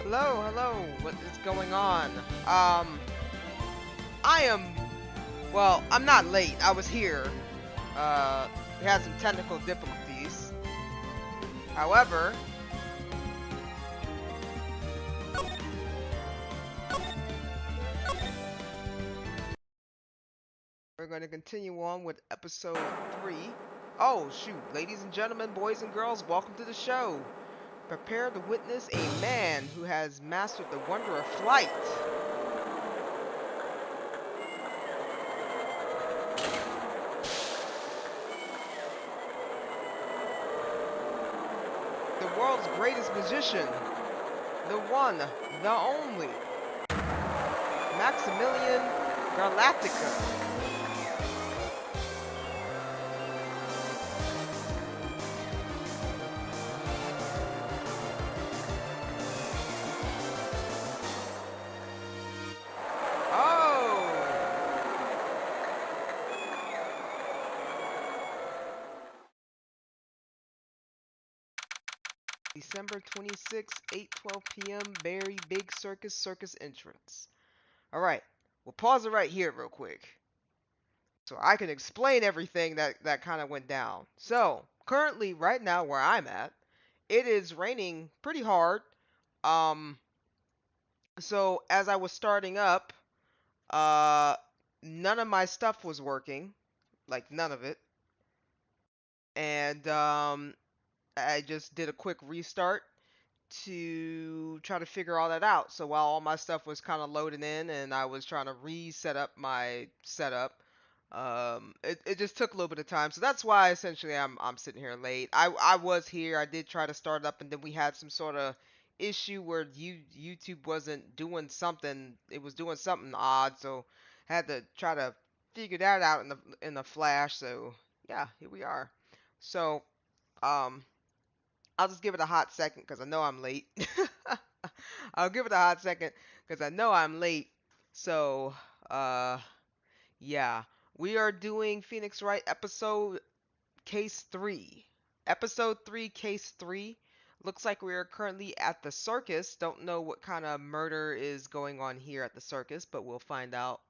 Hello, hello. What is going on? I am. Well, I'm not late. I was here. We had some technical difficulties. However, we're going to continue on with episode 3. Oh, shoot. Ladies and gentlemen, boys and girls, welcome to the show. Prepare to witness a man who has mastered the wonder of flight. The world's greatest magician. The one, the only. Maximilian Galactica. December 26, 8:12 p.m. Very Big Circus entrance. Alright, we'll pause it right here real quick. So I can explain everything that kind of went down. So, currently, right now, where I'm at, it is raining pretty hard. Um, so as I was starting up, uh, none of my stuff was working. Like, none of it. And, I just did a quick restart to try to figure all that out. So while all my stuff was kind of loading in and I was trying to reset up my setup, it just took a little bit of time. So that's why essentially I'm sitting here late. I was here. I did try to start up, and then we had some sort of issue where YouTube wasn't doing something. It was doing something odd, so I had to try to figure that out in the flash. So yeah, here we are. So um I'll just give it a hot second because I know I'm late. I'll give it a hot second because I know I'm late. So, uh, yeah. We are doing Phoenix Wright episode case 3. Episode 3, case 3. Looks like we are currently at the circus. Don't know what kind of murder is going on here at the circus, but we'll find out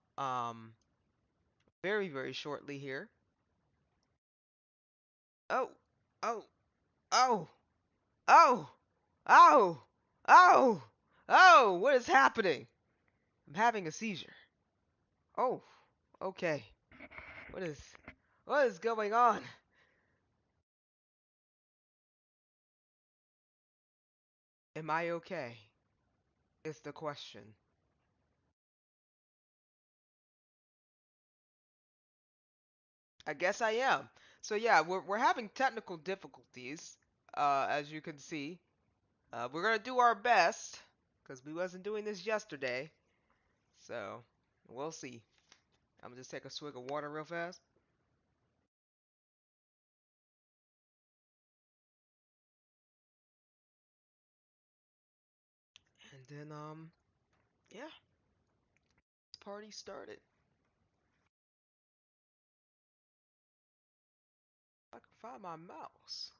very, very shortly here. Oh, oh, oh, oh, oh, oh, oh, what is happening? I'm having a seizure. Oh, okay. What is what is going on? Am I okay? Is the question. I guess I am. So yeah, we're having technical difficulties, as you can see. We're gonna do our best, because we wasn't doing this yesterday. So we'll see. I'm gonna just take a swig of water real fast. And then yeah, this party started. I can find my mouse.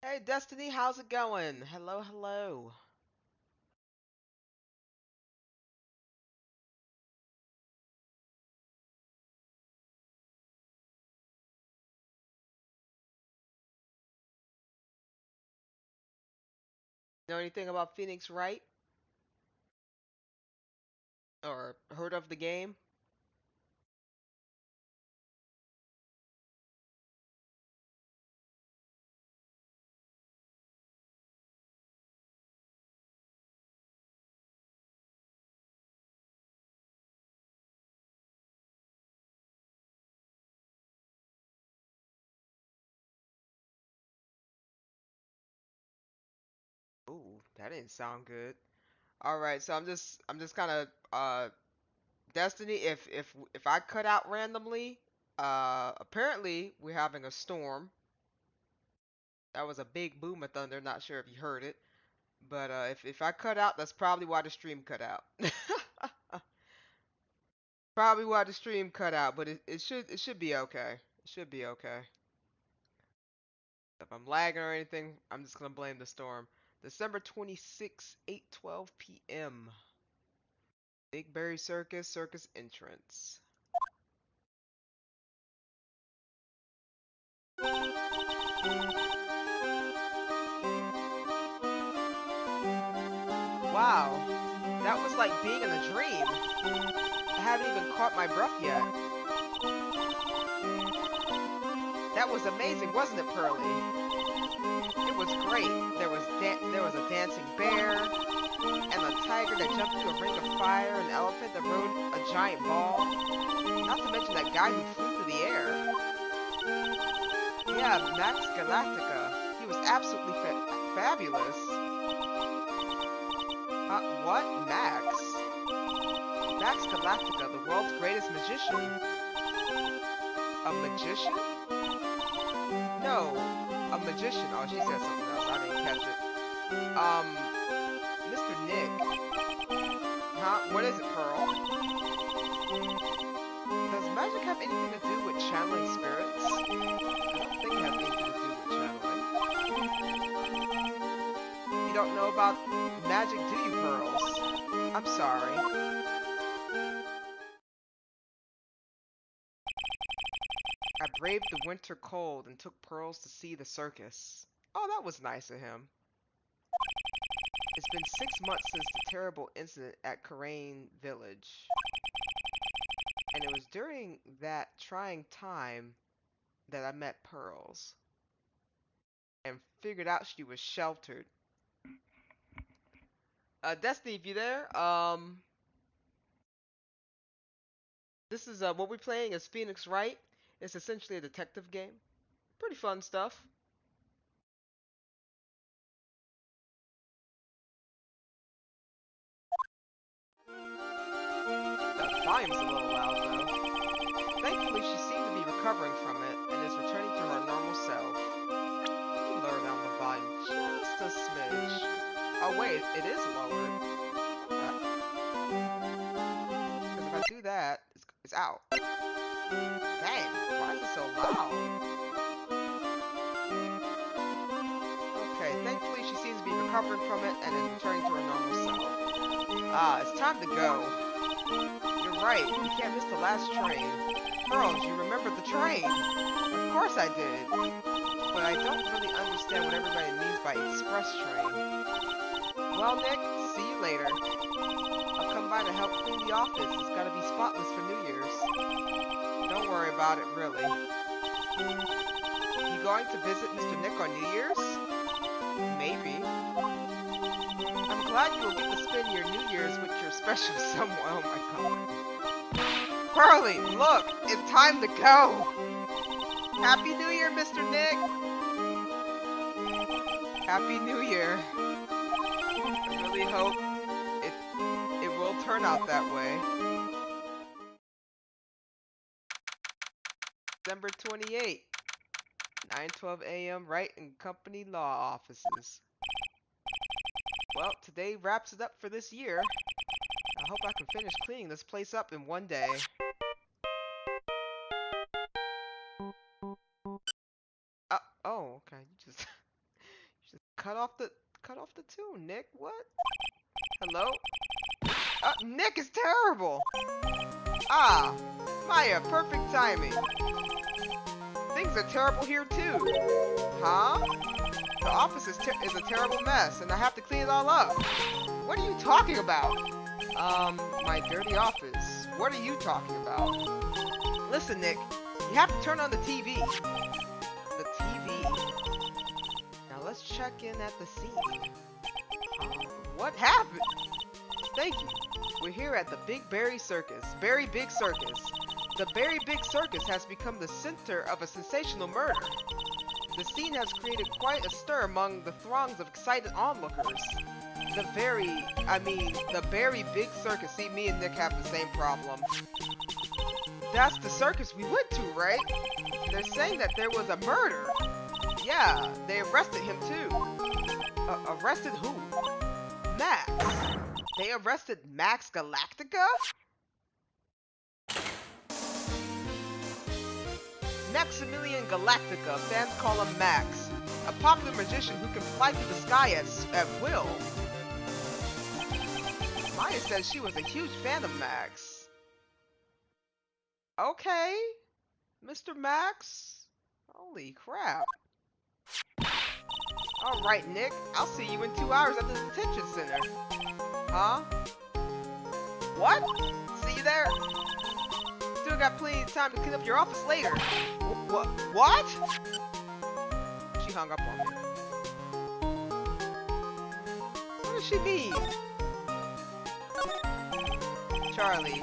Hey Destiny, how's it going? Hello, hello. Know anything about Phoenix Wright? Or heard of the game? Ooh, that didn't sound good. All right, so I'm just kind of Destiny. If I cut out randomly, apparently we're having a storm. That was a big boom of thunder. Not sure if you heard it, but if I cut out, that's probably why the stream cut out. Probably why the stream cut out, but it should be okay. It should be okay. I'm lagging or anything, I'm just gonna blame the storm. December 26, 8:12 p.m. Big Berry Circus, circus entrance. Wow, that was like being in a dream. I haven't even caught my breath yet. That was amazing, wasn't it, Pearly? It was great. There was a dancing bear, and a tiger that jumped through a ring of fire, an elephant that rode a giant ball. Not to mention that guy who flew through the air. Yeah, Max Galactica. He was absolutely fabulous. What? Max? Max Galactica, the world's greatest magician. A magician? No, a magician. Oh, she said something else. I didn't catch it. Mr. Nick. Huh? What is it, Pearl? Does magic have anything to do with channeling spirits? I don't think it has anything to do with channeling. You don't know about magic, do you, Pearls? I'm sorry. I braved the winter cold and took Pearls to see the circus. Oh, that was nice of him. It's been 6 months since the terrible incident at Karain Village. And it was during that trying time that I met Pearls. And figured out she was sheltered. Destiny, if you there, this is, what we're playing is Phoenix Wright. It's essentially a detective game. Pretty fun stuff. The volume's a little loud, though. Thankfully, she seemed to be recovering from it, and is returning to her normal self. Lower down the volume just a smidge. Oh wait, it is lowered. Because if I do that, it's out. Dang, why is it so loud? Okay, thankfully she seems to be recovering from it and is returning to her normal self. It's time to go. You're right, we can't miss the last train. Pearls, you remember the train? Of course I did. But I don't really understand what everybody means by express train. Well, Nick, see you later. I'll come by to help clean the office. It's gotta be spotless for New Year's. Don't worry about it, really. You going to visit Mr. Nick on New Year's? Maybe. I'm glad you will get to spend your New Year's with your special someone. Oh my god. Pearly, look! It's time to go! Happy New Year, Mr. Nick! Happy New Year. I really hope it will turn out that way. December 28th, 9:12 a.m. Wright and Company Law Offices. Well, today wraps it up for this year. I hope I can finish cleaning this place up in one day. Oh, okay. You just cut off the tune, Nick. What? Hello? Nick is terrible. Ah, Maya, perfect timing. Things are terrible here too. Huh? The office is a terrible mess, and I have to clean it all up. What are you talking about? My dirty office. What are you talking about? Listen, Nick, you have to turn on the TV. The TV. Now let's check in at the scene. What happened? Thank you. We're here at the Big Berry Circus. Berry Big Circus. The Berry Big Circus has become the center of a sensational murder. The scene has created quite a stir among the throngs of excited onlookers. The Berry Big Circus. See, me and Nick have the same problem. That's the circus we went to, right? They're saying that there was a murder. Yeah, they arrested him too. Arrested who? Max. They arrested Max Galactica? Maximilian Galactica, fans call him Max. A popular magician who can fly through the sky at will. Maya says she was a huge fan of Max. Okay, Mr. Max. Holy crap. Alright, Nick. I'll see you in 2 hours at the detention center. Huh? What? See you there? Still got plenty of time to clean up your office later. What? She hung up on me. What does she mean? Charlie,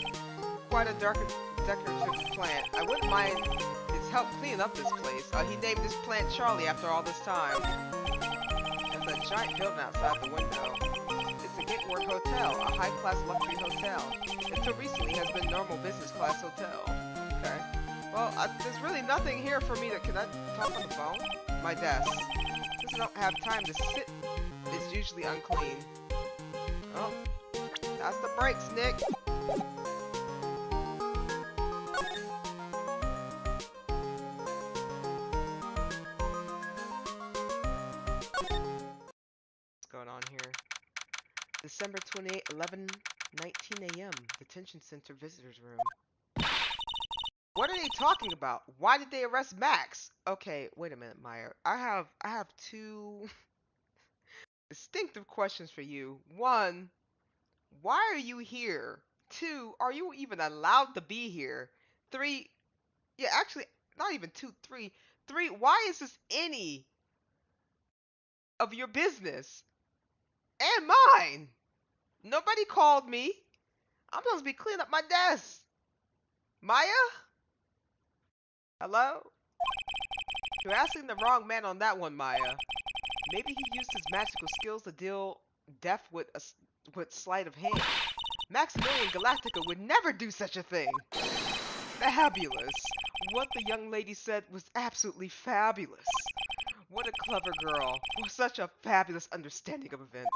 quite a decorative plant. I wouldn't mind his help cleaning up this place. He named this plant Charlie after all this time. There's a giant building outside the window. It's a Gateward Hotel, a high-class luxury hotel. Until recently has been normal business class hotel. Okay. Well, there's really nothing here for me to... Can I talk on the phone? My desk. Since I don't have time to sit, it's usually unclean. Oh. That's the brakes, Nick. What's going on here? December 28, 11:19 a.m. Detention Center Visitors Room. What are they talking about? Why did they arrest Max? Okay, wait a minute, Maya. I have two distinctive questions for you. One, why are you here? Two, are you even allowed to be here? Three, yeah, actually, not even two, three. Three, why is this any of your business? And mine! Nobody called me. I'm supposed to be cleaning up my desk. Maya? Hello? You're asking the wrong man on that one, Maya. Maybe he used his magical skills to deal death with sleight of hand. Maximilian Galactica would never do such a thing. Fabulous. What the young lady said was absolutely fabulous. What a clever girl. With such a fabulous understanding of events.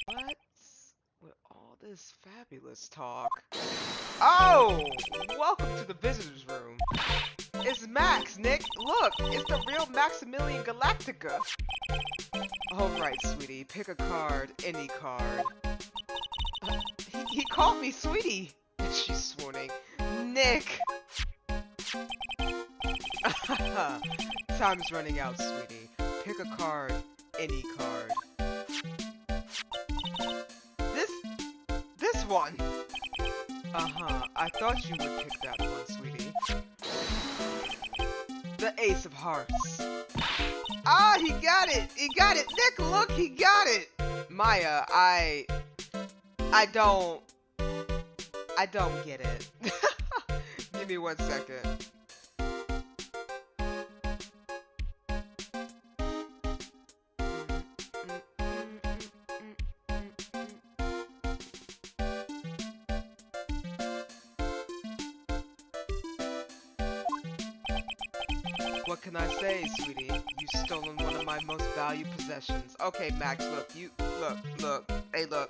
What's with all this fabulous talk? Oh! Welcome to the visitors room. It's Max, Nick. Look, it's the real Maximilian Galactica. Alright, sweetie. Pick a card. Any card. He called me sweetie. She's swooning. Nick! Time's running out, sweetie. Pick a card. Any card. This one! I thought you would pick that one, sweetie. The Ace of Hearts. Ah, he got it! He got it! Nick, look, he got it! Maya, I don't get it. Give me 1 second. What can I say, sweetie? You've stolen one of my most valued possessions. Okay, Max, look, look. Hey, look.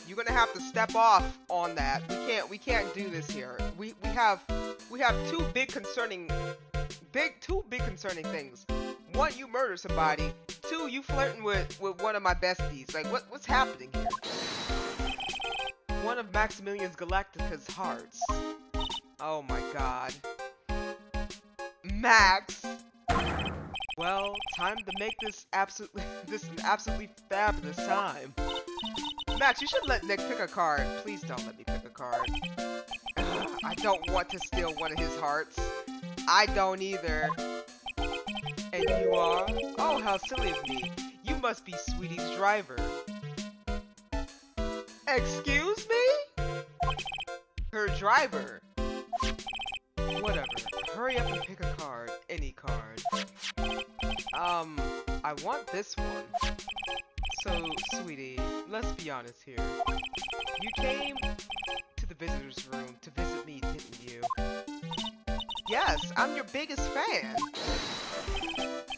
You're gonna have to step off on that. We can't do this here. We have two big concerning things. One, you murder somebody. Two, you flirting with one of my besties. Like, what's happening here? One of Maximilian's Galactica's hearts. Oh my god. Max! Well, time to make this an absolutely fabulous time. Max, you should let Nick pick a card. Please don't let me pick a card. I don't want to steal one of his hearts. I don't either. And you are? Oh, how silly of me. You must be Sweetie's driver. Excuse me? Her driver. Whatever. Hurry up and pick a card. Any card. I want this one. So, sweetie, let's be honest here. You came to the visitors room to visit me, didn't you? Yes, I'm your biggest fan.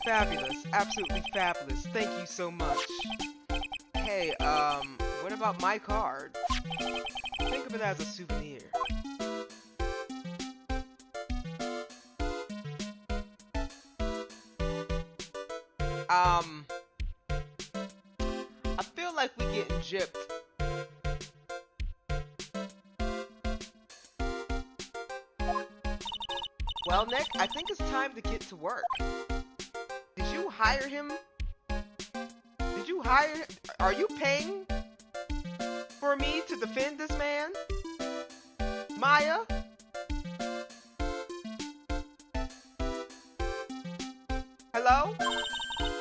Fabulous. Absolutely fabulous. Thank you so much. Hey, what about my card? Think of it as a souvenir. I feel like we getting gypped. Well, Nick, I think it's time to get to work. Did you hire him? Did you hire him? Are you paying for me to defend this man? Maya? Hello?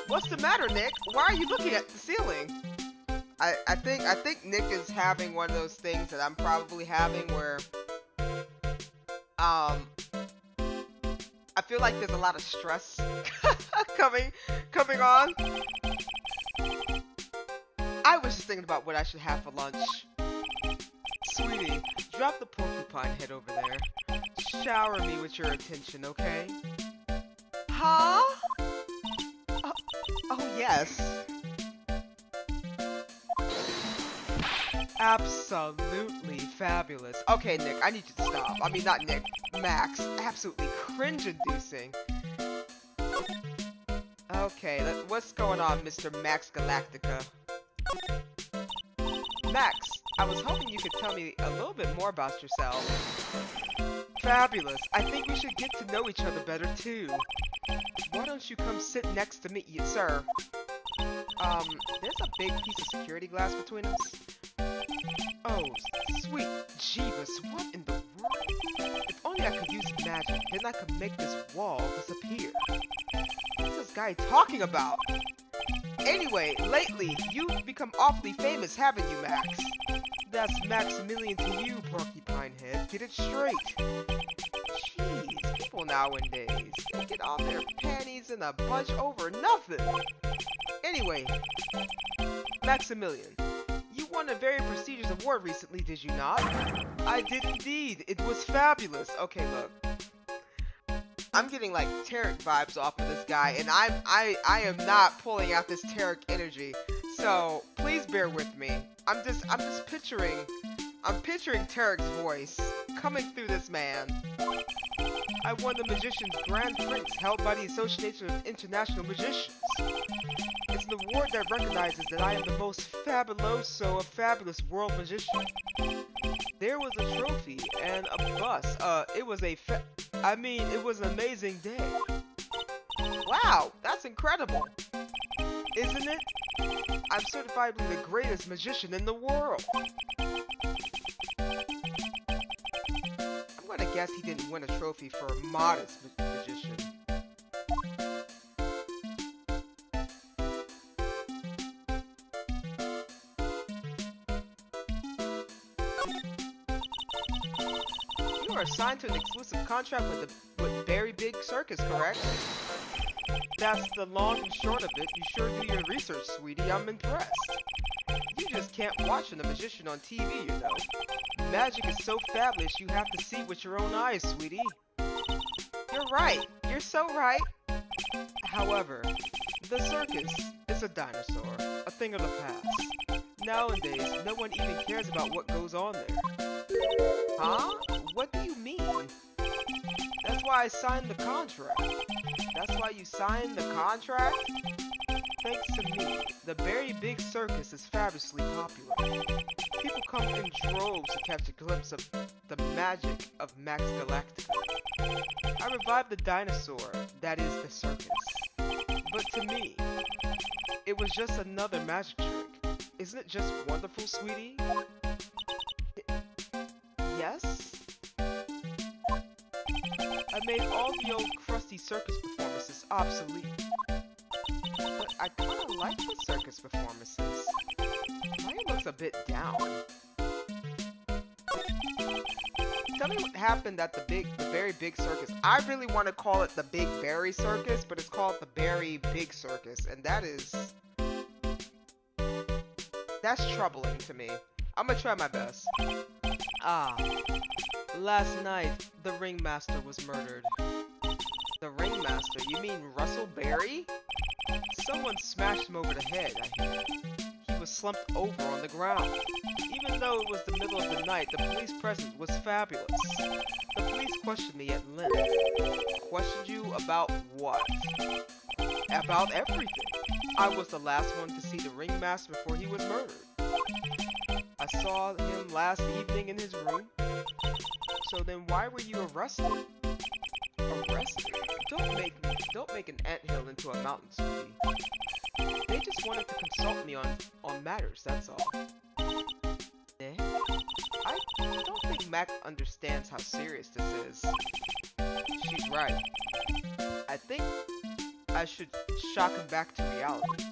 What's the matter, Nick? Why are you looking at the ceiling? I think Nick is having one of those things that I'm probably having where I feel like there's a lot of stress coming on. I was just thinking about what I should have for lunch. Sweetie, drop the porcupine head over there. Shower me with your attention, okay? Huh? Oh yes. Absolutely fabulous. Okay, Nick, I need you to stop. I mean, not Nick, Max. Absolutely cringe-inducing. Okay, what's going on, Mr. Max Galactica? Max, I was hoping you could tell me a little bit more about yourself. Fabulous. I think we should get to know each other better, too. Why don't you come sit next to me, sir? There's a big piece of security glass between us. Oh, sweet Jeebus, what in the world? If only I could use magic, then I could make this wall disappear. What's this guy talking about? Anyway, lately, you've become awfully famous, haven't you, Max? That's Maximilian to you, Porcupine Head. Get it straight. Jeez, people nowadays, they get all their panties in a bunch over nothing. Anyway, Maximilian, you won a very prestigious award recently, did you not? I did indeed. It was fabulous. Okay, look. I'm getting like Tarek vibes off of this guy, and I am not pulling out this Tarek energy. So please bear with me. I'm just picturing Tarek's voice coming through this man. I won the Magician's Grand Prix held by the Association of International Magicians. It's an award that recognizes that I am the most fabuloso of fabulous world magician. There was a trophy and a bus. It was an amazing day. Wow, that's incredible. Isn't it? I'm certifiably the greatest magician in the world. I'm gonna guess he didn't win a trophy for a modest magician. You are assigned to an exclusive contract with Very Big Circus, correct? That's the long and short of it. You sure do your research, sweetie. I'm impressed. You just can't watch a magician on TV, you know. Magic is so fabulous you have to see with your own eyes, sweetie. You're right. You're so right. However, the circus is a dinosaur, a thing of the past. Nowadays, no one even cares about what goes on there. Huh? What do you mean? That's why I signed the contract. That's why you signed the contract? Thanks to me, the Very Big Circus is fabulously popular. People come in droves to catch a glimpse of the magic of Max Galactica. I revived the dinosaur, that is the circus. But to me, it was just another magic trick. Isn't it just wonderful, sweetie? Yes? I made all the old crusty circus performances obsolete. But I kinda like the circus performances. Mine looks a bit down. Tell me what happened at the Very Big Circus. I really want to call it the Big Berry Circus, but it's called the Very Big Circus, and that's troubling to me. I'm gonna try my best. Last night, the ringmaster was murdered. The ringmaster? You mean Russell Berry? Someone smashed him over the head, I hear. He was slumped over on the ground. Even though it was the middle of the night, the police presence was fabulous. The police questioned me at length. Questioned you about what? About everything. I was the last one to see the ringmaster before he was murdered. I saw him last evening in his room. So then why were you arrested? Arrested? Don't make an anthill into a mountain, sweetie. They just wanted to consult me on matters, that's all. Eh? I don't think Mac understands how serious this is. She's right. I think I should shock him back to reality.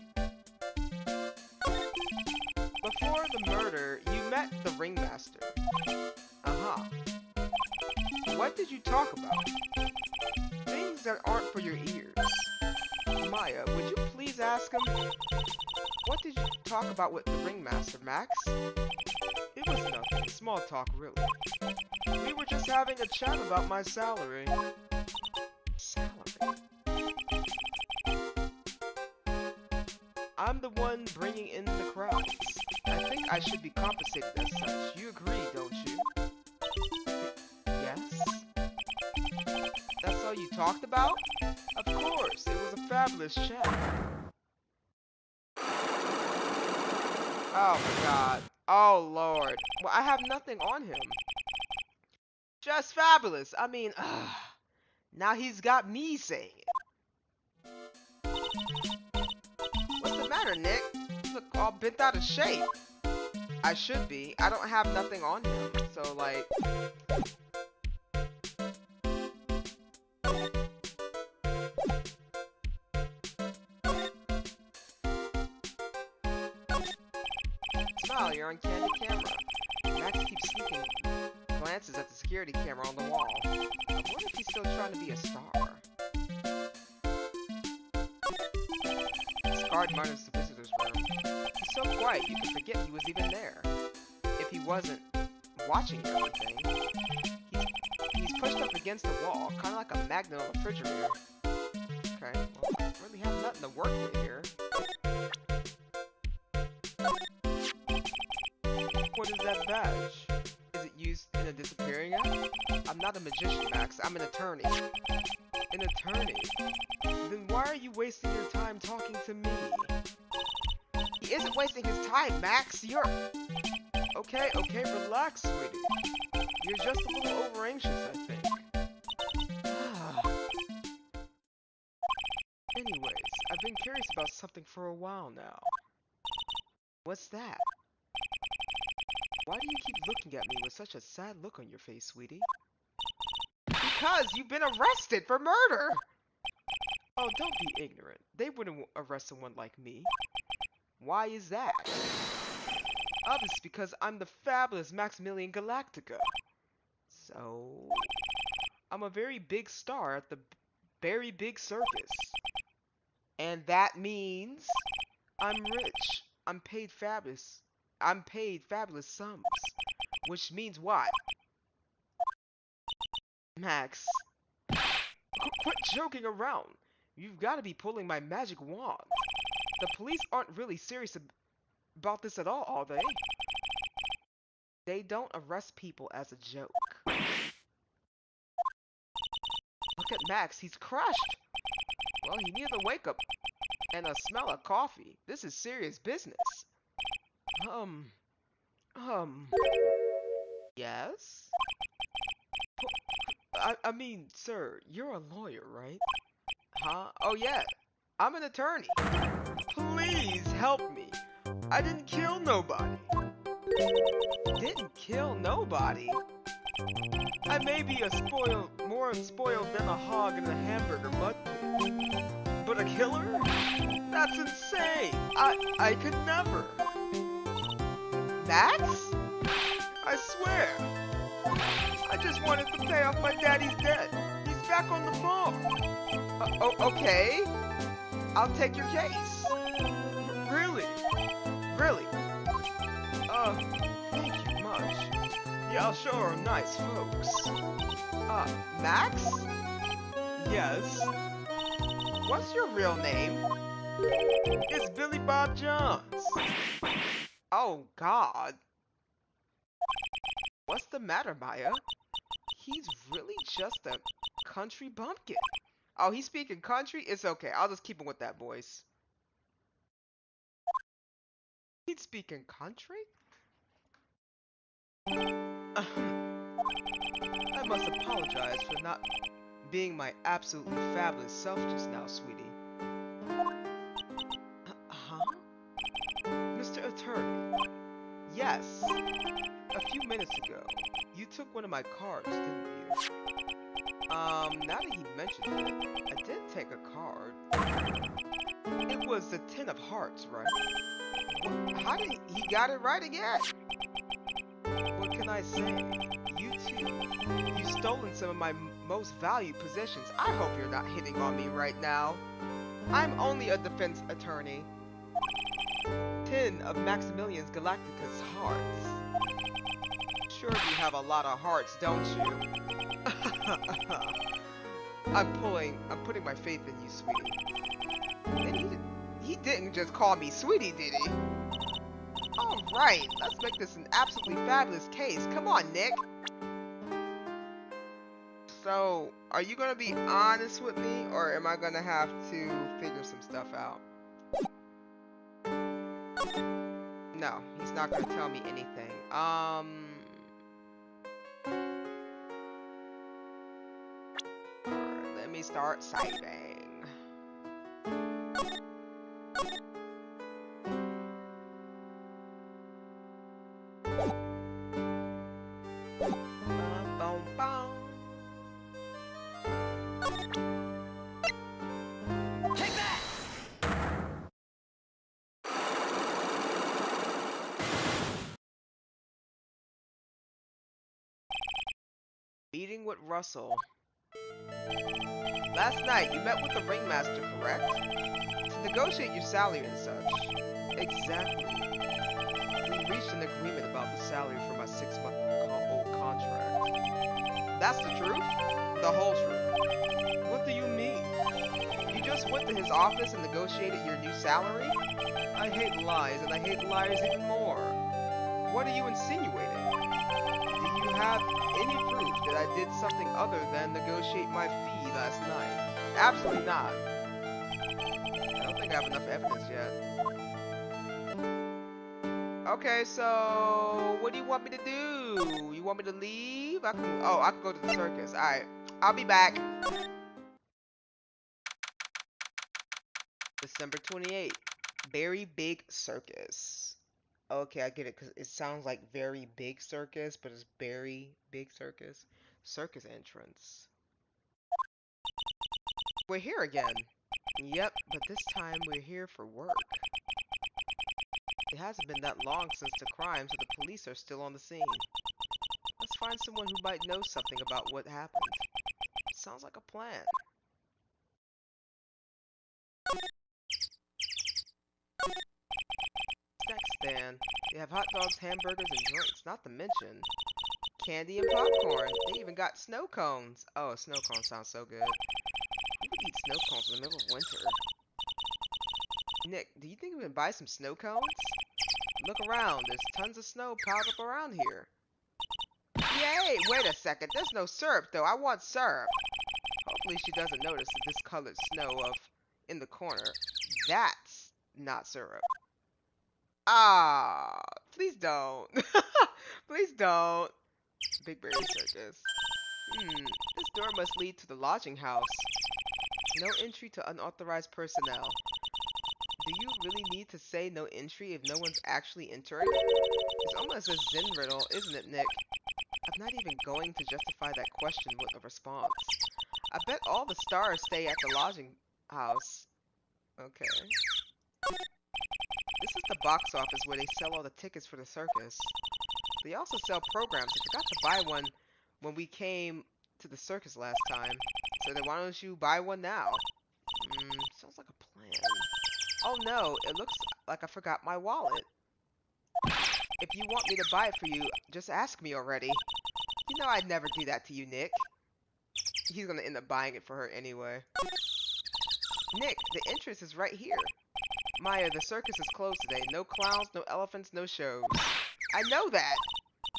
Before the murder, you met the ringmaster. Uh-huh. What did you talk about? Things that aren't for your ears. Maya, would you please ask him? What did you talk about with the ringmaster, Max? It was nothing. Small talk, really. We were just having a chat about my salary. Salary? I'm the one bringing in the crowds. I think I should be compensated as such. You agree, don't you? Yes? That's all you talked about? Of course, it was a fabulous chat. Oh my god. Oh lord. Well, I have nothing on him. Just fabulous. I mean, now he's got me saying it. What's the matter, Nick? You look all bent out of shape. I should be. I don't have nothing on him. So, like... Smile, you're on candid camera. Max keeps sneaking glances at the security camera on the wall. I wonder if he's still trying to be a star. This guard monitors the visitor's room. He's so quiet you can forget he was even there. If he wasn't watching everything. He's pushed up against the wall, kind of like a magnet on a refrigerator. Okay, well, I really have nothing to work with here. What is that badge? Is it used in a disappearing act? I'm not a magician, Max. I'm an attorney. An attorney? Then why are you wasting your time talking to me? He isn't wasting his time, Max. You're... Okay, relax, sweetie. You're just a little over-anxious, I think. Anyways, I've been curious about something for a while now. What's that? Why do you keep looking at me with such a sad look on your face, sweetie? Because you've been arrested for murder! Oh, don't be ignorant. They wouldn't arrest someone like me. Why is that? It's because I'm the fabulous Maximilian Galactica. So... I'm a very big star at the very big circus. And that means... I'm rich. I'm paid fabulous sums. Which means what? Max. Quit joking around. You've got to be pulling my magic wand. The police aren't really serious about this at all, are they? They don't arrest people as a joke. Look at Max, he's crushed. Well, he needed a wake-up and a smell of coffee. This is serious business. Yes? I mean, sir, you're a lawyer, right? Huh? Oh, yeah. I'm an attorney. Please help me. I didn't kill nobody. Didn't kill nobody? I may be more spoiled than a hog in a hamburger mud pit. But a killer? That's insane. I could never. Max? I swear. I just wanted to pay off my daddy's debt. He's back on the phone. Okay. I'll take your case. Really? Really? Thank you much. Y'all sure are nice folks. Max? Yes? What's your real name? It's Billy Bob Johns. Oh, God. What's the matter, Maya? He's really just a country bumpkin. Oh, he's speaking country? It's okay. I'll just keep him with that voice. He's speaking country? I must apologize for not being my absolutely fabulous self just now, sweetie. Huh? Mr. Attorney. Yes. A few minutes ago, you took one of my cards, didn't you? Now that he mentioned it, I did take a card. It was the 10 of hearts, right? How did he got it right again? What can I say? You too. You've stolen some of my most valued possessions. I hope you're not hitting on me right now. I'm only a defense attorney. 10 of Maximilian Galacticus hearts. Sure you have a lot of hearts, don't you? I'm putting my faith in you, sweetie. And he didn't just call me sweetie, did he? Alright, let's make this an absolutely fabulous case. Come on, Nick. So, are you gonna be honest with me, or am I gonna have to figure some stuff out? No, he's not gonna tell me anything. Let me start saving. Take that! Meeting with Russell. Last night, you met with the ringmaster, correct? To negotiate your salary and such. Exactly. We reached an agreement about the salary for my 6-month-old contract. That's the truth? The whole truth. What do you mean? You just went to his office and negotiated your new salary? I hate lies, and I hate liars even more. What are you insinuating? Do you have any proof that I did something other than negotiate my fee last night? Absolutely not. I don't think I have enough evidence yet. Okay, so what do you want me to do? You want me to leave? I can go to the circus. Alright, I'll be back. December 28th. Very big circus. Okay, I get it, because it sounds like very big circus, but it's very big circus. Circus entrance. We're here again. Yep, but this time we're here for work. It hasn't been that long since the crime, so the police are still on the scene. Let's find someone who might know something about what happened. Sounds like a plan. Snack stand. They have hot dogs, hamburgers, and drinks, not to mention candy and popcorn. They even got snow cones. Oh, snow cones sounds so good. Who would eat snow cones in the middle of winter? Nick, do you think we can buy some snow cones? Look around. There's tons of snow piled up around here. Yay! Wait a second. There's no syrup, though. I want syrup. Hopefully she doesn't notice the discolored snow in the corner. That's not syrup. Ah, please don't. Please don't. Big Berry Circus. This door must lead to the lodging house. No entry to unauthorized personnel. Do you really need to say no entry if no one's actually entering? It's almost a Zen riddle, isn't it, Nick? I'm not even going to justify that question with a response. I bet all the stars stay at the lodging house. Okay. This is the box office where they sell all the tickets for the circus. They also sell programs. I forgot to buy one when we came to the circus last time. So then why don't you buy one now? Sounds like a plan. Oh no, it looks like I forgot my wallet. If you want me to buy it for you, just ask me already. You know I'd never do that to you, Nick. He's gonna end up buying it for her anyway. Nick, the entrance is right here. Maya, the circus is closed today. No clowns, no elephants, no shows. I know that!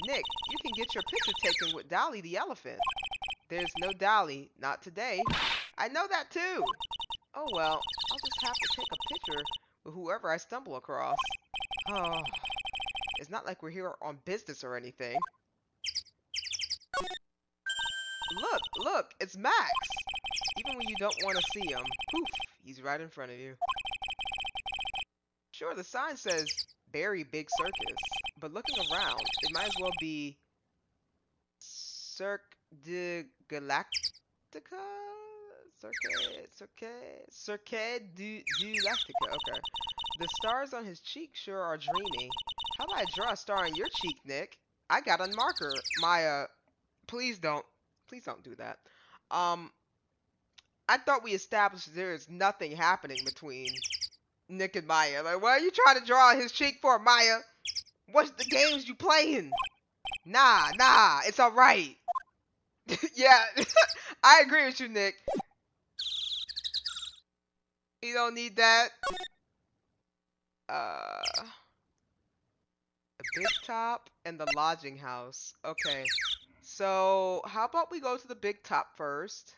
Nick, you can get your picture taken with Dolly the elephant. There's no Dolly, not today. I know that too. Oh well, I'll just have to take a picture with whoever I stumble across. Oh, it's not like we're here on business or anything. Look, it's Max. Even when you don't want to see him, poof, he's right in front of you. Sure, the sign says Very Big Circus, but looking around, it might as well be Cirque de Galactica? Cirque du Galactica, okay. The stars on his cheek sure are dreamy. How about I draw a star on your cheek, Nick? I got a marker. Maya, please don't do that. I thought we established there is nothing happening between Nick and Maya. Like, what are you trying to draw on his cheek for, Maya? What's the games you playing? Nah, it's alright. Yeah, I agree with you, Nick. You don't need that. The big top and the lodging house. Okay. So, how about we go to the big top first?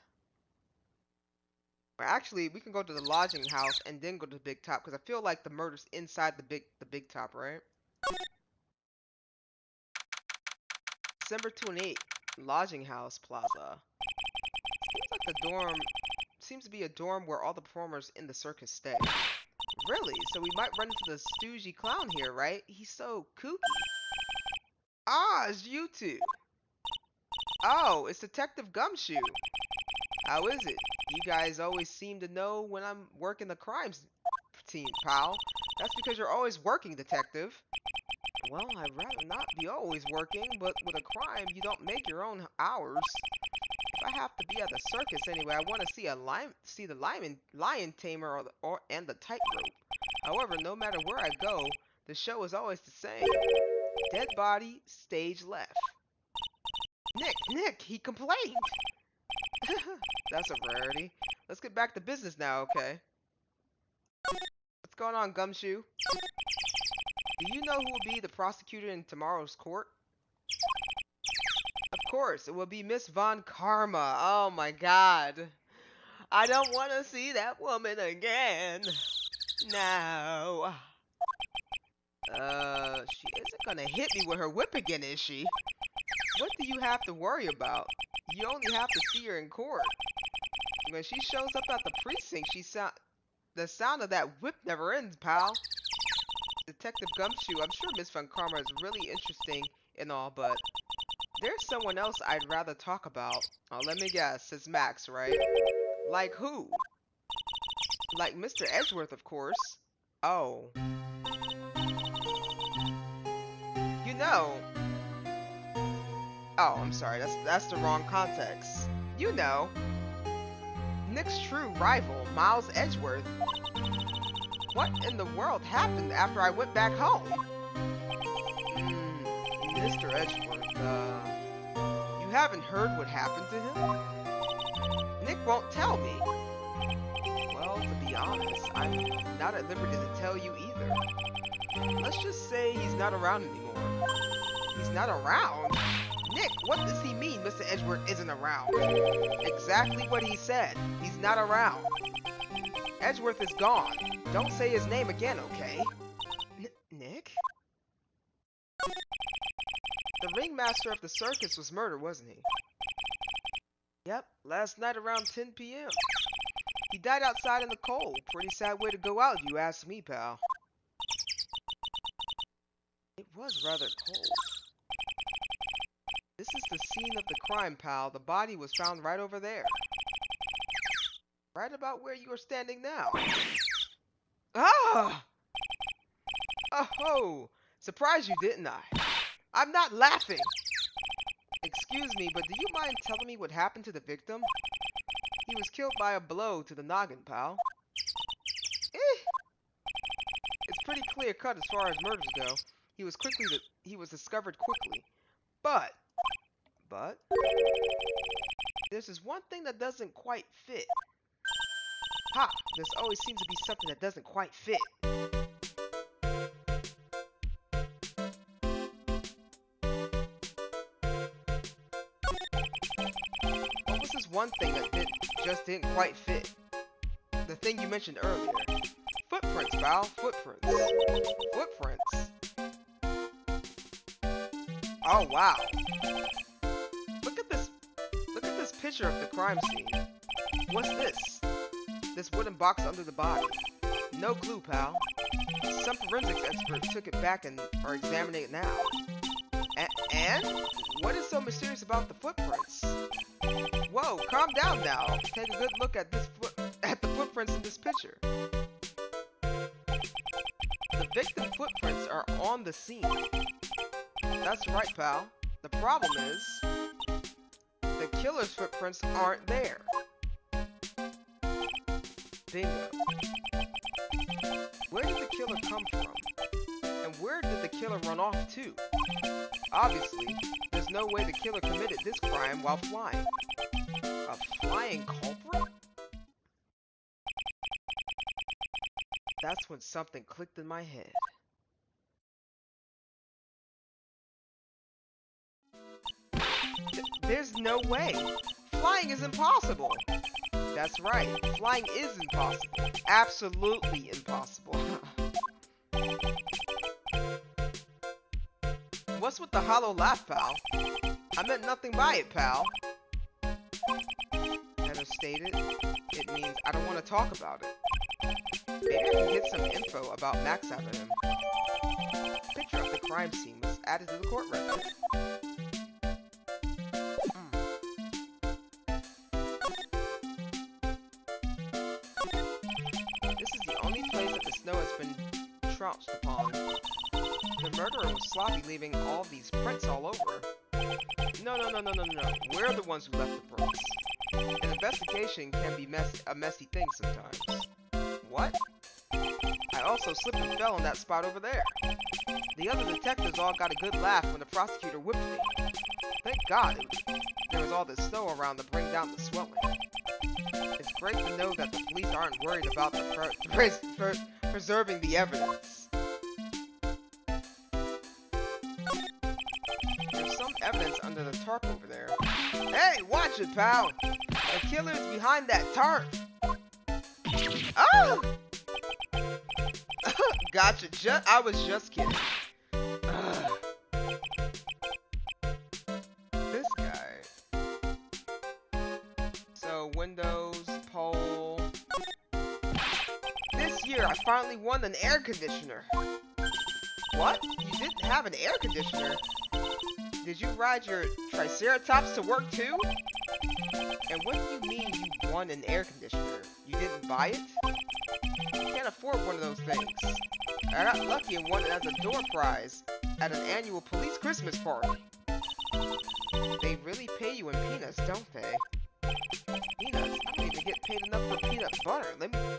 Or actually, we can go to the lodging house and then go to the big top because I feel like the murder's inside the big top, right? December 28th, lodging house plaza. Seems like the dorm seems to be a dorm where all the performers in the circus stay. Really? So we might run into the stoogey clown here, right? He's so kooky. Ah, it's you two. Oh, it's Detective Gumshoe. How is it? You guys always seem to know when I'm working the crimes team, pal. That's because you're always working, Detective. Well, I'd rather not be always working, but with a crime, you don't make your own hours. If I have to be at the circus anyway, I want to see the lion tamer and the tightrope. However, no matter where I go, the show is always the same. Dead body, stage left. Nick, he complained. That's a rarity. Let's get back to business now, okay? What's going on, Gumshoe? Do you know who will be the prosecutor in tomorrow's court? Of course, it will be Miss Von Karma. Oh my god. I don't want to see that woman again. No. She isn't gonna hit me with her whip again, is she? What do you have to worry about? You only have to see her in court. When she shows up at the precinct, the sound of that whip never ends, pal. Detective Gumshoe, I'm sure Miss Von Karma is really interesting and all, but there's someone else I'd rather talk about. Oh, let me guess. It's Max, right? Like who? Like Mr. Edgeworth, of course. Oh. You know. Oh, I'm sorry. That's the wrong context. You know. Nick's true rival, Miles Edgeworth. What in the world happened after I went back home? Mr. Edgeworth, you haven't heard what happened to him? Nick won't tell me. Well, to be honest, I'm not at liberty to tell you either. Let's just say he's not around anymore. He's not around? Nick, what does he mean Mr. Edgeworth isn't around? Exactly what he said. He's not around. Edgeworth is gone. Don't say his name again, okay? Nick? The ringmaster of the circus was murdered, wasn't he? Yep, last night around 10 p.m. He died outside in the cold. Pretty sad way to go out, you ask me, pal. It was rather cold. This is the scene of the crime, pal. The body was found right over there. Right about where you are standing now. Ah! Oh, surprised you, didn't I? I'm not laughing. Excuse me, but do you mind telling me what happened to the victim? He was killed by a blow to the noggin, pal. It's pretty clear cut as far as murders go. He was discovered quickly. But there's this one thing that doesn't quite fit. Ha! There's always seems to be something that doesn't quite fit. What was this one thing that just didn't quite fit. The thing you mentioned earlier. Footprints, pal. Footprints. Footprints. Oh, wow. Look at this. Look at this picture of the crime scene. What's this? This wooden box under the body. No clue, pal. Some forensics experts took it back and are examining it now. And? What is so mysterious about the footprints? Whoa, calm down now. Take a good look at the footprints in this picture. The victim footprints are on the scene. That's right, pal. The problem is, the killer's footprints aren't there. Bingo. Where did the killer come from? And where did the killer run off to? Obviously, there's no way the killer committed this crime while flying. A flying culprit? That's when something clicked in my head. There's no way. Flying is impossible. That's right. Flying is impossible. Absolutely impossible. What's with the hollow laugh, pal? I meant nothing by it, pal. Heather stated, it means I don't want to talk about it. Maybe I can get some info about Max out of him. A picture of the crime scene was added to the court record. This is the only place that the snow has been trounced upon. The murderer was sloppy, leaving all these prints all over. No. We're the ones who left the prints. An investigation can be a messy thing sometimes. What? I also slipped and fell in that spot over there. The other detectives all got a good laugh when the prosecutor whipped me. Thank God there was all this snow around to bring down the swelling. It's great to know that the police aren't worried about preserving the evidence. There's some evidence under the tarp over there. Hey, watch it, pal! The killer's behind that tarp! Oh! Gotcha, I was just kidding. This guy. So, Windows, poll. This year, I finally won an air conditioner. What? You didn't have an air conditioner? Did you ride your Triceratops to work too? And what do you mean you won an air conditioner? You didn't buy it? You can't afford one of those things. I got lucky and won it as a door prize at an annual police Christmas party. They really pay you in peanuts, don't they? Peanuts? I don't even get paid enough for peanut butter,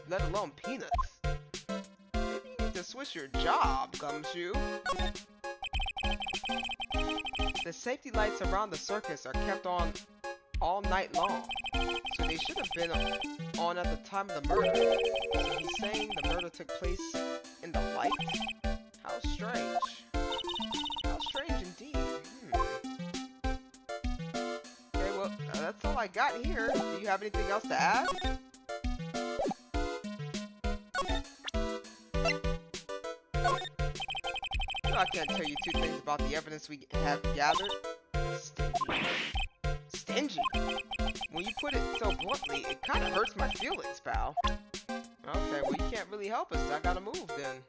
let alone peanuts. Maybe you need to switch your job, Gumshoe. The safety lights around the circus are kept on all night long, so they should have been on at the time of the murder. So he's saying the murder took place in the light? How strange. How strange indeed. Okay, well, that's all I got here. Do you have anything else to add? I can't tell you two things about the evidence we have gathered. Stingy. Stingy? When you put it so bluntly, it kind of hurts my feelings, pal. Okay, well, you can't really help us. I gotta move, then.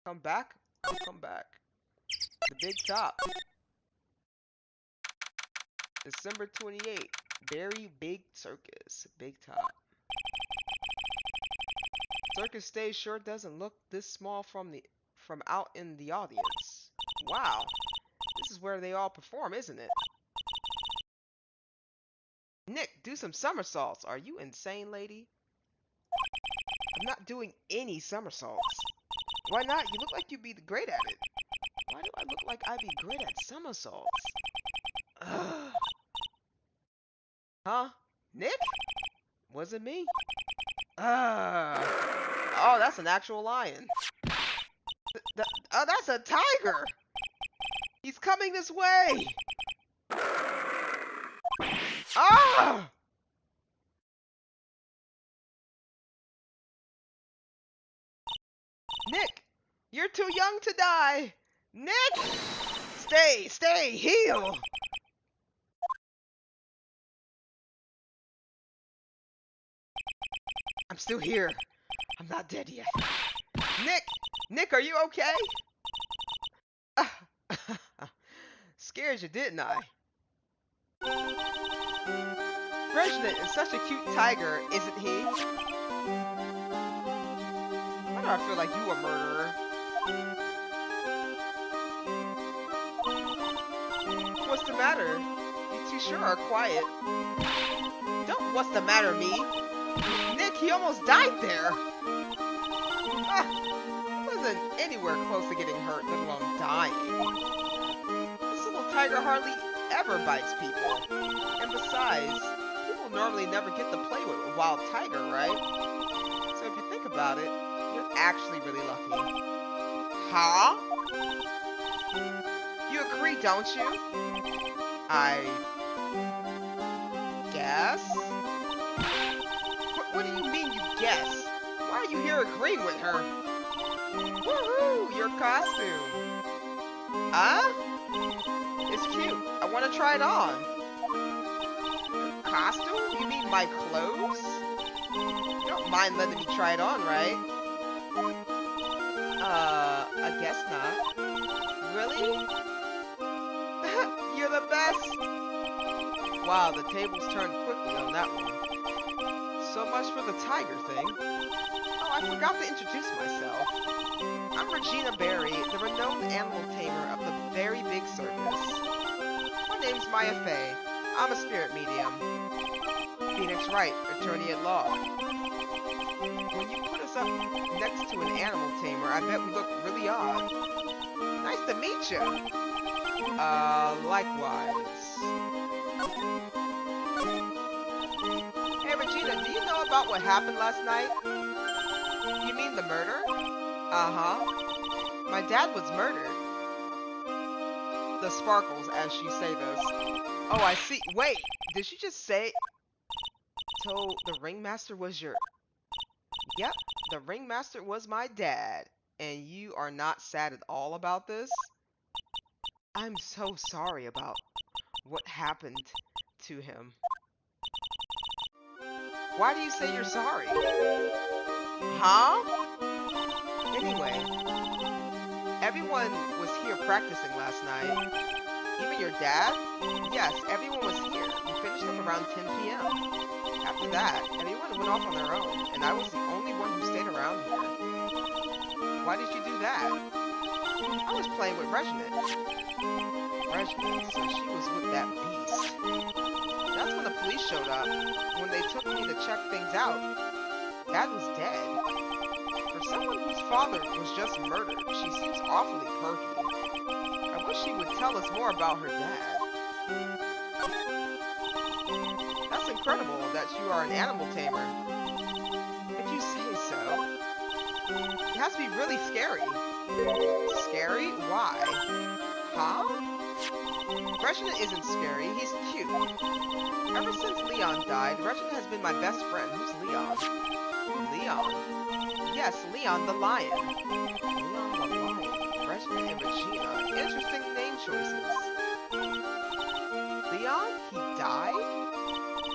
Come back? I'll come back. The big top. December 28th. Very big circus. Big top. Circus stage sure doesn't look this small from out in the audience. Wow. This is where they all perform, isn't it? Nick, do some somersaults. Are you insane, lady? I'm not doing any somersaults. Why not? You look like you'd be great at it. Why do I look like I'd be great at somersaults? Ugh. Huh? Nick? Was it me? Oh, that's an actual lion. Oh, that's a tiger! He's coming this way! Ah! Nick, you're too young to die. Nick! Stay, heal! I'm still here. I'm not dead yet. Nick, are you okay? Scared you, didn't I? Reginald is such a cute tiger, isn't he? Why do I feel like you a murderer? What's the matter? You two sure are quiet. Don't what's the matter me? Nick, he almost died there. He wasn't anywhere close to getting hurt, let alone dying. This little tiger hardly ever bites people. And besides, people normally never get to play with a wild tiger, right? So if you think about it, you're actually really lucky. Huh? You agree, don't you? I guess? What do you mean you guess? Why are you here agreeing with her? Woohoo! Your costume! It's cute. I want to try it on. Your costume? You mean my clothes? You don't mind letting me try it on, right? I guess not. Really? You're the best! Wow, the tables turned quickly on that one. So much for the tiger thing. Oh, I forgot to introduce myself. I'm Regina Berry, the renowned animal tamer of the Very Big Circus. My name's Maya Fey. I'm a spirit medium. Phoenix Wright, attorney at law. When you put us up next to an animal tamer, I bet we look really odd. Nice to meet you. Likewise. Hey Regina, do you know about what happened last night? You mean the murder? Uh-huh. My dad was murdered. The sparkles, as she say this. Oh, I see. Wait, did she just say... So, the ringmaster was your... Yep, the ringmaster was my dad. And you are not sad at all about this? I'm so sorry about what happened to him. Why do you say you're sorry? Huh? Anyway, everyone was here practicing last night. Even your dad? Yes, everyone was here. We finished up around 10 p.m. After that, everyone went off on their own, and I was the only one who stayed around here. Why did you do that? I was playing with Reginald. Reginald, so she was with that beast. That's when the police showed up. When they took me to check things out, Dad was dead. For someone whose father was just murdered, she seems awfully perky. I wish she would tell us more about her dad. That's incredible that you are an animal tamer. If you say so. It has to be really scary. Scary? Why? Huh? Reginald isn't scary, he's cute. Ever since Leon died, Reginald has been my best friend. Who's Leon? Leon? Yes, Leon the lion. Leon the lion. Reginald and Regina. Interesting name choices. Leon? He died?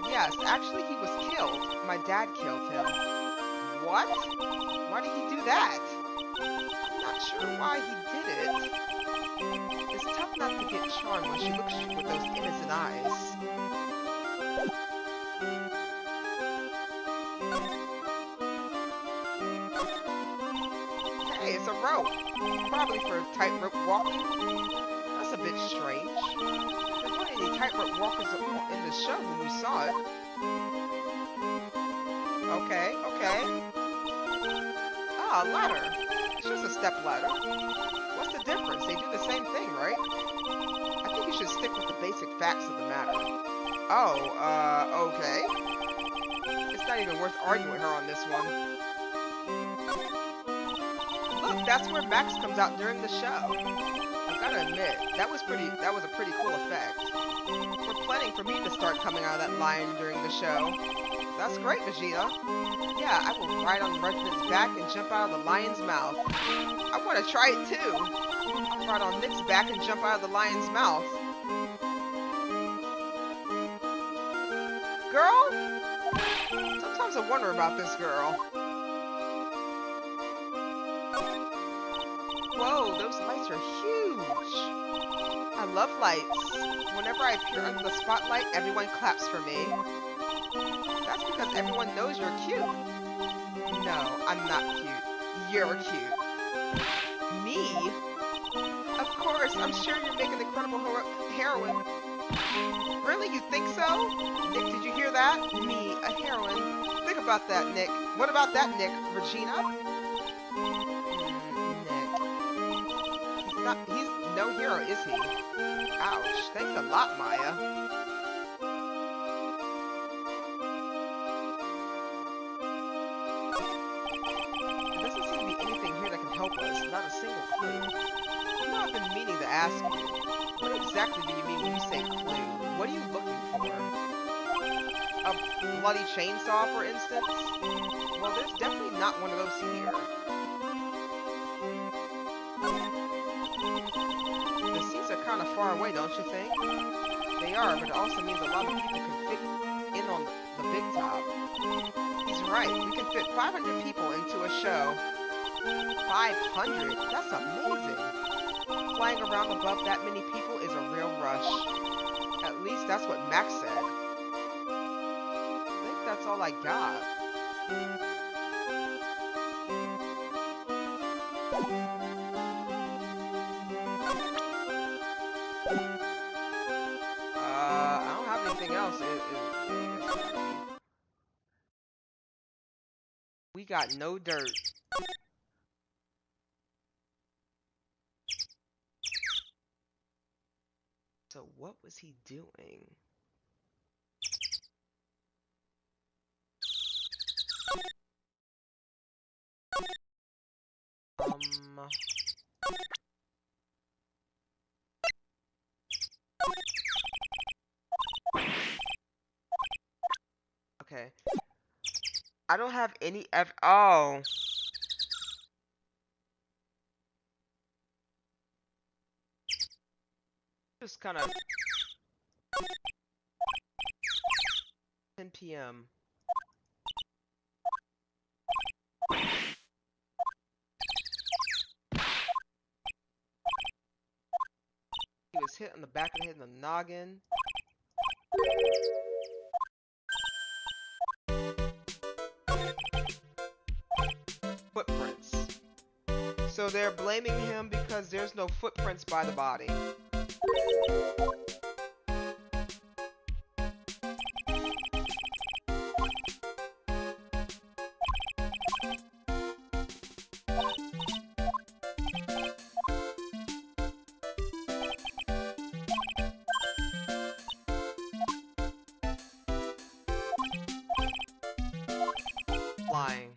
Yes, actually he was killed. My dad killed him. What? Why did he do that? I'm not sure why he did it. It's tough not to get charmed when she looks at you with those innocent eyes. Hey, it's a rope. Probably for tightrope walking. That's a bit strange. There weren't any tightrope walkers in the show when we saw it. Okay. Ah, a ladder. It's just a step ladder. What's the difference? They do the same thing, right? I think you should stick with the basic facts of the matter. Oh, okay. It's not even worth arguing with her on this one. Look, that's where Max comes out during the show. I've gotta admit, that was a pretty cool effect. We're planning for me to start coming out of that lion during the show. That's great, Vegeta. Yeah, I will ride on the regiment's back and jump out of the lion's mouth. I want to try it too. I'll ride on Nick's back and jump out of the lion's mouth. Girl? Sometimes I wonder about this girl. Whoa, those lights are huge. I love lights. Whenever I appear under the spotlight, everyone claps for me. That's because everyone knows you're cute. No, I'm not cute. You're cute. Me? Of course, I'm sure you're making an incredible heroine. Really, you think so? Nick, did you hear that? Me, a heroine. Think about that, Nick. What about that, Nick? Regina? Nick. He's no hero, is he? Ouch. Thanks a lot, Maya. There doesn't seem to be anything here that can help us. Not a single clue. You know, I've been meaning to ask you. What exactly do you mean when you say clue? What are you looking for? A bloody chainsaw, for instance? Well, there's definitely not one of those here. The seats are kind of far away, don't you think? They are, but it also means a lot of people can fit in on the big top. He's right, we can fit 500 people into a show. 500? That's amazing. Flying around above that many people is a real rush. At least that's what Max said. I think that's all I got. I don't have anything else. We got no dirt. So what was he doing? Okay. I don't have any oh. Just kind of 10 p.m. He was hit on the back of the head and the noggin. Footprints. So they're blaming him because there's no footprints by the body. Flying.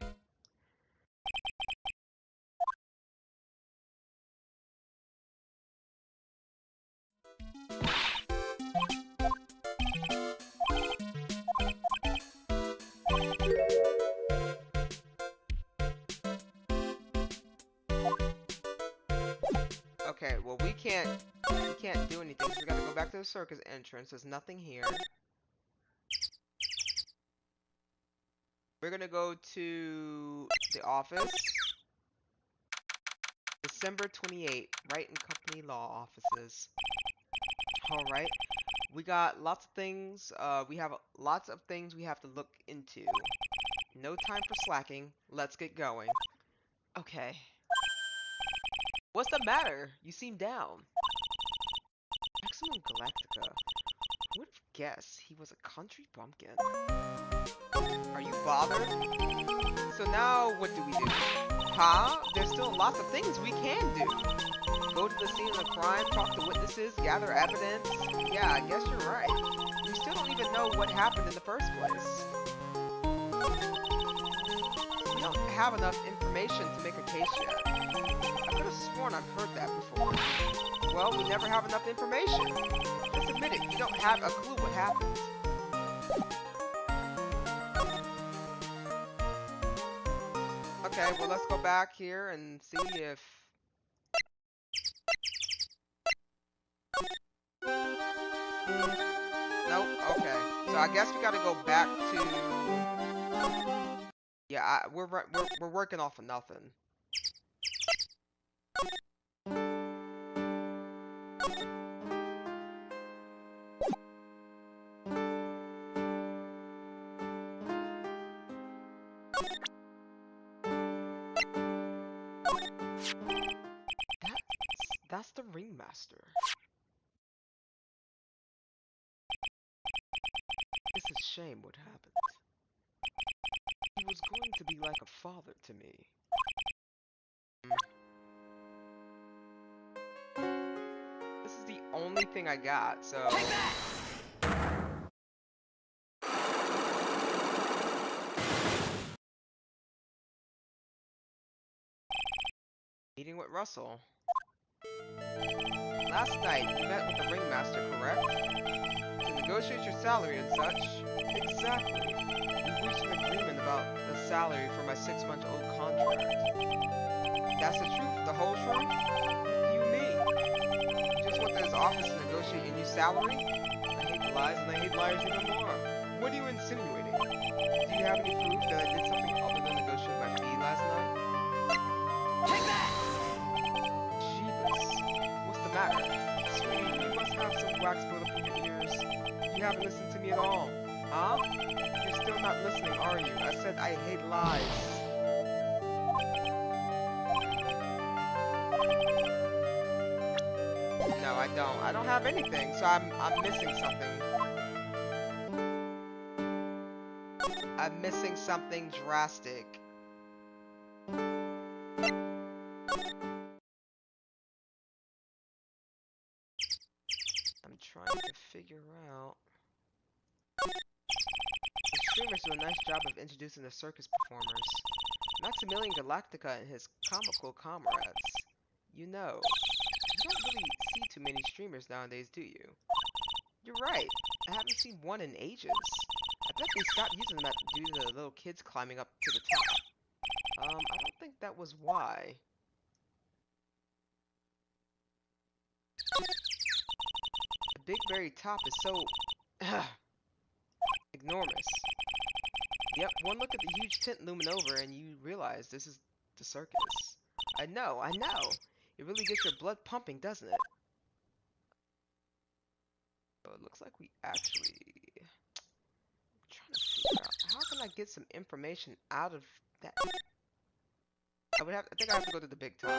Okay, well we can't do anything. So we gotta go back to the circus entrance. There's nothing here. We're gonna go to the office. December 28th, Wright and Company Law Offices. Alright. We got lots of things. We have lots of things we have to look into. No time for slacking. Let's get going. Okay. What's the matter? You seem down. Maximum Galactica. Who would have guessed he was a country bumpkin? Are you bothered? So now, what do we do? Huh? There's still lots of things we can do. Go to the scene of the crime, talk to witnesses, gather evidence. Yeah, I guess you're right. We still don't even know what happened in the first place. We don't have enough information to make a case yet. I could have sworn I've heard that before. Well, we never have enough information. Just admit it, you don't have a clue what happened. Okay, well, let's go back here and see if... Nope, okay. So I guess we gotta go back to... Yeah, we're working off of nothing. That's the ringmaster. It's a shame what happened. He was going to be like a father to me. This is the only thing I got, so... Take that! Meeting with Russell. Last night, you met with the ringmaster, correct? To negotiate your salary and such? Exactly. We reached an agreement about the salary for my 6-month-old contract. That's the truth? The whole truth? What do you mean? You just went to his office to negotiate your new salary? I hate lies, and I hate liars even more. What are you insinuating? Do you have any proof that I did something other than negotiate my fee last night? Take that! What's the matter? Sweetie, you must have some wax built up in your ears. You haven't listened to me at all. Huh? You're still not listening, are you? I said I hate lies. No, I don't. I don't have anything, so I'm missing something. I'm missing something drastic. I'm trying to figure out... The streamers do a nice job of introducing the circus performers. Maximilian Galactica and his comical comrades. You know, you don't really see too many streamers nowadays, do you? You're right. I haven't seen one in ages. I bet they stopped using them due to the little kids climbing up to the top. I don't think that was why. The big very top is so... enormous. Yep, one look at the huge tent looming over and you realize this is the circus. I know. It really gets your blood pumping, doesn't it? So it looks like we actually... I'm trying to figure out, how can I get some information out of that? I think I have to go to the big top.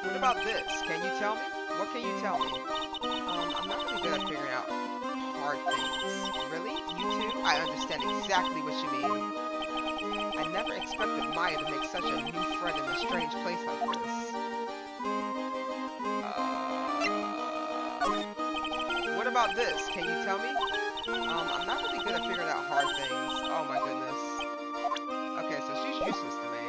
What about this? Can you tell me? What can you tell me? I'm not really good at figuring out hard things. Really? You too? I understand exactly what you mean. I never expected Maya to make such a new friend in a strange place like this. What about this? Can you tell me? I'm not really good at figuring out hard things. Oh my goodness. Okay, so she's useless to me.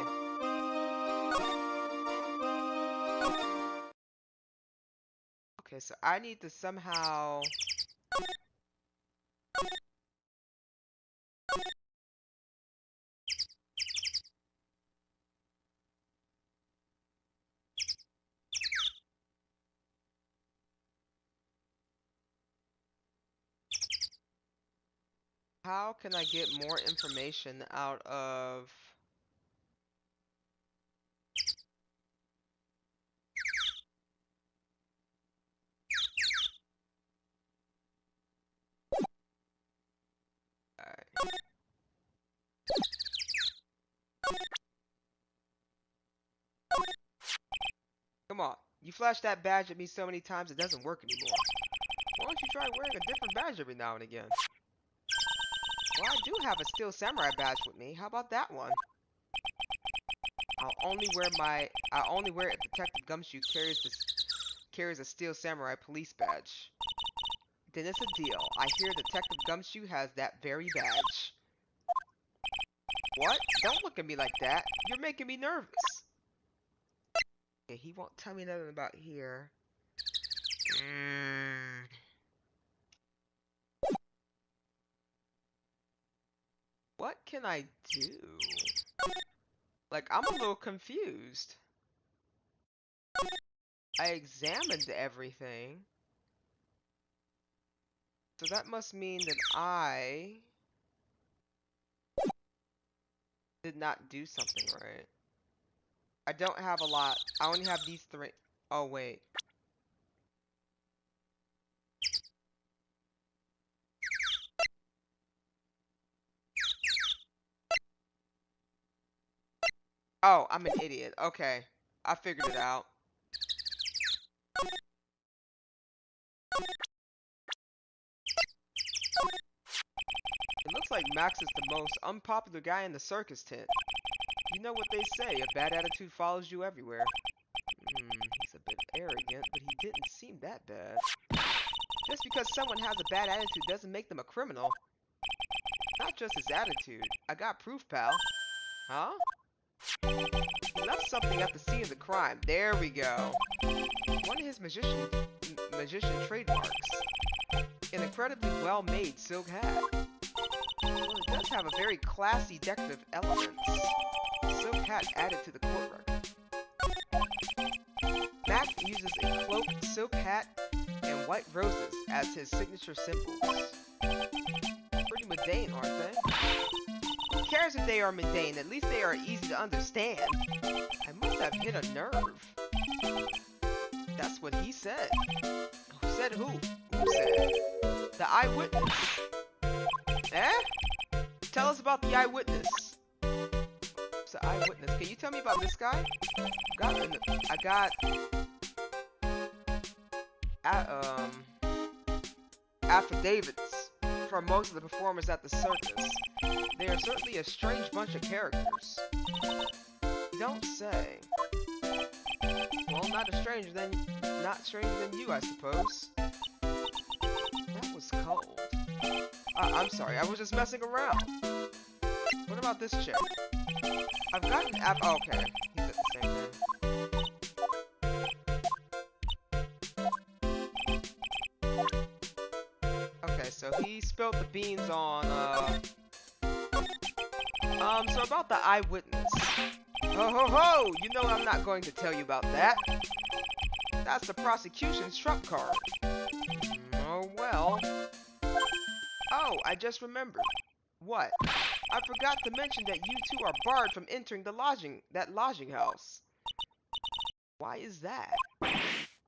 Okay, so I need to somehow... How can I get more information out of... Come on, you flashed that badge at me so many times it doesn't work anymore. Why don't you try wearing a different badge every now and again? Well, I do have a Steel Samurai badge with me. How about that one? I'll only wear it if Detective Gumshoe carries a Steel Samurai police badge. Then it's a deal. I hear Detective Gumshoe has that very badge. What? Don't look at me like that. You're making me nervous. Okay, he won't tell me nothing about here. What can I do? Like, I'm a little confused. I examined everything. So that must mean that I did not do something right. I don't have a lot. I only have these 3. Oh, wait. Oh, I'm an idiot. Okay. I figured it out. It looks like Max is the most unpopular guy in the circus tent. You know what they say, a bad attitude follows you everywhere. He's a bit arrogant, but he didn't seem that bad. Just because someone has a bad attitude doesn't make them a criminal. Not just his attitude. I got proof, pal. Huh? He left something at the scene of the crime. There we go. One of his magician trademarks. An incredibly well-made silk hat. Well, it does have a very classy decorative elements. Silk hat added to the court record. Mac uses a cloak, silk hat, and white roses as his signature symbols. Pretty mundane, aren't they? Who cares if they are mundane? At least they are easy to understand. I must have hit a nerve. That's what he said. Who said who? Who said? The eyewitness. Eh? Tell us about the eyewitness. Who's the eyewitness? Can you tell me about this guy? I got affidavits from most of the performers at the circus. They are certainly a strange bunch of characters. You don't say. Well, not stranger than you, I suppose. That was cold. I'm sorry, I was just messing around. What about this chick? I've got an app. Oh, okay, he said the same thing. Okay, so he spilled the beans on, so about the eyewitness. Ho ho ho! You know I'm not going to tell you about that. That's the prosecution's trump card. Oh well. Oh, I just remembered. What? I forgot to mention that you two are barred from entering the lodging house. Why is that?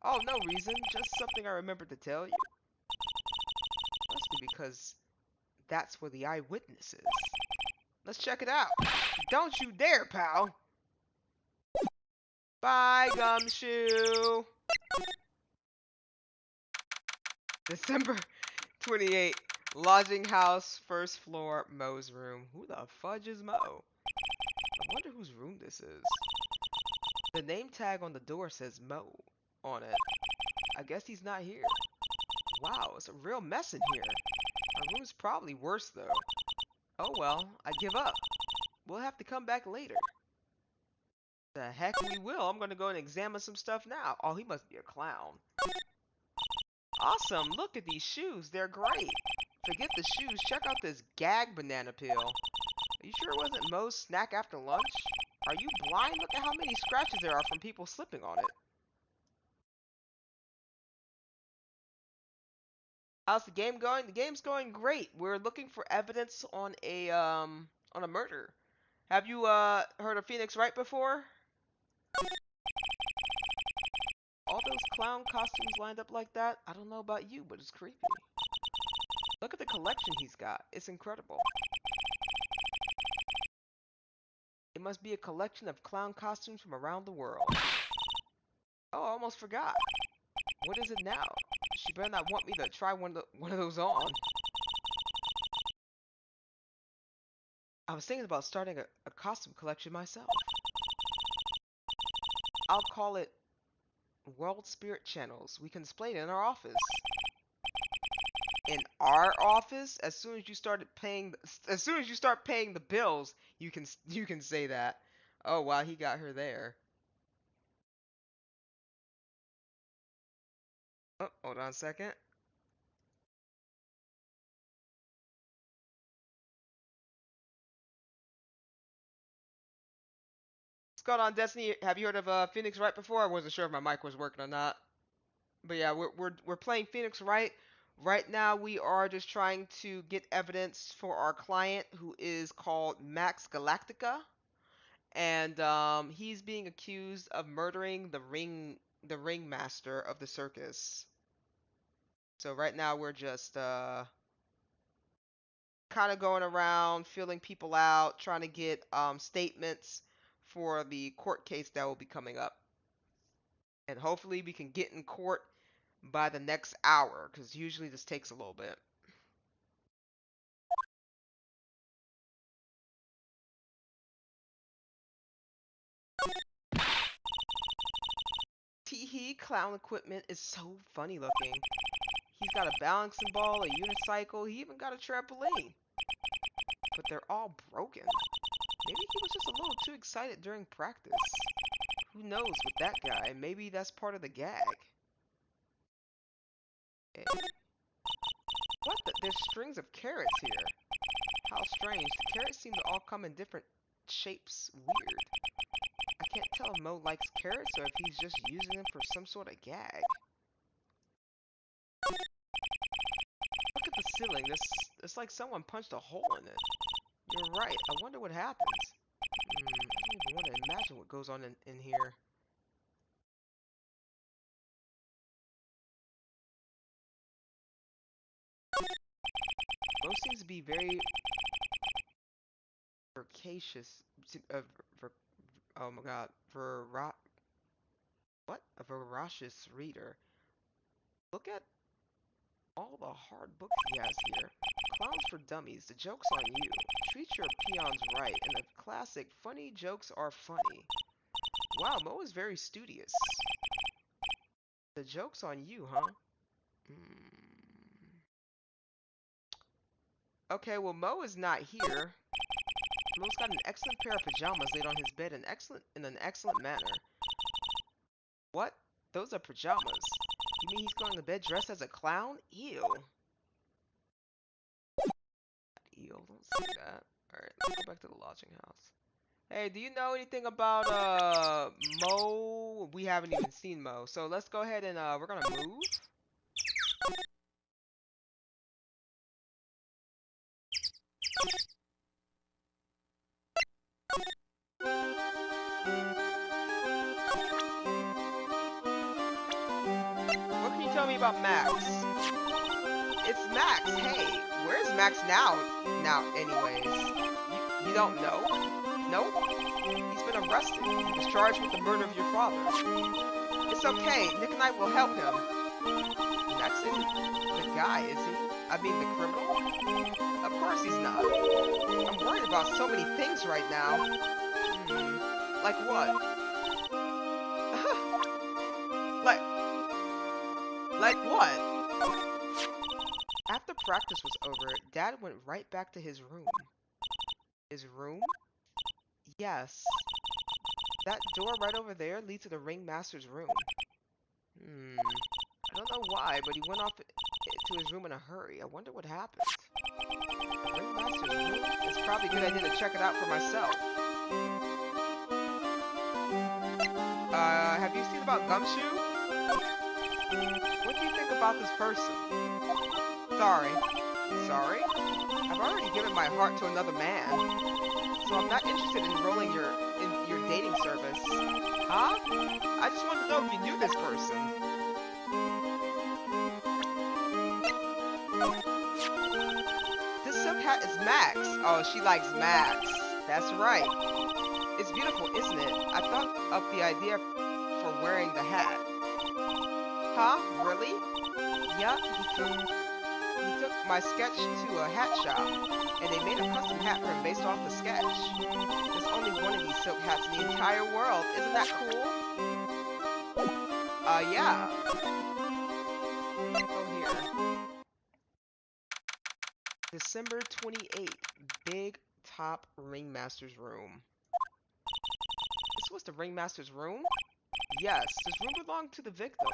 Oh, no reason. Just something I remembered to tell you. Must be because that's where the eyewitness is. Let's check it out. Don't you dare, pal. Bye, Gumshoe. December 28th. Lodging house, first floor, Mo's room. Who the fudge is Mo? I wonder whose room this is. The name tag on the door says Mo on it. I guess he's not here. Wow, it's a real mess in here. Our room's probably worse though. Oh well, I give up. We'll have to come back later. The heck we will. I'm gonna go and examine some stuff now. Oh, he must be a clown. Awesome, look at these shoes. They're great. Forget the shoes, check out this gag banana peel. Are you sure it wasn't Mo's snack after lunch? Are you blind? Look at how many scratches there are from people slipping on it. How's the game going? The game's going great. We're looking for evidence on a murder. Have you heard of Phoenix Wright before? All those clown costumes lined up like that? I don't know about you, but it's creepy. Look at the collection he's got. It's incredible. It must be a collection of clown costumes from around the world. Oh, I almost forgot. What is it now? She better not want me to try one of those on. I was thinking about starting a costume collection myself. I'll call it World Spirit Channels. We can display it in our office. in our office, as soon as you start paying the bills, you can say that. Oh wow, he got her there. Oh, hold on a second. What's going on, Destiny? Have you heard of Phoenix Wright before? I wasn't sure if my mic was working or not. But yeah, we're playing Phoenix Wright. Right now, we are just trying to get evidence for our client, who is called Max Galactica, and he's being accused of murdering the ringmaster of the circus. So right now, we're just kind of going around, feeling people out, trying to get statements for the court case that will be coming up, and hopefully we can get in court by the next hour, because usually this takes a little bit. Teehee clown equipment is so funny looking. He's got a balancing ball, a unicycle, he even got a trampoline. But they're all broken. Maybe he was just a little too excited during practice. Who knows with that guy? Maybe that's part of the gag. Hey. What the? There's strings of carrots here. How strange. The carrots seem to all come in different shapes. Weird. I can't tell if Mo likes carrots or if he's just using them for some sort of gag. Look at the ceiling. It's like someone punched a hole in it. You're right. I wonder what happens. I don't even want to imagine what goes on in here. Mo seems to be very voracious. Oh my god. What? A voracious reader. Look at all the hard books he has here. Clowns for Dummies. The joke's on you. Treat your peons right. And the classic, funny jokes are funny. Wow, Mo is very studious. The joke's on you, huh? Okay, well, Mo is not here. Mo's got an excellent pair of pajamas laid on his bed in an excellent manner. What? Those are pajamas. You mean he's going to bed dressed as a clown? Ew. Ew, don't say that. Alright, let's go back to the lodging house. Hey, do you know anything about Mo? We haven't even seen Mo. So let's go ahead and we're gonna move. What can you tell me about Max? It's Max. Hey, where's Max now? Anyways, you don't know? Nope. He's been arrested. He was charged with the murder of your father. It's okay. Nick and I will help him. Max isn't the guy, is he? I mean, the criminal? Of course he's not. I'm worried about so many things right now. Like what? Like what? After practice was over, Dad went right back to his room. His room? Yes. That door right over there leads to the ringmaster's room. I don't know why, but he went off to his room in a hurry. I wonder what happened. The ringmaster's room? It's probably a good idea to check it out for myself. Have you seen about Gumshoe? What do you think about this person? Sorry. Sorry? I've already given my heart to another man. So I'm not interested in enrolling in your dating service. Huh? I just wanted to know if you knew this person. This silk hat is Max. Oh, she likes Max. That's right. It's beautiful, isn't it? I thought of the idea for wearing the hat. Huh? Really? Yeah, he took my sketch to a hat shop, and they made a custom hat for him based off the sketch. There's only one of these silk hats in the entire world. Isn't that cool? Yeah. Oh, here. December 28th, Big Top Ringmaster's room. This was the Ringmaster's room? Yes, this room belonged to the victim,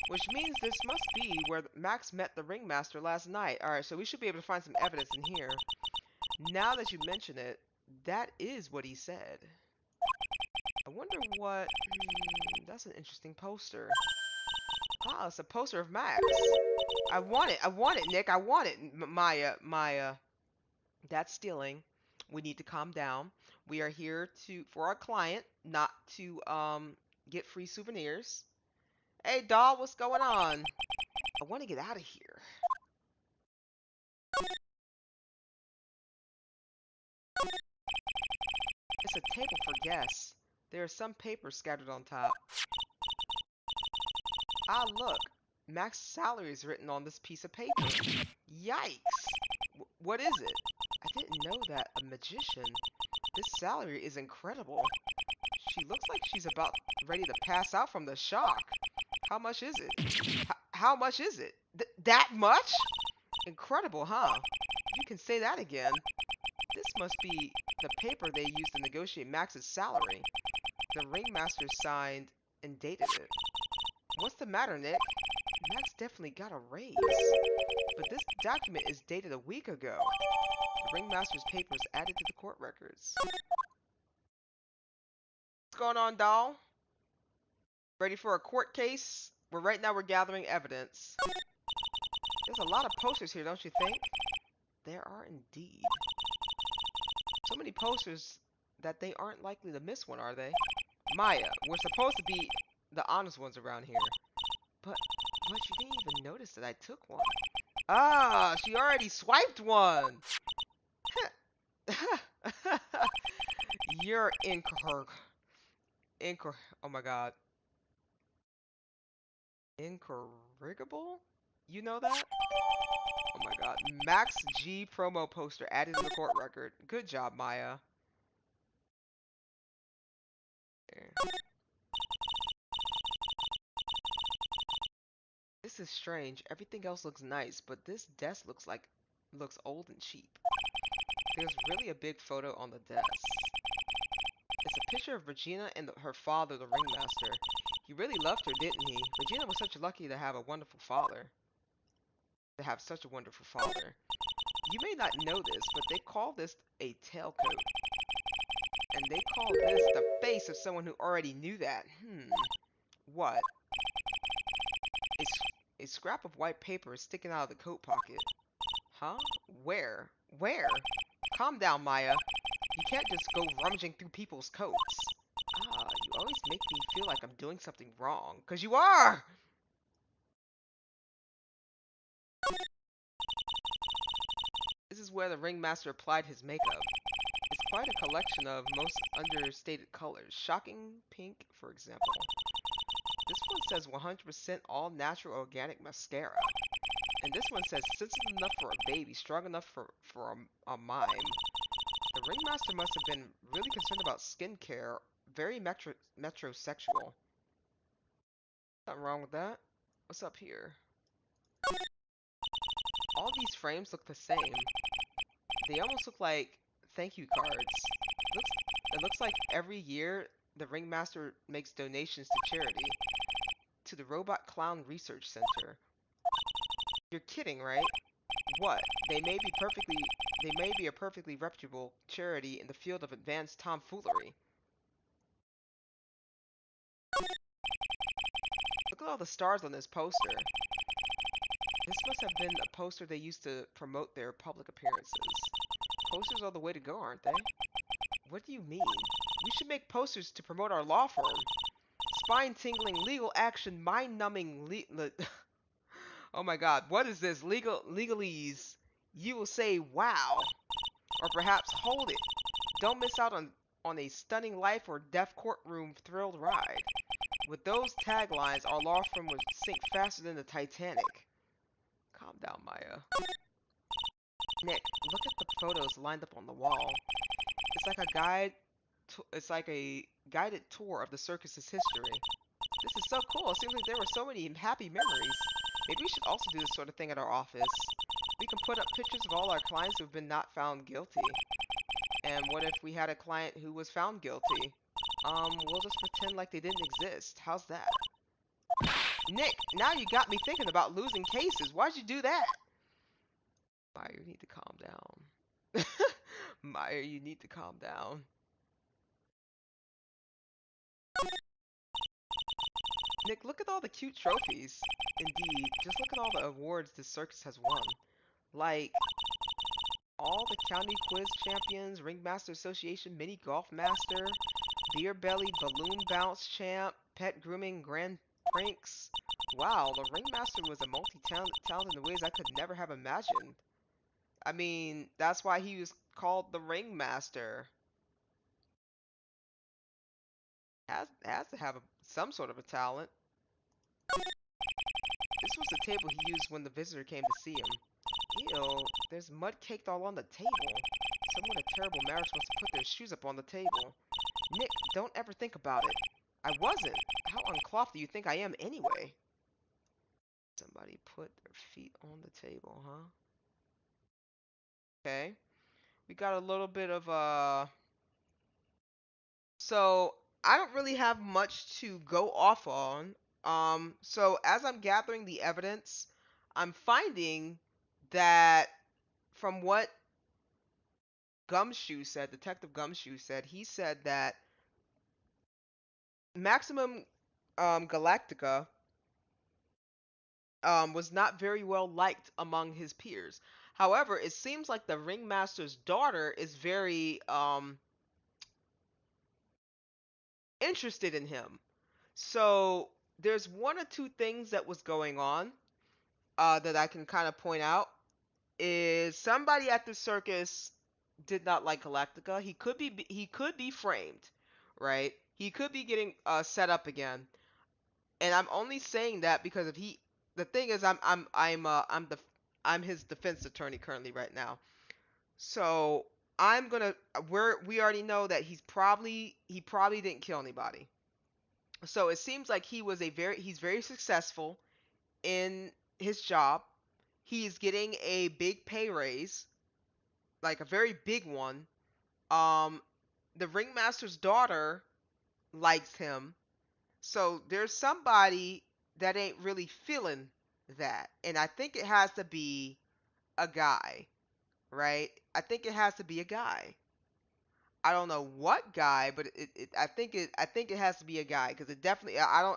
which means this must be where Max met the Ringmaster last night. Alright, so we should be able to find some evidence in here. Now that you mention it, that is what he said. I wonder what... that's an interesting poster. Ah, it's a poster of Max. I want it, Nick, I want it. Maya, that's stealing. We need to calm down. We are here for our client, not to get free souvenirs. Hey, doll, what's going on? I want to get out of here. It's a table for guests. There are some papers scattered on top. Ah, look. Max's salary is written on this piece of paper. Yikes. What is it? I didn't know that. A magician. This salary is incredible. She looks like she's about ready to pass out from the shock. How much is it? How much is it? That much? Incredible, huh? You can say that again. This must be the paper they used to negotiate Max's salary. The Ringmaster signed and dated it. What's the matter, Nick? Max definitely got a raise. But this document is dated a week ago. The Ringmaster's papers added to the court records. What's going on, doll? Ready for a court case? Well, right now we're gathering evidence. There's a lot of posters here, don't you think? There are indeed. So many posters that they aren't likely to miss one, are they? Maya, we're supposed to be the honest ones around here. But you didn't even notice that I took one. Ah, she already swiped one! You're oh my god. Incorrigible? You know that? Oh my god. Max G promo poster added to the court record. Good job, Maya. There. This is strange. Everything else looks nice, but this desk looks old and cheap. There's really a big photo on the desk. It's a picture of Regina and her father, the Ringmaster. He really loved her, didn't he? Regina was such lucky to have a wonderful father. You may not know this, but they call this a tailcoat. And they call this the face of someone who already knew that. What? A scrap of white paper is sticking out of the coat pocket. Huh? Where? Where? Calm down, Maya. You can't just go rummaging through people's coats. Ah, you always make me feel like I'm doing something wrong. 'Cause you are! This is where the Ringmaster applied his makeup. It's quite a collection of most understated colors. Shocking pink, for example. This one says 100% all natural organic mascara. And this one says sensitive enough for a baby, strong enough for a mime. The Ringmaster must have been really concerned about skincare, very metrosexual. Nothing wrong with that. What's up here? All these frames look the same. They almost look like thank you cards. It looks like every year the Ringmaster makes donations to charity. To the Robot Clown Research Center. You're kidding, right? What? They may be a perfectly reputable charity in the field of advanced tomfoolery. Look at all the stars on this poster. This must have been a poster they used to promote their public appearances. Posters are the way to go, aren't they? What do you mean? We should make posters to promote our law firm. Spine-tingling, legal action, mind-numbing, oh my god, what is this? Legalese. You will say, wow. Or perhaps, hold it. Don't miss out on a stunning life or death courtroom thrilled ride. With those taglines, our law firm would sink faster than the Titanic. Calm down, Maya. Nick, look at the photos lined up on the wall. It's like a guided tour of the circus's history. This is so cool. It seems like there were so many happy memories. Maybe we should also do this sort of thing at our office. We can put up pictures of all our clients who have been not found guilty. And what if we had a client who was found guilty? We'll just pretend like they didn't exist. How's that? Nick, now you got me thinking about losing cases. Why'd you do that? Meyer, you need to calm down. Meyer, you need to calm down. Nick, look at all the cute trophies. Indeed, just look at all the awards this circus has won. Like, all the county quiz champions, Ringmaster Association mini golf master, beer belly balloon bounce champ, pet grooming grand pranks. Wow, the Ringmaster was a multi-talented in ways I could never have imagined. I mean, that's why he was called the Ringmaster. Has to have some sort of a talent. This was the table he used when the visitor came to see him. Ew, there's mud caked all on the table. Someone in a terrible marriage must have put their shoes up on the table. Nick, don't ever think about it. I wasn't. How uncloth do you think I am anyway? Somebody put their feet on the table, huh? Okay. We got a little bit of So I don't really have much to go off on. So as I'm gathering the evidence, I'm finding that from what Gumshoe said, Detective Gumshoe said, he said that Maximum Galactica was not very well liked among his peers. However, it seems like the Ringmaster's daughter is very interested in him. So there's one or two things that was going on that I can kind of point out. Is somebody at the circus did not like Galactica. He could be framed, right? He could be getting set up again. And I'm only saying that because if he, the thing is, I'm his defense attorney currently right now. So I'm gonna we already know that he probably didn't kill anybody. So it seems like he's very successful in his job. He's getting a big pay raise, like a very big one. The Ringmaster's daughter likes him. So there's somebody that ain't really feeling that. And I think it has to be a guy, right? I think it has to be a guy. I don't know what guy, but I think it has to be a guy because it definitely I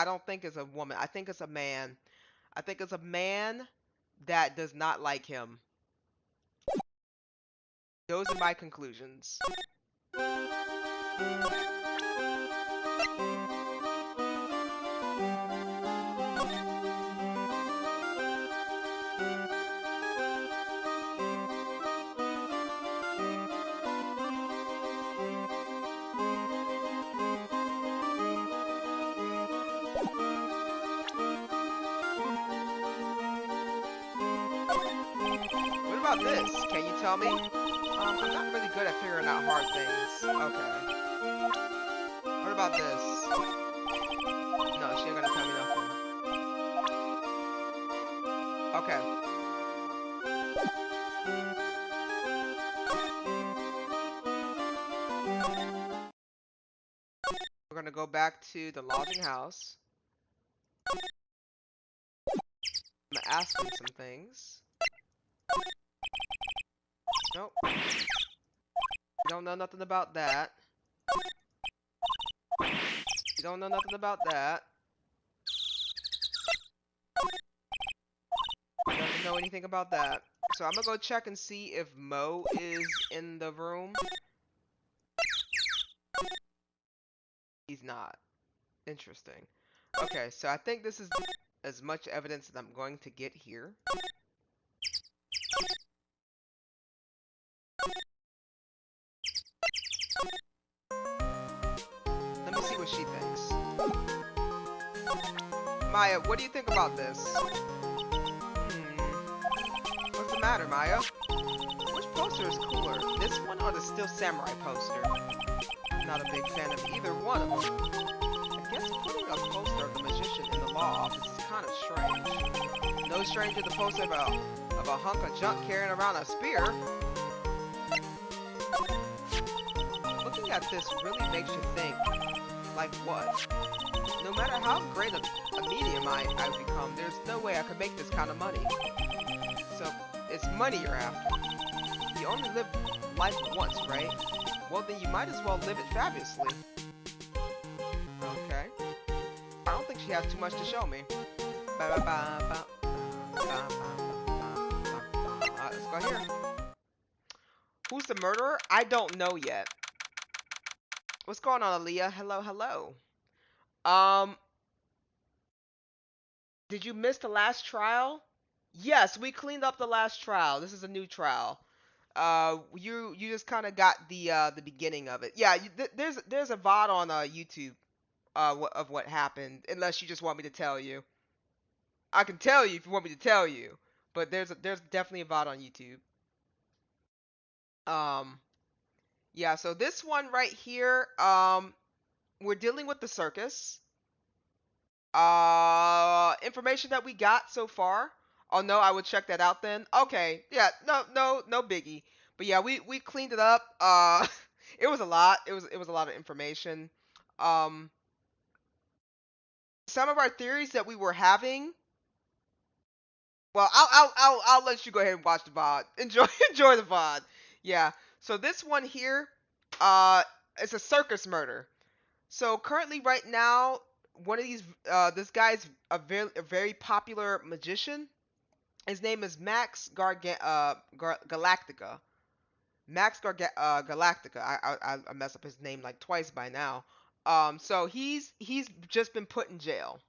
don't think it's a woman. I think it's a man. I think it's a man that does not like him. Those are my conclusions. What about this? Can you tell me? I'm not really good at figuring out hard things. Okay. What about this? No, she ain't gonna tell me nothing. Okay. We're gonna go back to the lodging house. I'm gonna ask him some things. Nope. You don't know nothing about that. You don't know nothing about that. Doesn't know anything about that. So I'm gonna go check and see if Mo is in the room. He's not. Interesting. Okay, so I think this is as much evidence that I'm going to get here. Let me see what she thinks. Maya, what do you think about this? What's the matter, Maya? Which poster is cooler, this one or the Still Samurai poster? I'm not a big fan of either one of them. I guess putting a poster of the magician in the law office is kind of strange. No stranger the poster of a hunk of junk carrying around a spear. Looking at this really makes you think, like what? No matter how great a medium I become, there's no way I could make this kind of money. So, it's money you're after. You only live life once, right? Well, then you might as well live it fabulously. Okay. I don't think she has too much to show me. Let's go here. Who's the murderer? I don't know yet. What's going on, Aaliyah? Hello, hello. Did you miss the last trial? Yes, we cleaned up the last trial. This is a new trial. You just kind of got the beginning of it. Yeah, there's a VOD on YouTube of what happened. Unless you just want me to tell you, I can tell you if you want me to tell you. But there's definitely a VOD on YouTube. Yeah. So this one right here, we're dealing with the circus. Information that we got so far. Oh no, I would check that out then. Okay, yeah, no biggie. But yeah, we cleaned it up. It was a lot. It was a lot of information. Um, some of our theories that we were having. Well, I'll let you go ahead and watch the VOD. Enjoy the VOD. Yeah. So this one here, it's a circus murder. So currently, right now, one of these, this guy's a very popular magician. His name is Galactica. Galactica. I mess up his name like twice by now. So he's just been put in jail.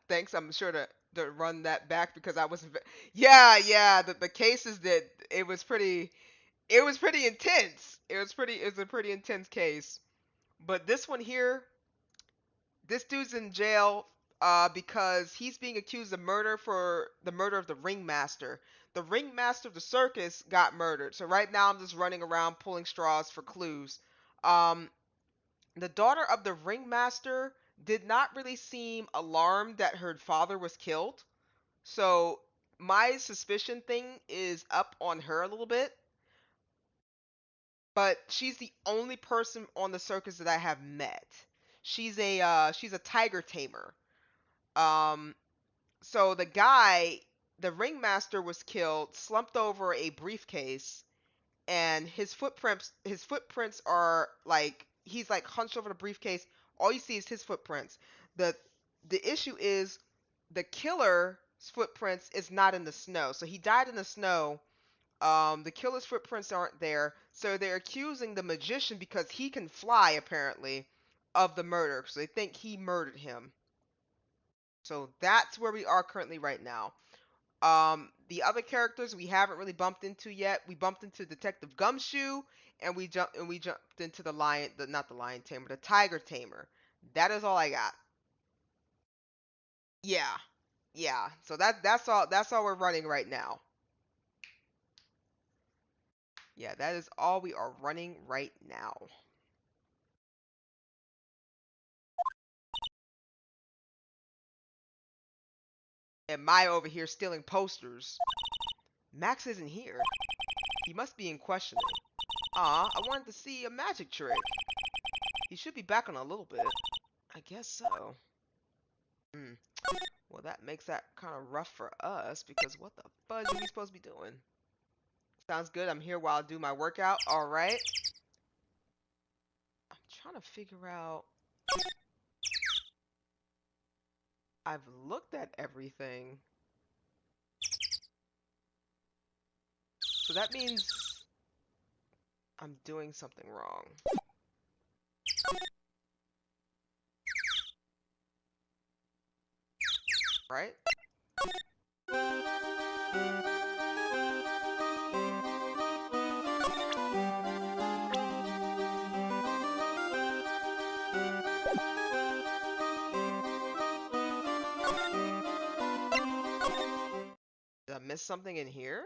Thanks. I'm sure to run that back because I was, yeah. The cases that it was pretty intense. It was a pretty intense case. But this one here, this dude's in jail because he's being accused of murder for the murder of the ringmaster. The ringmaster of the circus got murdered. So right now I'm just running around pulling straws for clues. Um, the daughter of the ringmaster did not really seem alarmed that her father was killed. So my suspicion thing is up on her a little bit. But she's the only person on the circus that I have met. She's a tiger tamer. Um, so the ringmaster was killed, slumped over a briefcase, and his footprints are like he's like hunched over the briefcase. All you see is his footprints. The the issue is the killer's footprints is not in the snow. So he died in the snow. The killer's footprints aren't there, so they're accusing the magician because he can fly apparently of the murder. So they think he murdered him. So that's where we are currently right now. The other characters we haven't really bumped into yet. We bumped into Detective Gumshoe, and we jumped into the lion, not the lion tamer, the tiger tamer. That is all I got. Yeah, yeah. So that's all. That's all we're running right now. Yeah, that is all we are running right now. And Maya over here stealing posters. Max isn't here. He must be in questioning. I wanted to see a magic trick. He should be back in a little bit. I guess so. Hmm. Well, that makes that kind of rough for us because what the fudge are we supposed to be doing? Sounds good. I'm here while I do my workout. All right. I'm trying to figure out. I've looked at everything. So that means I'm doing something wrong. Right? Did I miss something in here?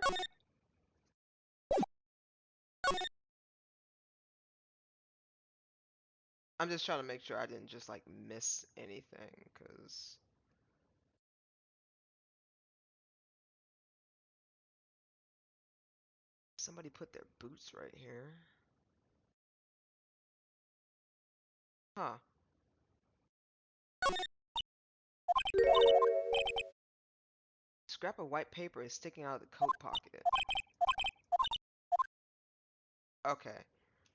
I'm just trying to make sure I didn't just like miss anything because Somebody put their boots right here. Huh. Scrap of white paper is sticking out of the coat pocket. Okay.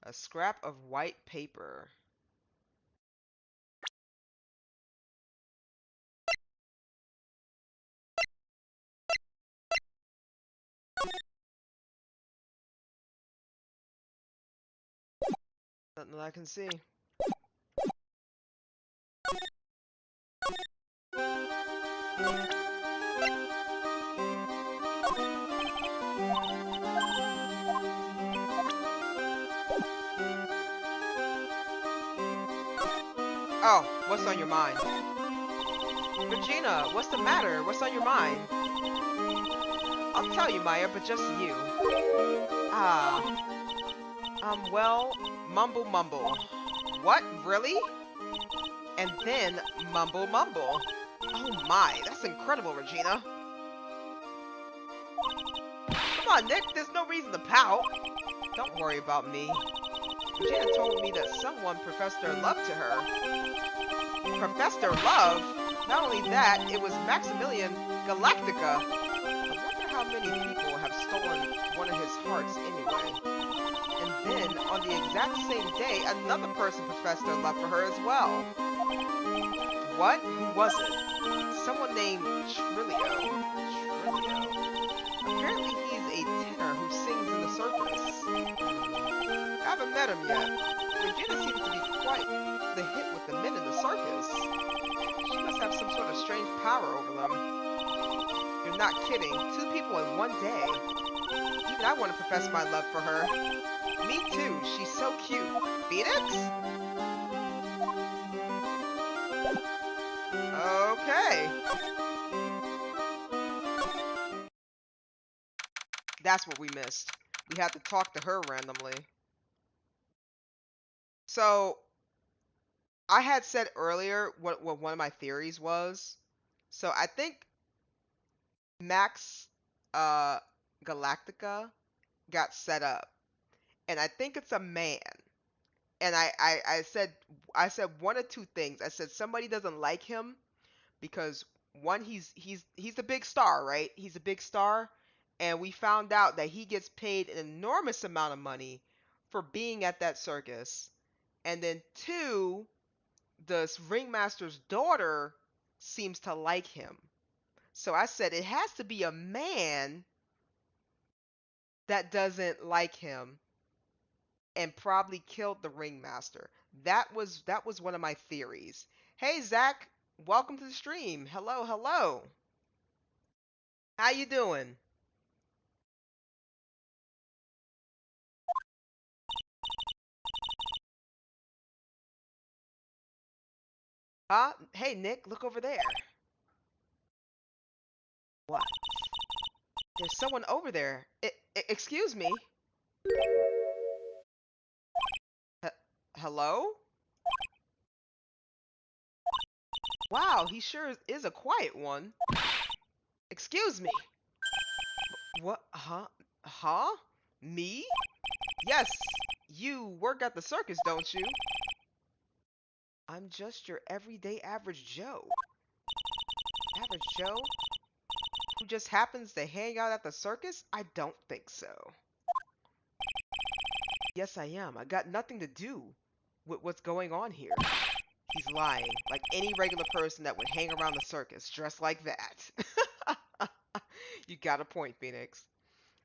A scrap of white paper. Nothing that I can see. Oh, what's on your mind? Regina, what's the matter? What's on your mind? I'll tell you, Maya, but just you. Ah, well, mumble mumble. What, really? And then mumble mumble. Oh my, that's incredible, Regina. Come on, Nick, there's no reason to pout. Don't worry about me. Regina told me that someone professed their love to her. Professed their love? Not only that, it was Maximilian Galactica. I wonder how many people have stolen one of his hearts anyway. And then, on the exact same day, another person professed their love for her as well. What? Who was it? Someone named Trilio. Apparently he's a tenor who sings in the circus. I haven't met him yet. Regina seems to be quite the hit with the men in the circus. She must have some sort of strange power over them. You're not kidding. 2 people in one day. Even I want to profess my love for her. Me too. She's so cute. Phoenix? Okay. That's what we missed. We had to talk to her randomly. So, I had said earlier what one of my theories was. So, I think Max Galactica got set up. And I think it's a man. And I said one of two things. I said somebody doesn't like him because one, he's a big star, right? He's a big star, and we found out that he gets paid an enormous amount of money for being at that circus. And then two, the ringmaster's daughter seems to like him. So I said it has to be a man that doesn't like him and probably killed the ringmaster. That was one of my theories. Hey Zach, welcome to the stream. Hello, hello. How you doing? Huh? Hey Nick, look over there. What? There's someone over there. Excuse me. H- Hello? Wow, he sure is a quiet one. Excuse me. What? Huh? Huh? Me? Yes, you work at the circus, don't you? I'm just your everyday average Joe. Average Joe? Who just happens to hang out at the circus? I don't think so. Yes, I am. I got nothing to do with what's going on here. He's lying, like any regular person that would hang around the circus dressed like that. You got a point, Phoenix.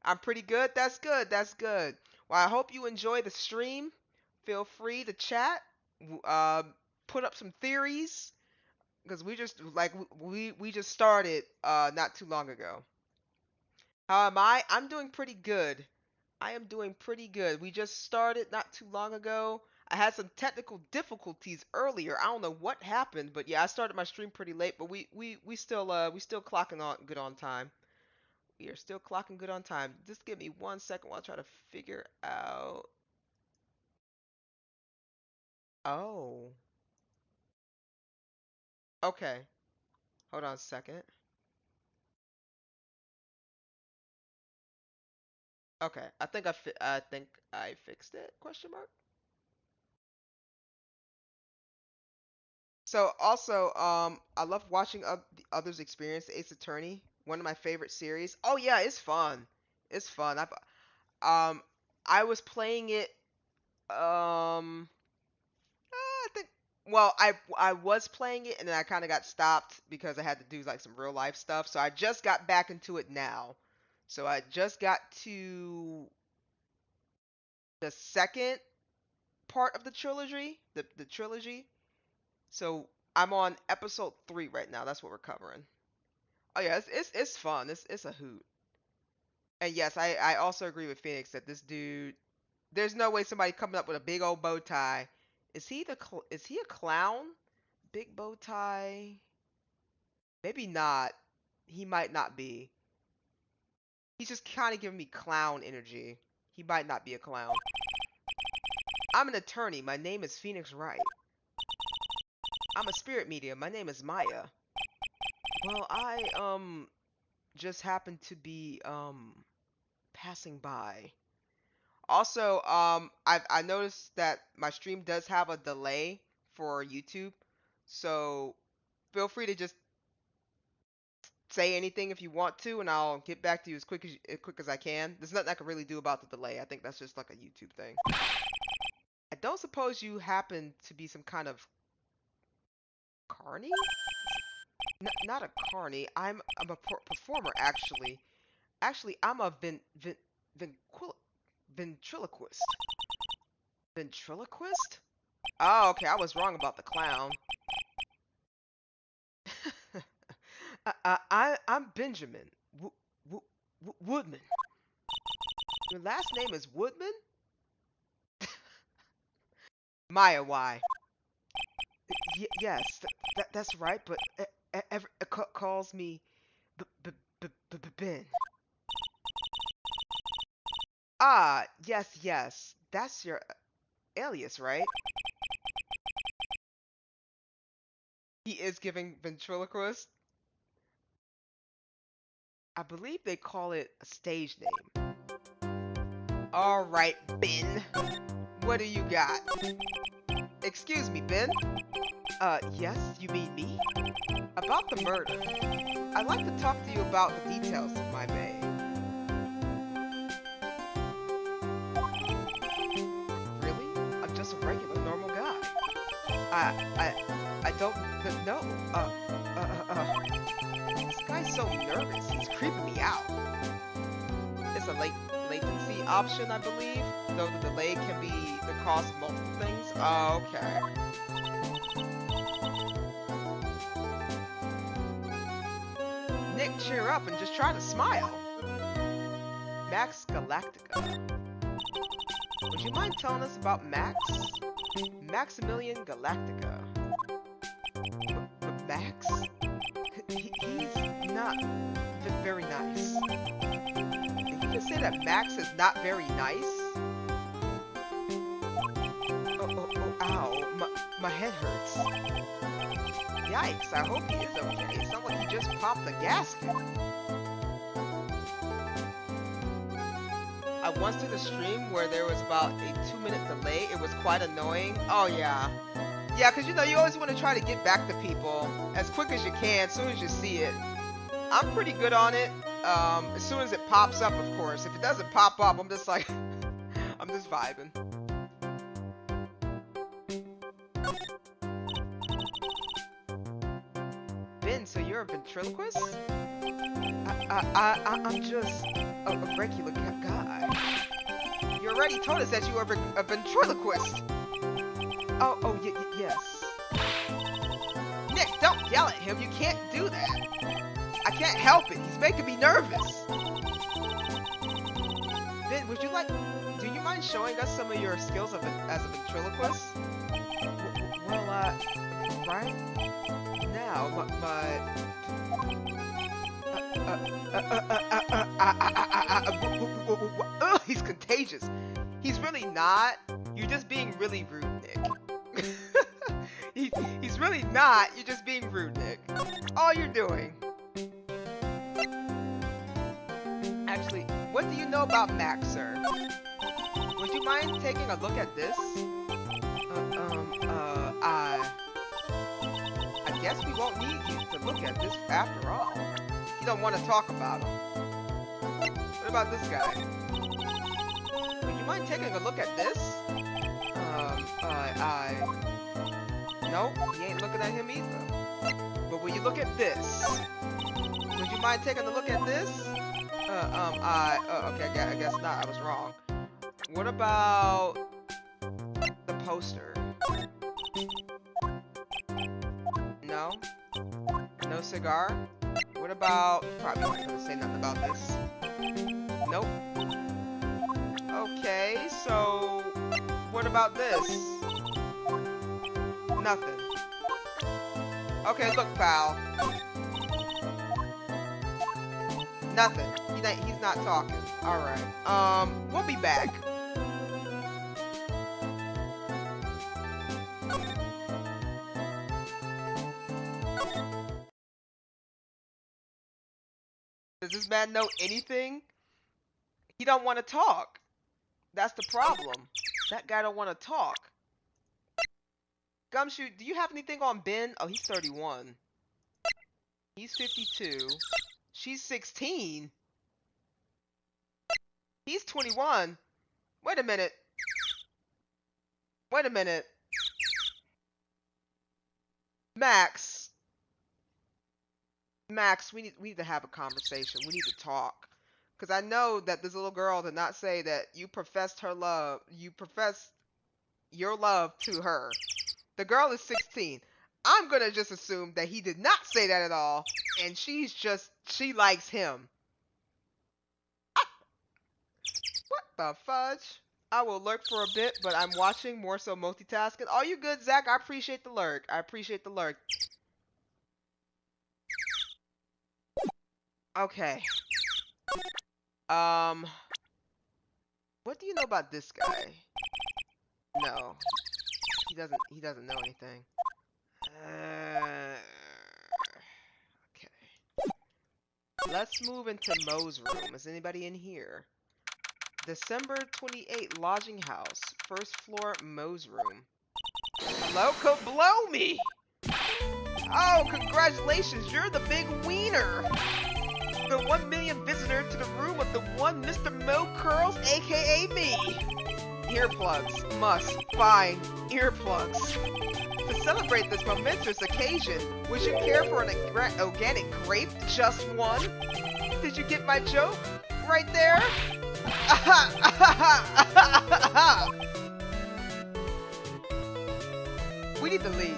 I'm pretty good. That's good. That's good. Well, I hope you enjoy the stream. Feel free to chat. Uh, put up some theories because we just like we just started not too long ago. How am I? I'm doing pretty good. I am doing pretty good. We just started not too long ago. I had some technical difficulties earlier. I don't know what happened, but yeah, I started my stream pretty late, but we still clocking on good on time. We are still clocking good on time. Just give me 1 second while I try to figure out. Oh, okay. Hold on a second. Okay, I think I fixed it? Question mark. So also, I love watching the others experience Ace Attorney. One of my favorite series. Oh yeah, it's fun. It's fun. Um, I was playing it. I think. Well, I was playing it and then I kind of got stopped because I had to do like some real life stuff. So I just got back into it now. So I just got to the second part of the trilogy. The trilogy. So I'm on episode 3 right now. That's what we're covering. Oh yeah, it's fun. It's a hoot. And yes, I also agree with Phoenix that this dude, there's no way somebody coming up with a big old bow tie. Is he a clown? Big bow tie? Maybe not. He might not be. He's just kind of giving me clown energy. He might not be a clown. I'm an attorney. My name is Phoenix Wright. I'm a spirit medium. My name is Maya. Well, I just happened to be passing by. Also, I noticed that my stream does have a delay for YouTube, so feel free to just say anything if you want to, and I'll get back to you as quick as I can. There's nothing I can really do about the delay. I think that's just like a YouTube thing. I don't suppose you happen to be some kind of carny? Not a carny. I'm a performer actually. Actually, I'm a venquil ventriloquist. Ventriloquist? Oh, okay. I was wrong about the clown. I'm Benjamin Woodman. Your last name is Woodman? Maya, why? Yes, that's right, but calls me Ben. Ah, yes. That's your alias, right? He is giving ventriloquist. I believe they call it a stage name. All right, Ben. What do you got? Excuse me, Ben. Yes, you mean me? About the murder. I'd like to talk to you about the details, if I may. Really? I'm just a regular, normal guy. I don't know. This guy's so nervous. He's creeping me out. It's a latency option, I believe, though the delay can be the cause of multiple things. Oh, okay. Nick, cheer up and just try to smile. Max Galactica. Would you mind telling us about Max? Maximilian Galactica. Max? He's not very nice. Did you just say that Max is not very nice? Oh, ow. My head hurts. Yikes, I hope he is okay. It sounds like he just popped a gasket. I once did a stream where there was about a 2-minute delay. It was quite annoying. Oh, yeah. Yeah, because, you always want to try to get back to people as quick as you can, as soon as you see it. I'm pretty good on it. As soon as it pops up, of course. If it doesn't pop up, I'm just like, I'm just vibing. Ben, so you're a ventriloquist? I'm just a regular guy. You already told us that you were a ventriloquist. Oh, yes. Nick, don't yell at him. You can't do that. I can't help it. He's making me nervous. Ben, do you mind showing us some of your skills as a ventriloquist? Well, right now, he's contagious. He's really not. You're just being really rude, Nick. He's really not. You're just being rude, Nick. All you're doing. Actually, What do you know about Max, sir? Would you mind taking a look at this? I guess we won't need you to look at this after all. You don't want to talk about him. What about this guy? Would you mind taking a look at this? Nope, he ain't looking at him either. But will you look at this? Would you mind taking a look at this? Okay, I guess not. I was wrong. What about the poster? No? No cigar? What about... Probably not gonna say nothing about this. Nope. Okay, so... What about this? Nothing. Okay, look, pal. Nothing. He's not talking. Alright. We'll be back. Does this man know anything? He don't want to talk. That's the problem. That guy don't want to talk. Gumshoe, do you have anything on Ben? Oh, he's 31. He's 52. She's 16. He's 21. Wait a minute. Wait a minute. Max. Max, we need to have a conversation. We need to talk. Because I know that this little girl did not say that you professed her love. You professed your love to her. The girl is 16. I'm going to just assume that he did not say that at all. And she likes him. What the fudge? I will lurk for a bit, but I'm watching, more so multitasking. Are you good, Zach? I appreciate the lurk. I appreciate the lurk. Okay. What do you know about this guy? No. He doesn't know anything. Okay. Let's move into Mo's room. Is anybody in here? December 28 lodging house. First floor, Mo's room. Loco blow me! Oh, congratulations, you're the big wiener! The 1 million visitor to the room of the one Mr. Mo Curls, aka me! Earplugs. Must find earplugs. To celebrate this momentous occasion, would you care for an organic grape? Just one? Did you get my joke? Right there? We need to leave.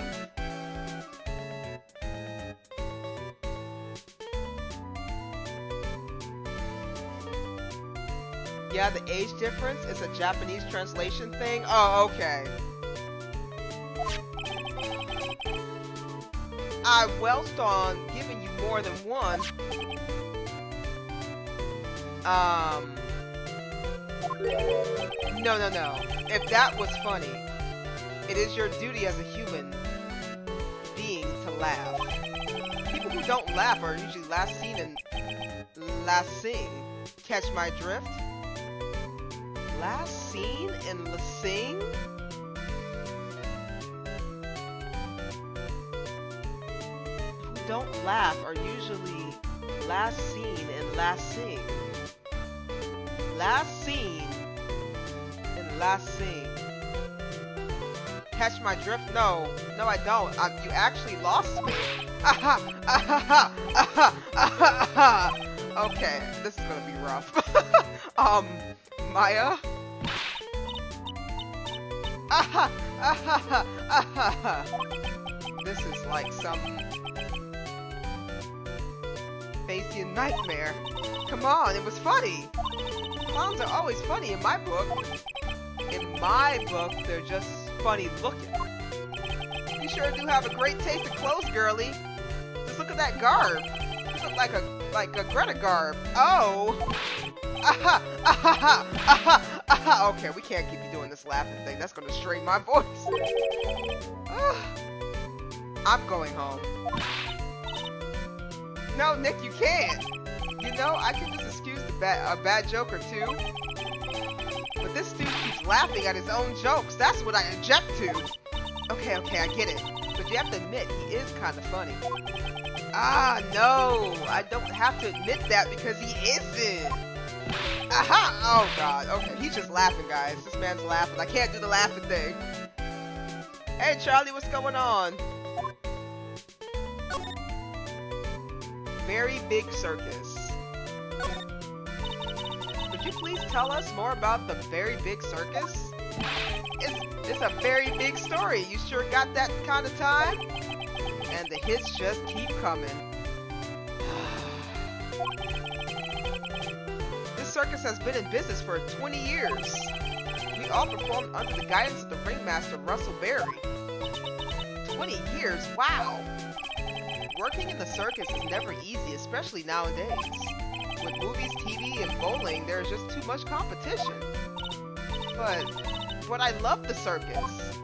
Yeah, the age difference is a Japanese translation thing. Oh, okay. I welched on giving you more than one. No. If that was funny, it is your duty as a human being to laugh. People who don't laugh are usually last seen and last sing. Catch my drift? Last seen and sing? Who don't laugh are usually last seen and last sing. Last seen and last sing. Catch my drift? No, I don't. You actually lost me. Okay, this is gonna be rough. Maya? This is like some Bayesian nightmare. Come on, it was funny. Clowns are always funny in my book. In my book, they're just funny looking. You sure do have a great taste in clothes, girly. Just look at that garb. You look like a Greta garb. Oh. Okay, we can't keep you doing this laughing thing. That's gonna strain my voice. I'm going home. No, Nick, you can't. You know, I can just excuse the a bad joke or two. But this dude keeps laughing at his own jokes. That's what I object to. Okay, I get it. But you have to admit, he is kind of funny. Ah, no. I don't have to admit that because he isn't. Aha! Oh, God. Okay, he's just laughing, guys. This man's laughing. I can't do the laughing thing. Hey, Charlie, what's going on? Very big circus. Could you please tell us more about the very big circus? It's a very big story. You sure got that kind of time? And the hits just keep coming. This circus has been in business for 20 years. We all performed under the guidance of the ringmaster, Russell Berry. 20 years? Wow! Working in the circus is never easy, especially nowadays. With movies, TV, and bowling, there's just too much competition. But I love the circus.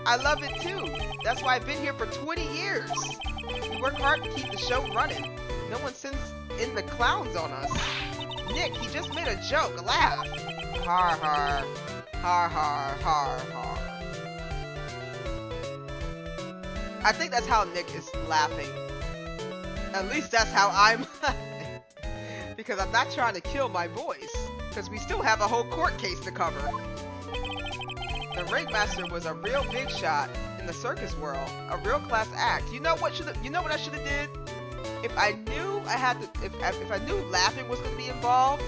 I love it too. That's why I've been here for 20 years. We work hard to keep the show running. No one sends in the clowns on us. Nick, he just made a joke. Laugh. Har har. Har har har har. I think that's how Nick is laughing. At least that's how I'm laughing. Because I'm not trying to kill my voice. Because we still have a whole court case to cover. The ringmaster was a real big shot in the circus world. A real class act. You know what I should have did? If I knew I had to, if I knew laughing was going to be involved,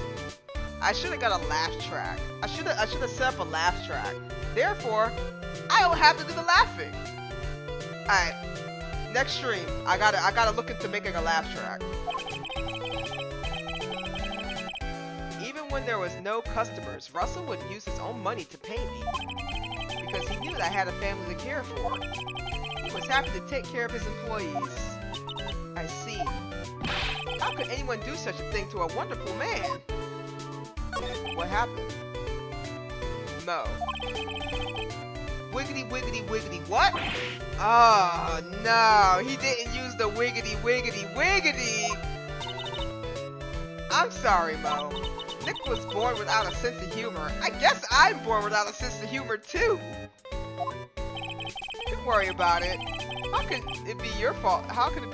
I should have got a laugh track. I should have set up a laugh track. Therefore, I don't have to do the laughing. Alright, next stream, I gotta look into making a laugh track. Even when there was no customers, Russell would use his own money to pay me. Because he knew that I had a family to care for. He was happy to take care of his employees. I see. How could anyone do such a thing to a wonderful man? What happened? Mo. Wiggity wiggity wiggity what? Oh no, he didn't use the wiggity wiggity wiggity! I'm sorry, Mo. Nick was born without a sense of humor. I guess I'm born without a sense of humor too! Don't worry about it. How can it be your fault? How can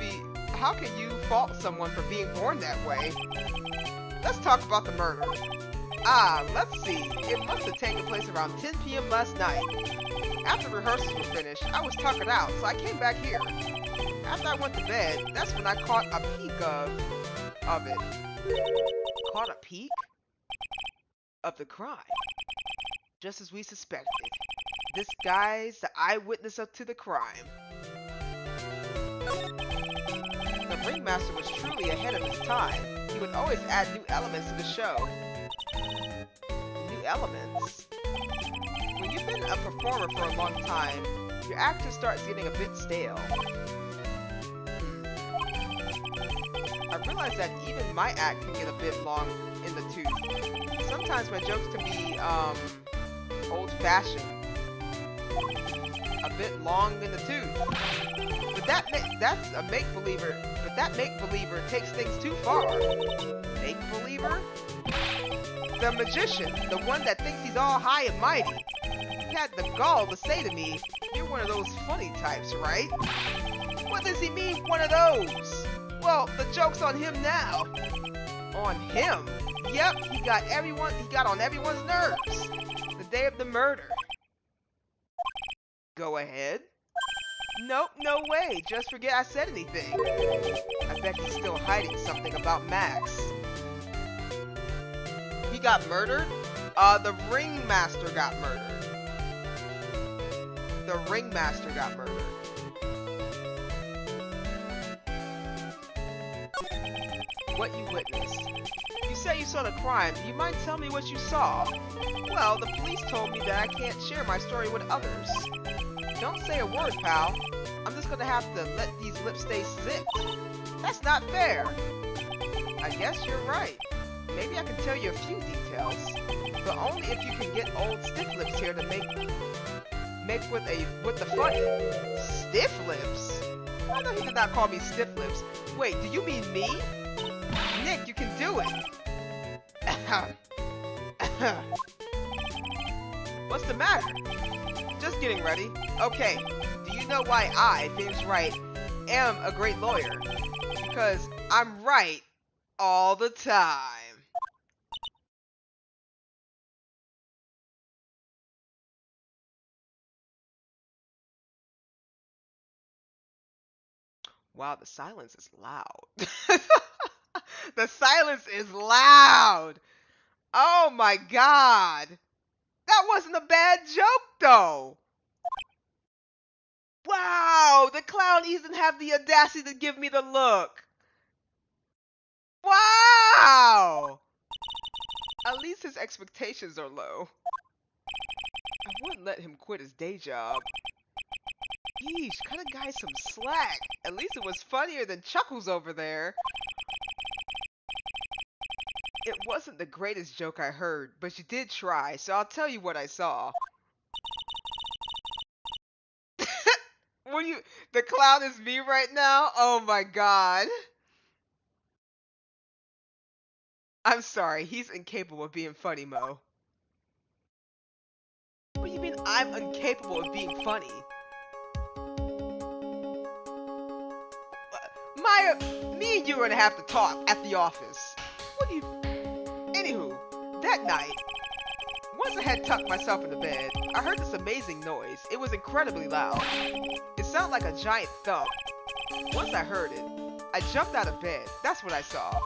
you fault someone for being born that way? Let's talk about the murder. Ah, let's see. It must have taken place around 10 p.m. last night. After rehearsals were finished, I was tuckered out, so I came back here. After I went to bed, that's when I caught a peek of it. Caught a peek? Of the crime. Just as we suspected. This guy's the eyewitness up to the crime. The ringmaster was truly ahead of his time. He would always add new elements to the show. New elements? When you've been a performer for a long time, your actor starts getting a bit stale. I realize that even my act can get a bit long in the tooth. Sometimes my jokes can be, old-fashioned. A bit long in the tooth. But that's a make-believer. But that make-believer takes things too far. Make-believer? The magician, the one that thinks he's all high and mighty. He had the gall to say to me, "You're one of those funny types, right?" What does he mean, one of those? Well, the joke's on him now. On him? Yep, he got on everyone's nerves. The day of the murder. Go ahead. Nope, no way. Just forget I said anything. I bet he's still hiding something about Max. He got murdered? The ringmaster got murdered. The ringmaster got murdered. What you witnessed. You say you saw the crime. Do you mind telling me what you saw? Well, the police told me that I can't share my story with others. Don't say a word, pal. I'm just gonna have to let these lips stay zipped. That's not fair. I guess you're right. Maybe I can tell you a few details, but only if you can get old Stiff Lips here to make with the funny. Stiff Lips? I know he did not call me Stiff Lips. Wait, do you mean me? Nick, you can do it. What's the matter? Just getting ready. Okay, do you know why I, James Wright, am a great lawyer? Because I'm right all the time. Wow, the silence is loud. The silence is loud. Oh my god. That wasn't a bad joke though. Wow, the clown even have the audacity to give me the look. Wow. At least his expectations are low. I wouldn't let him quit his day job. Yeesh, cut a guy some slack. At least it was funnier than Chuckles over there. It wasn't the greatest joke I heard, but you did try, so I'll tell you what I saw. The clown is me right now? Oh my god. I'm sorry, he's incapable of being funny, Mo. What do you mean I'm incapable of being funny? Maya, me and you are gonna have to talk at the office. What do you... Anywho, that night, once I had tucked myself into bed, I heard this amazing noise. It was incredibly loud. It sounded like a giant thump. Once I heard it, I jumped out of bed. That's what I saw.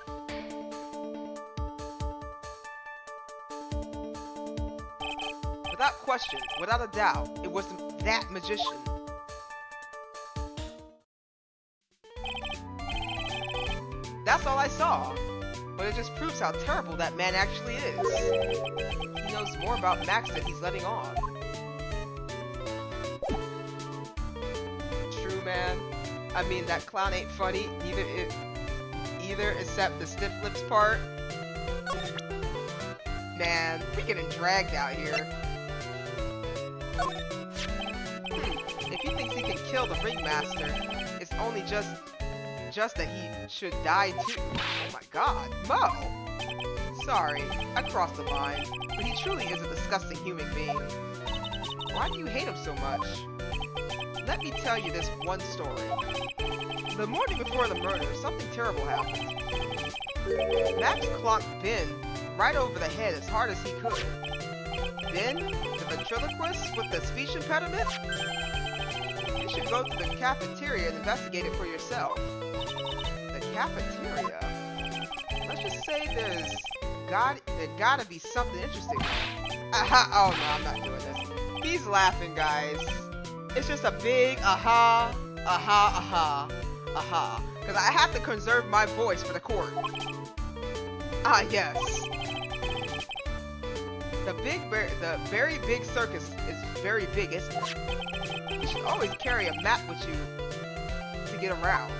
Without question, without a doubt, it was that magician. That's all I saw. But it just proves how terrible that man actually is. He knows more about Max than he's letting on. True, man. I mean, that clown ain't funny, either except the stiff lips part. Man, we're getting dragged out here. If he thinks he can kill the ringmaster, it's only just that he should die too. Oh my god, Mo! Sorry, I crossed the line, but he truly is a disgusting human being. Why do you hate him so much? Let me tell you this one story. The morning before the murder, something terrible happened. Max clocked Ben right over the head as hard as he could. Ben, the ventriloquist with the speech impediment? You should go to the cafeteria and investigate it for yourself. The cafeteria? Let's just say there gotta be something interesting. Aha! Oh no, I'm not doing this. He's laughing, guys. It's just a big aha, aha, aha, aha. Because I have to conserve my voice for the court. Ah, yes. The very big circus is very big, isn't it? You should always carry a map with you to get around.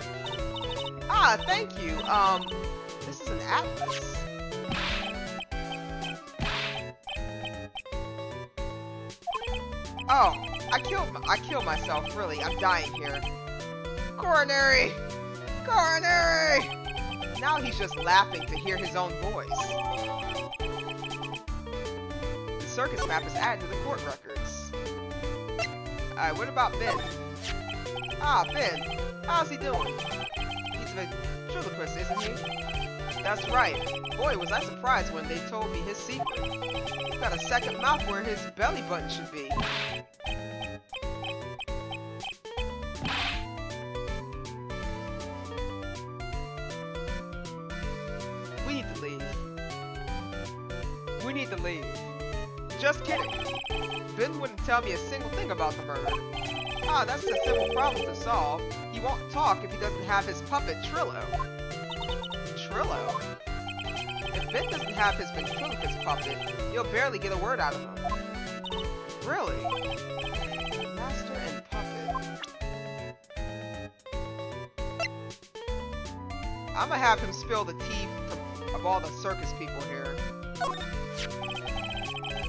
Ah, thank you. This is an atlas. Oh, I killed myself, really. I'm dying here. Coronary! Coronary! Now he's just laughing to hear his own voice. The circus map is added to the court records. Alright, what about Ben? Ah, Ben. How's he doing? He's a ventriloquist, isn't he? That's right. Boy, was I surprised when they told me his secret. He's got a second mouth where his belly button should be. We need to leave. We need to leave. Just kidding. Ben wouldn't tell me a single thing about the murder. Ah, that's a simple problem to solve. He won't talk if he doesn't have his puppet, Trillo. Trillo? If Ben doesn't have his ventriloquist puppet, you'll barely get a word out of him. Really? Master and puppet. I'm gonna have him spill the tea of all the circus people here.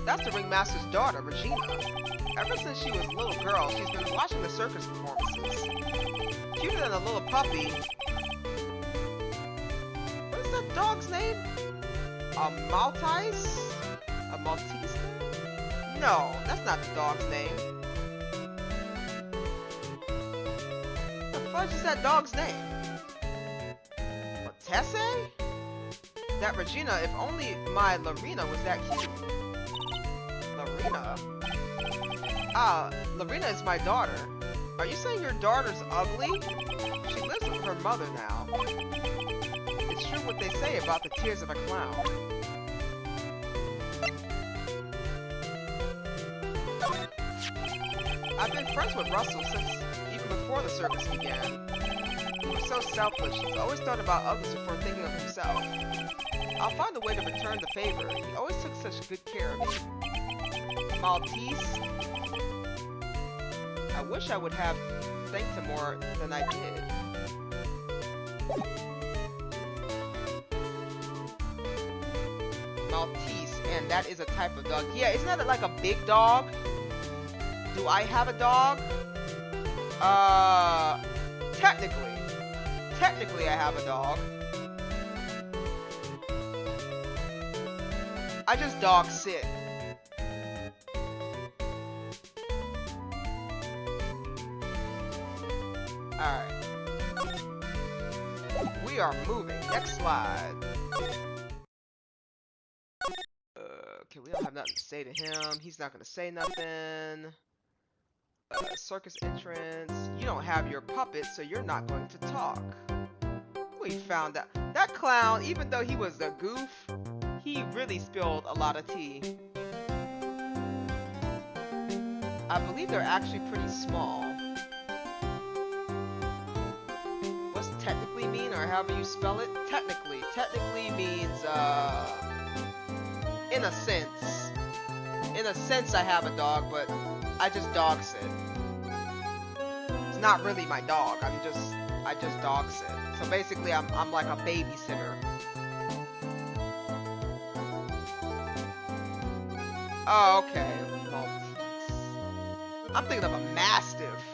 That's the ringmaster's daughter, Regina. Ever since she was a little girl, she's been watching the circus performances. Cuter than a little puppy. What is that dog's name? A Maltese? A Maltese? No, that's not the dog's name. The fudge is that dog's name? Tesse? That Regina, if only my Larina was that cute. Larina? Ah, Larina is my daughter. Are you saying your daughter's ugly? She lives with her mother now. It's true what they say about the tears of a clown. I've been friends with Russell since even before the circus began. He was so selfish. He's always thought about others before thinking of himself. I'll find a way to return the favor. He always took such good care of me. Maltese? I wish I would have thanked him more than I did. Maltese, and that is a type of dog. Yeah, isn't that like a big dog? Do I have a dog? Technically I have a dog. I just dog sit. Alright. We are moving. Next slide. Okay, we don't have nothing to say to him. He's not gonna say nothing. Circus entrance. You don't have your puppet, so you're not going to talk. We found out. That clown, even though he was a goof, he really spilled a lot of tea. I believe they're actually pretty small. What's technically mean, or however you spell it? Technically means, in a sense. In a sense, I have a dog, but I just dog sit. It's not really my dog. I just dog sit. So basically, I'm like a babysitter. Oh, okay. Maltese. I'm thinking of a mastiff.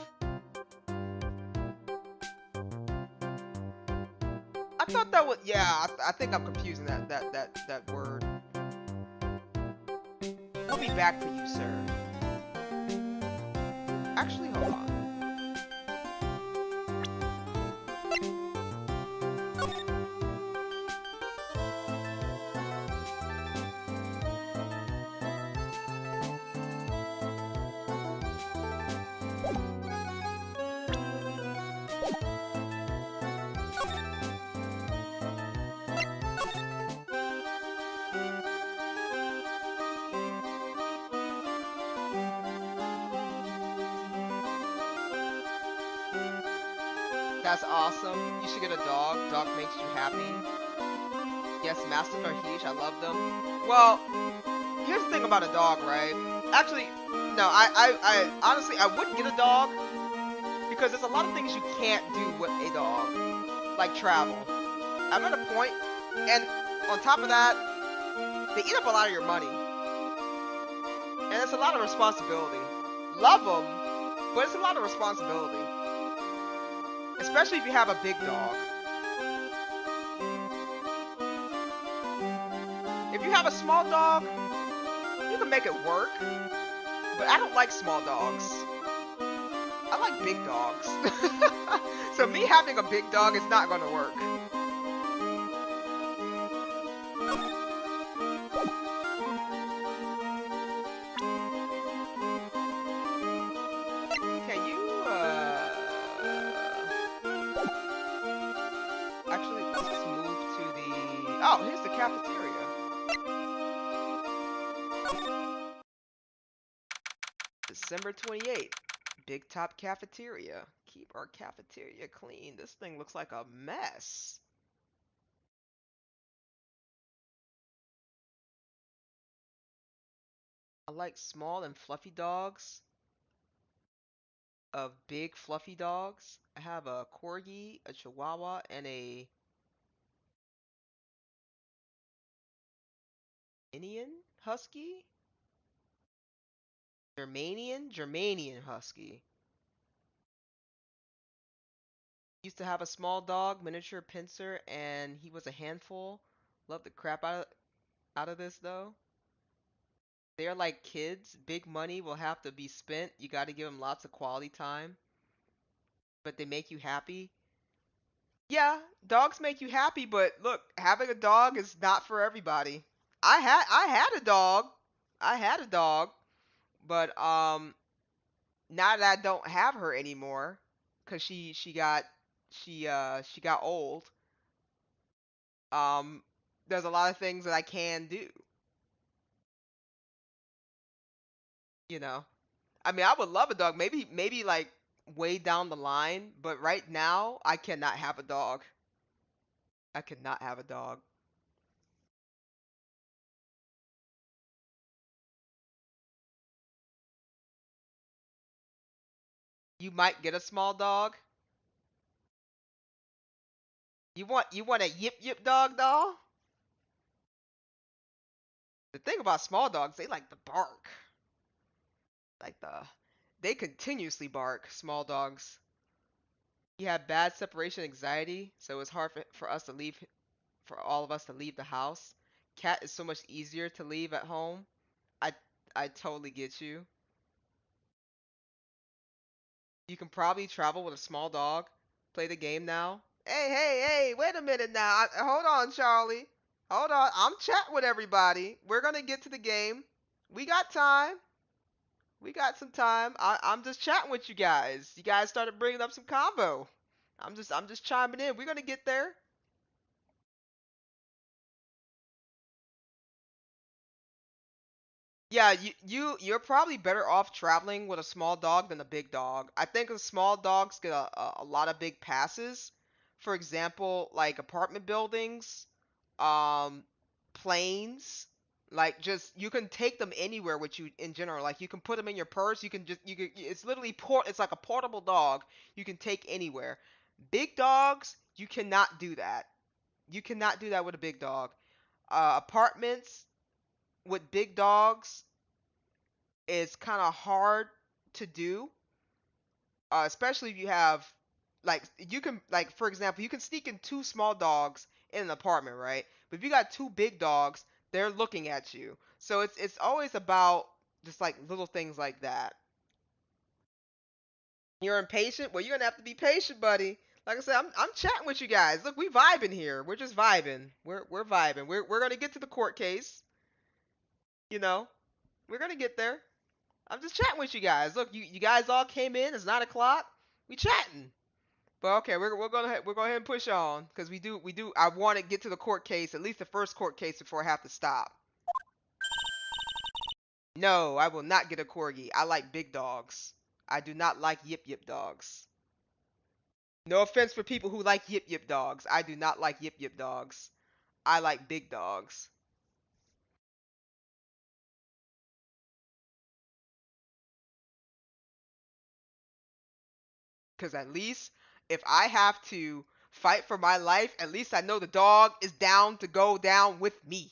I thought that was, yeah. I think I'm confusing that word. We'll be back for you, sir. Actually, hold on. That's awesome. You should get a dog. Dog makes you happy. Yes, Mastiff are huge. I love them. Well, here's the thing about a dog, right? Actually, no, I honestly, I wouldn't get a dog because there's a lot of things you can't do with a dog, like travel. I'm at a point, and on top of that, they eat up a lot of your money, and it's a lot of responsibility. Love them, but it's a lot of responsibility. Especially if you have a big dog. If you have a small dog, you can make it work. But I don't like small dogs. I like big dogs. So me having a big dog is not going to work. Oh, here's the cafeteria. December 28th. Big Top Cafeteria. Keep our cafeteria clean. This thing looks like a mess. I like small and fluffy dogs. Of big fluffy dogs. I have a Corgi, a Chihuahua, and a Indian Husky? Germanian Husky. Used to have a small dog, miniature pincer, and he was a handful. Loved the crap out of it. out of this though. They're like kids. Big money will have to be spent. You got to give them lots of quality time, but they make you happy. Yeah, dogs make you happy, but look, having a dog is not for everybody. I had a dog. I had a dog, but now that I don't have her anymore, cause she got old. Um, there's a lot of things that I can do. You know, I mean, I would love a dog. Maybe like way down the line, but right now I cannot have a dog. I cannot have a dog. You might get a small dog. You want a yip yip dog, doll? The thing about small dogs, they like to bark. Like they continuously bark. Small dogs. You have bad separation anxiety, so it's hard for us to leave, for all of us to leave the house. Cat is so much easier to leave at home. I I totally get you. You can probably travel with a small dog. Play the game now. Hey, wait a minute now. Hold on, Charlie. Hold on. I'm chatting with everybody. We're gonna get to the game. We got time. We got some time. I'm just chatting with you guys. You guys started bringing up some combo. I'm just chiming in. We're gonna get there. Yeah, you're probably better off traveling with a small dog than a big dog. I think the small dogs get a lot of big passes. For example, like apartment buildings, um, planes, like just you can take them anywhere with you in general. Like you can put them in your purse. You can it's literally it's like a portable dog you can take anywhere. Big dogs, you cannot do that. You cannot do that with a big dog. Apartments with big dogs is kind of hard to do, especially if you have like you can like for example you can sneak in two small dogs in an apartment, right? But if you got two big dogs, they're looking at you. So it's always about just like little things like that. You're impatient? Well, you're gonna have to be patient, buddy. Like I said, I'm chatting with you guys. Look, we vibing here. We're just vibing. We're vibing. We're gonna get to the court case. You know, we're gonna get there. I'm just chatting with you guys. Look, you guys all came in. It's 9 o'clock. We chatting. But okay, we're going ahead and push on because we do. I want to get to the court case, at least the first court case before I have to stop. No, I will not get a corgi. I like big dogs. I do not like yip yip dogs. No offense for people who like yip yip dogs. I do not like yip yip dogs. I like big dogs. Because at least if I have to fight for my life, at least I know the dog is down to go down with me.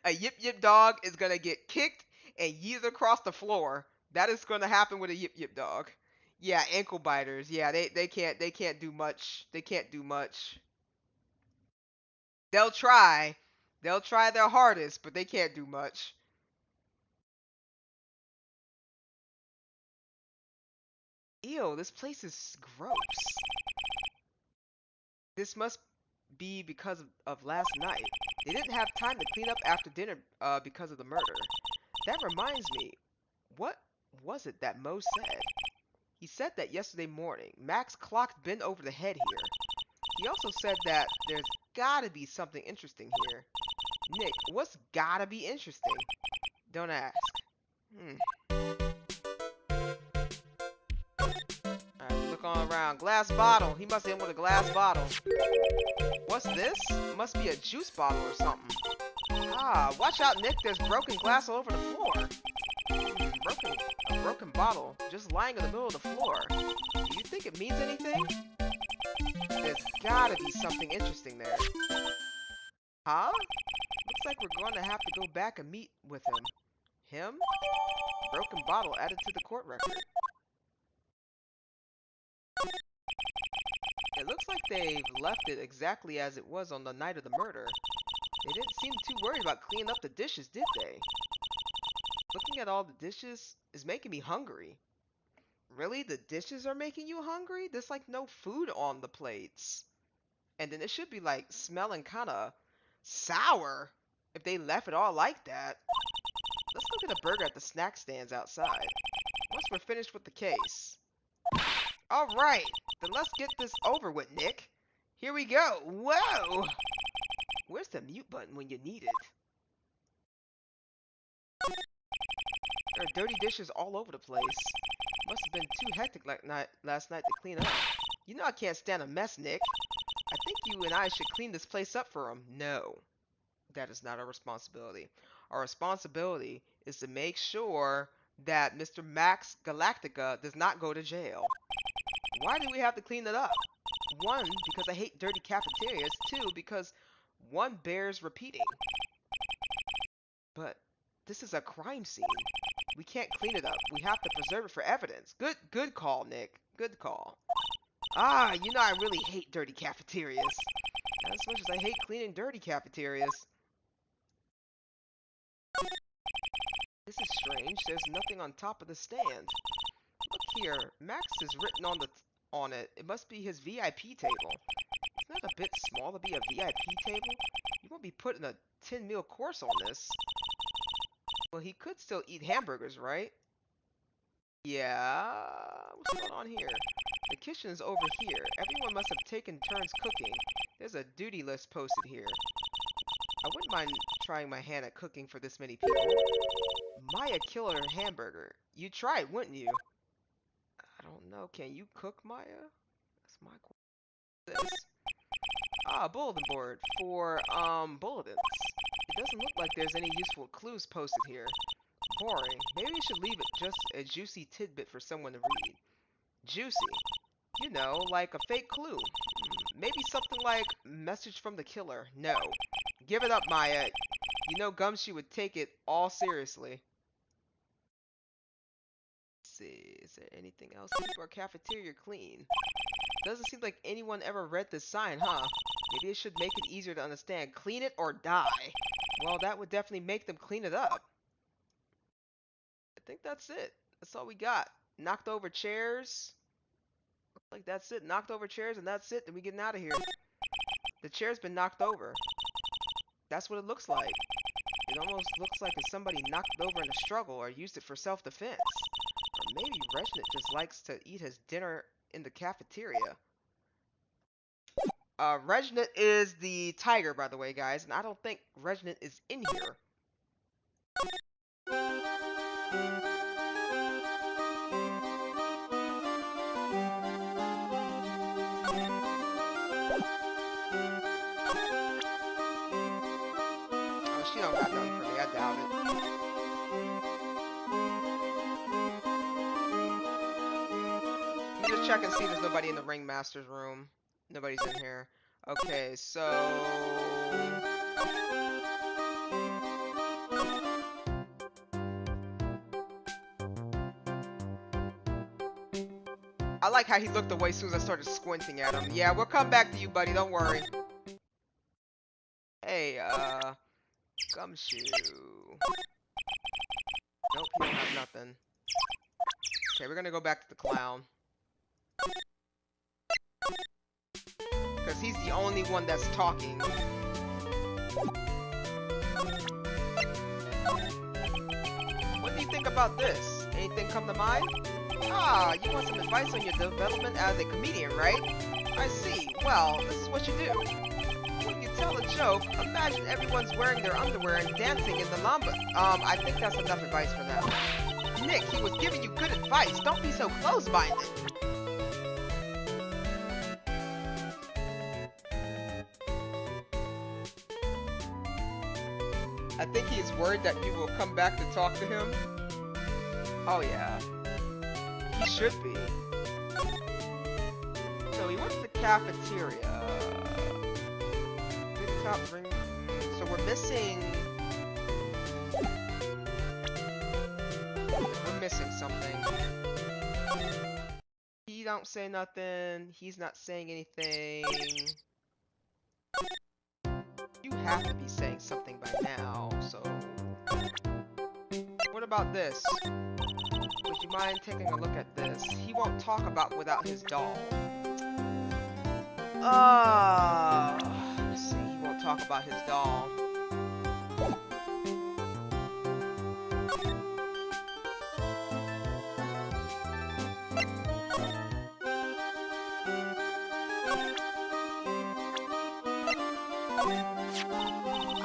A yip yip dog is gonna get kicked and yeeted across the floor. That is gonna happen with a yip yip dog. Yeah, ankle biters. Yeah, they can't do much. They can't do much. They'll try. They'll try their hardest, but they can't do much. Ew, this place is gross. This must be because of last night. They didn't have time to clean up after dinner because of the murder. That reminds me, what was it that Mo said? He said that yesterday morning. Max clocked Ben over the head here. He also said that there's gotta be something interesting here. Nick, what's gotta be interesting? Don't ask. Alright, look on around. Glass bottle. He must have hit with a glass bottle. What's this? Must be a juice bottle or something. Ah, watch out, Nick. There's broken glass all over the floor. A broken bottle, just lying in the middle of the floor. Do you think it means anything? There's gotta be something interesting there. Huh? Looks like we're going to have to go back and meet with him. Him? Broken bottle added to the court record. It looks like they've left it exactly as it was on the night of the murder. They didn't seem too worried about cleaning up the dishes, did they? Looking at all the dishes is making me hungry. Really? The dishes are making you hungry? There's like no food on the plates. And then it should be like smelling kind of sour if they left it all like that. Let's look at the burger at the snack stands outside. Once we're finished with the case. Alright, then let's get this over with, Nick. Here we go. Whoa! Where's the mute button when you need it? There are dirty dishes all over the place. Must have been too hectic last night to clean up. You know I can't stand a mess, Nick. I think you and I should clean this place up for him. No, that is not our responsibility. Our responsibility is to make sure that Mr. Max Galactica does not go to jail. Why do we have to clean it up? One, because I hate dirty cafeterias. Two, because one bears repeating. But this is a crime scene. We can't clean it up. We have to preserve it for evidence. Good call, Nick. Good call. Ah, you know I really hate dirty cafeterias. Not as much as I hate cleaning dirty cafeterias. This is strange. There's nothing on top of the stand. Look here. Max is written on it. It must be his VIP table. Isn't that a bit small to be a VIP table? You won't be putting a 10-meal course on this. Well, he could still eat hamburgers, right? Yeah. What's going on here? The kitchen is over here. Everyone must have taken turns cooking. There's a duty list posted here. I wouldn't mind trying my hand at cooking for this many people. Maya killed her hamburger. You'd try it, wouldn't you? I don't know. Can you cook, Maya? That's my question. Ah, bulletin board for, bulletins. It doesn't look like there's any useful clues posted here. Boring. Maybe we should leave it just a juicy tidbit for someone to read. Juicy. You know, like a fake clue. Maybe something like message from the killer. No. Give it up, Maya. You know Gumshoe would take it all seriously. Let's see. Is there anything else? Keep our cafeteria clean. Doesn't seem like anyone ever read this sign, huh? Maybe it should make it easier to understand. Clean it or die. Well, that would definitely make them clean it up. I think that's it. That's all we got. Knocked over chairs. Looks like that's it. Knocked over chairs and that's it. Then we getting out of here. The chair's been knocked over. That's what it looks like. It almost looks like if somebody knocked it over in a struggle or used it for self-defense. Or maybe Reginald just likes to eat his dinner in the cafeteria. Reginald is the tiger, by the way, guys, and I don't think Reginald is in here. Oh, she don't got nothing for me, I doubt it. Let me just check and see there's nobody in the Ringmaster's room. Nobody's in here. Okay, so... I like how he looked away as soon as I started squinting at him. Yeah, we'll come back to you, buddy. Don't worry. Hey, Gumshoe. Nope, he don't have nothing. Okay, we're gonna go back to the clown. Because he's the only one that's talking. What do you think about this? Anything come to mind? Ah, you want some advice on your development as a comedian, right? I see. Well, this is what you do. When you tell a joke, imagine everyone's wearing their underwear and dancing in the lamba. I think that's enough advice for now. Nick, he was giving you good advice. Don't be so close-minded. I think he is worried that you will come back to talk to him. Oh yeah. He should be. So he went to the cafeteria. Good top ring. So we're missing... We're missing something. He don't say nothing. He's not saying anything. You have to be saying something by now, so... What about this? Would you mind taking a look at this? He won't talk about without his doll. Let's see, he won't talk about his doll.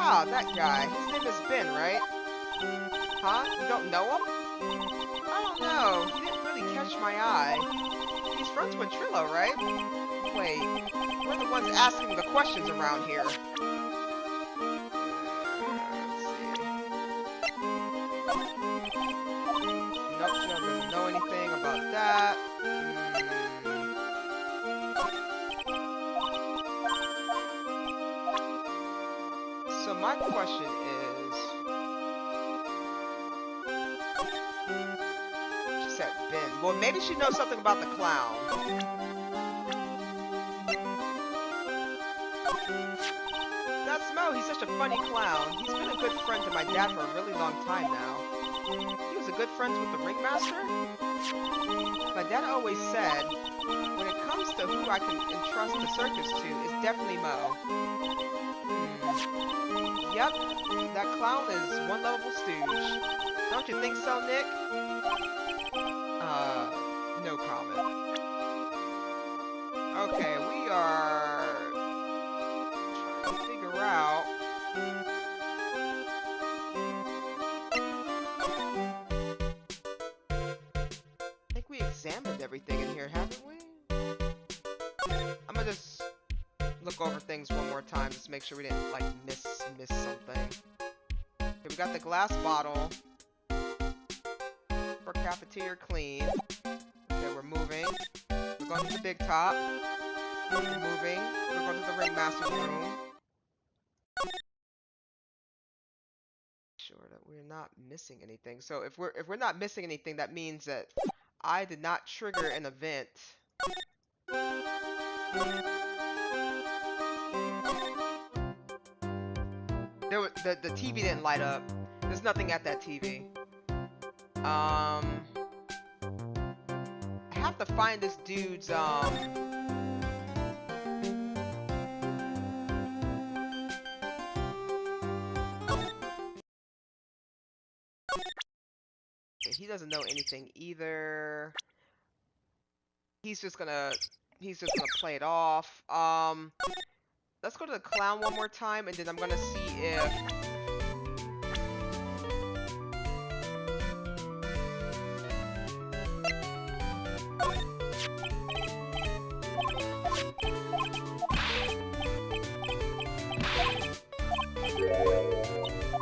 Ah, that guy. His name is Ben, right? Huh? You don't know him? I don't know. He didn't really catch my eye. He's friends with Trilo, right? Wait, we're the ones asking the questions around here. Let's see. Nope, she doesn't know anything about that. So my question is... She said Ben. Well, maybe she knows something about the clown. That's Mo. He's such a funny clown. He's been a good friend to my dad for a really long time now. He was a good friend with the ringmaster? My dad always said, when it comes to who I can entrust the circus to, it's definitely Mo. Yep, that clown is one lovable stooge. Don't you think so, Nick? No comment. Okay, we are trying to figure out... I think we examined everything in here, haven't we? I'm gonna just look over things one more time, just make sure we didn't, like, miss something. Okay, we got the glass bottle. For cafeteria clean. Okay, we're moving. We're going to the big top. We're moving. We're going to the ringmaster's room. Sure that we're not missing anything. So if we're not missing anything, that means that I did not trigger an event. The TV didn't light up. There's nothing at that TV. I have to find this dude's he doesn't know anything either. He's just gonna play it off. Let's go to the clown one more time, and then I'm gonna see if...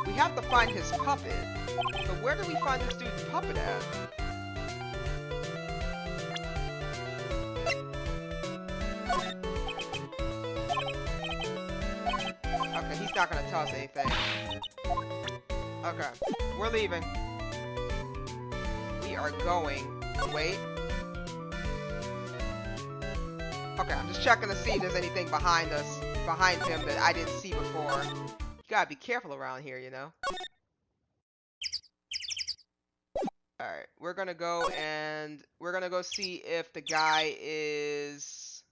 We have to find his puppet. But where do we find this dude's puppet at? Okay, he's not gonna tell us anything. Okay, we're leaving. We are going. Wait. Okay, I'm just checking to see if there's anything behind us, behind him that I didn't see before. You gotta be careful around here, you know? Alright, we're gonna go see if the guy is...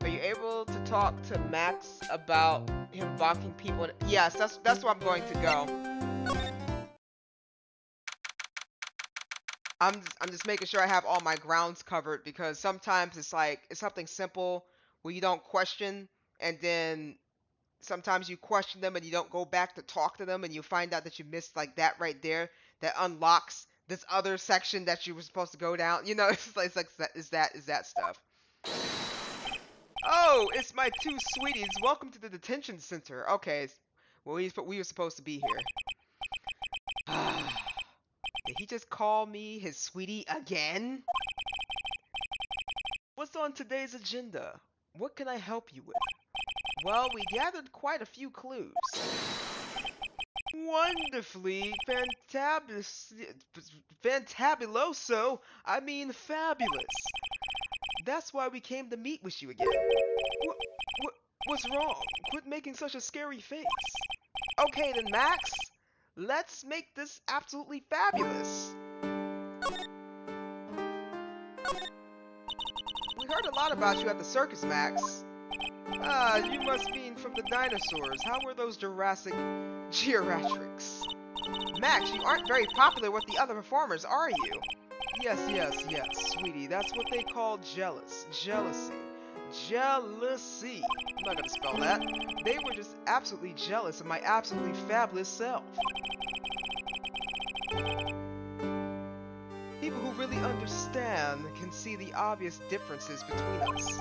Are you able to talk to Max about him bonking people? Yes, that's where I'm going to go. I'm just making sure I have all my grounds covered, because sometimes it's like, it's something simple where you don't question, and then sometimes you question them and you don't go back to talk to them, and you find out that you missed like that right there that unlocks this other section that you were supposed to go down. You know, it's like that stuff. Oh, it's my two sweeties. Welcome to the detention center. Okay, well, we were supposed to be here. Did he just call me his sweetie again? What's on today's agenda? What can I help you with? Well, we gathered quite a few clues. Wonderfully fantabuloso. I mean fabulous. That's why we came to meet with you again. What, what's wrong? Quit making such a scary face. Okay then, Max. Let's make this absolutely fabulous. We heard a lot about you at the circus, Max. Ah, you must be from the dinosaurs. How were those Jurassic geriatrics? Max, you aren't very popular with the other performers, are you? Yes, sweetie. That's what they call jealousy. Jealousy. I'm not gonna spell that. They were just absolutely jealous of my absolutely fabulous self. People who really understand can see the obvious differences between us.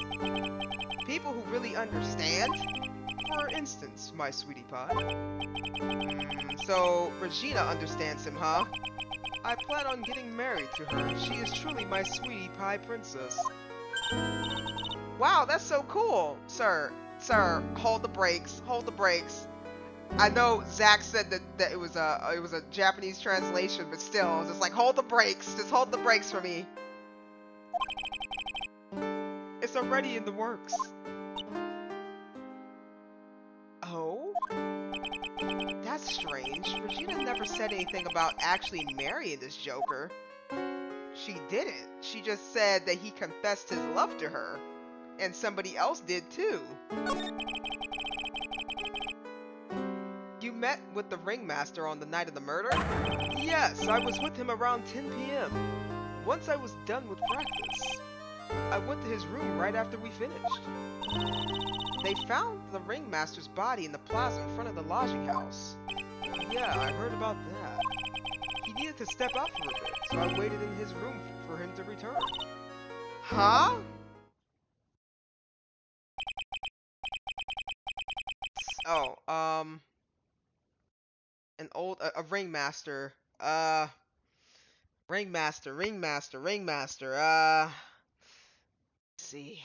People who really understand? For instance, my sweetie pie. So, Regina understands him, huh? I plan on getting married to her. She is truly my sweetie pie princess. Wow, that's so cool! Sir, hold the brakes, I know Zach said that it was a Japanese translation, but still, just like, hold the brakes, just hold the brakes for me. It's already in the works. Oh? That's strange. Regina never said anything about actually marrying this Joker. She didn't. She just said that he confessed his love to her. And somebody else did too. You met with the ringmaster on the night of the murder? Yes, I was with him around 10 p.m. Once I was done with practice, I went to his room right after we finished. They found the ringmaster's body in the plaza in front of the lodging house. Yeah, I heard about that. He needed to step out for a bit, so I waited in his room for him to return. Huh? Oh, a ringmaster. Ringmaster. Let's see.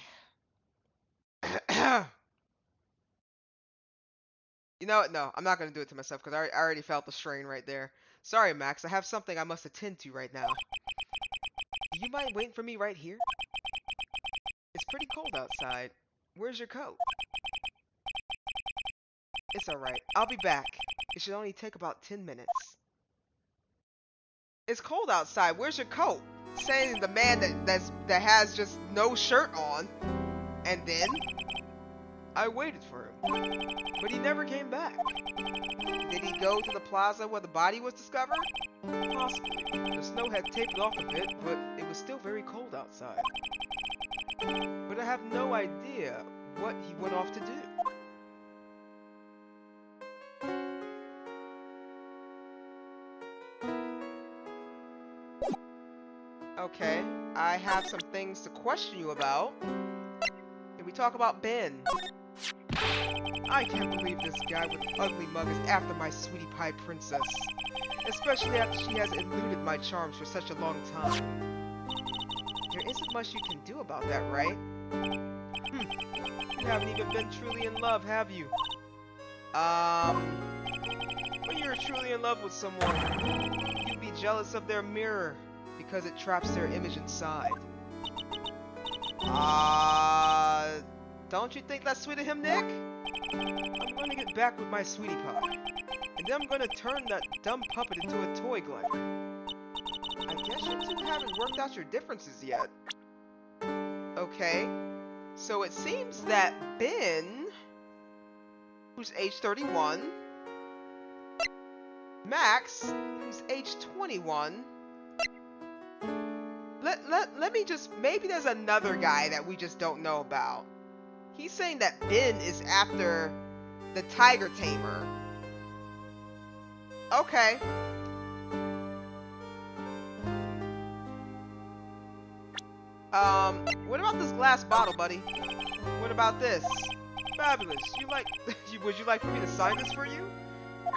You know what? No, I'm not gonna do it to myself because I already felt the strain right there. Sorry, Max. I have something I must attend to right now. Do you mind waiting for me right here? It's pretty cold outside. Where's your coat? It's alright. I'll be back. It should only take about 10 minutes. It's cold outside. Where's your coat? Saying the man that has just no shirt on. And then I waited for him, but he never came back. Did he go to the plaza where the body was discovered? Possibly. The snow had tapered off a bit, but it was still very cold outside. But I have no idea what he went off to do. Okay, I have some things to question you about. Can we talk about Ben? I can't believe this guy with the ugly mug is after my sweetie pie princess. Especially after she has eluded my charms for such a long time. There isn't much you can do about that, right? You haven't even been truly in love, have you? When you're truly in love with someone, you'd be jealous of their mirror because it traps their image inside. Don't you think that's sweet of him, Nick? I'm gonna get back with my sweetie pie. And then I'm gonna turn that dumb puppet into a toy glider. I guess you two haven't worked out your differences yet. Okay. So it seems that Ben, who's age 31, Max, who's age 21, let me just, maybe there's another guy that we just don't know about. He's saying that Ben is after the tiger tamer. Okay. What about this glass bottle, buddy? What about this? Fabulous. You like, would you like for me to sign this for you?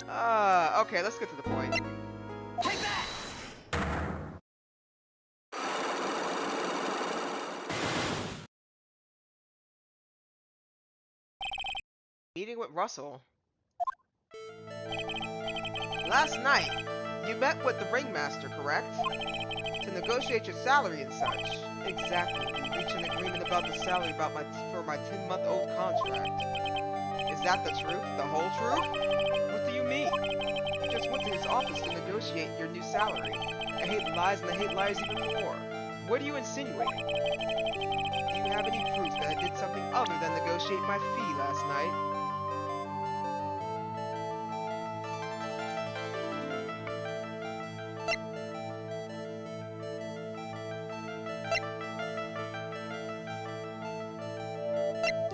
Okay, let's get to the point. Take that! Meeting with Russell. Last night, You met with the ringmaster, correct? To negotiate your salary and such. Exactly. We reached an agreement about the salary for my 10-month-old contract. Is that the truth? The whole truth? What do you mean? You just went to his office to negotiate your new salary. I hate lies and I hate liars even more. What are you insinuating? Do you have any proof that I did something other than negotiate my fee last night?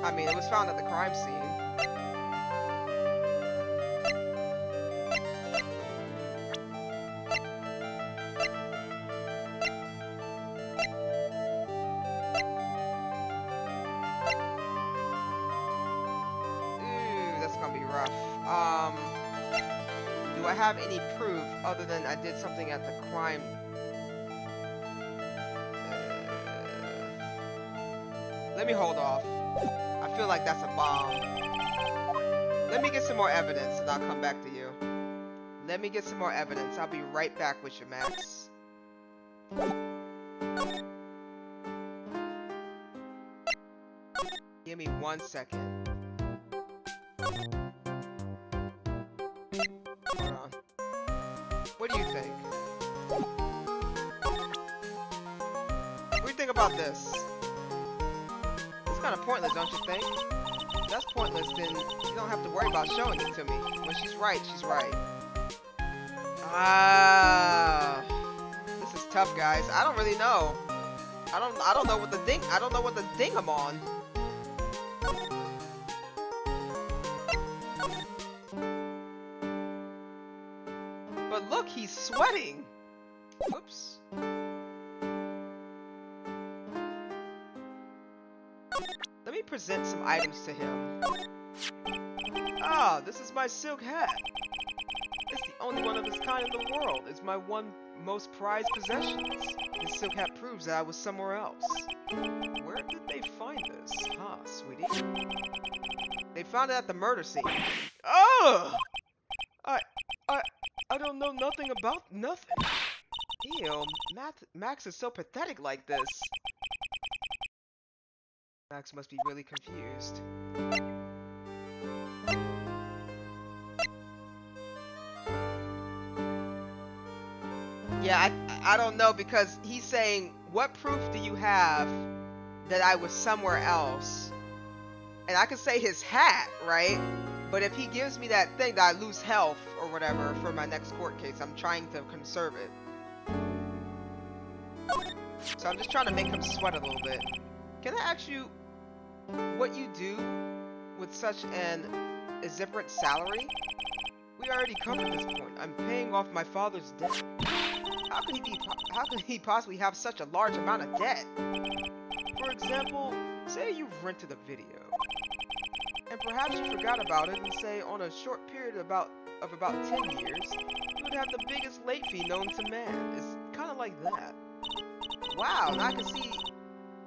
I mean, it was found at the crime scene. Ooh, that's gonna be rough. Do I have any proof other than I did something at the crime? Let me hold off. I feel like that's a bomb. Let me get some more evidence and I'll come back to you. Let me get some more evidence. I'll be right back with you, Max. Give me 1 second. Hold on. What do you think? What do you think about this? It's kind of pointless, don't you think? If that's pointless, then you don't have to worry about showing it to me. When she's right, she's right. Ah, this is tough, guys. I don't really know. I don't know what the ding I'm on. But look, he's sweating. Whoops. Let me present some items to him. Ah, this is my silk hat. It's the only one of its kind in the world. It's my one most prized possessions. This silk hat proves that I was somewhere else. Where did they find this? Huh, sweetie? They found it at the murder scene. Ugh! I don't know nothing about nothing. Ew, Max is so pathetic like this. Max must be really confused. Yeah, I don't know, because he's saying, what proof do you have that I was somewhere else? And I could say his hat, right? But if he gives me that thing that I lose health or whatever for my next court case, I'm trying to conserve it. So I'm just trying to make him sweat a little bit. Can I ask you what you do with such an exuberant salary? We already covered this point. I'm paying off my father's debt. How could he possibly have such a large amount of debt? For example, say you've rented a video, and perhaps you forgot about it, and say on a short period of about 10 years, you would have the biggest late fee known to man. It's kind of like that. Wow, now I can see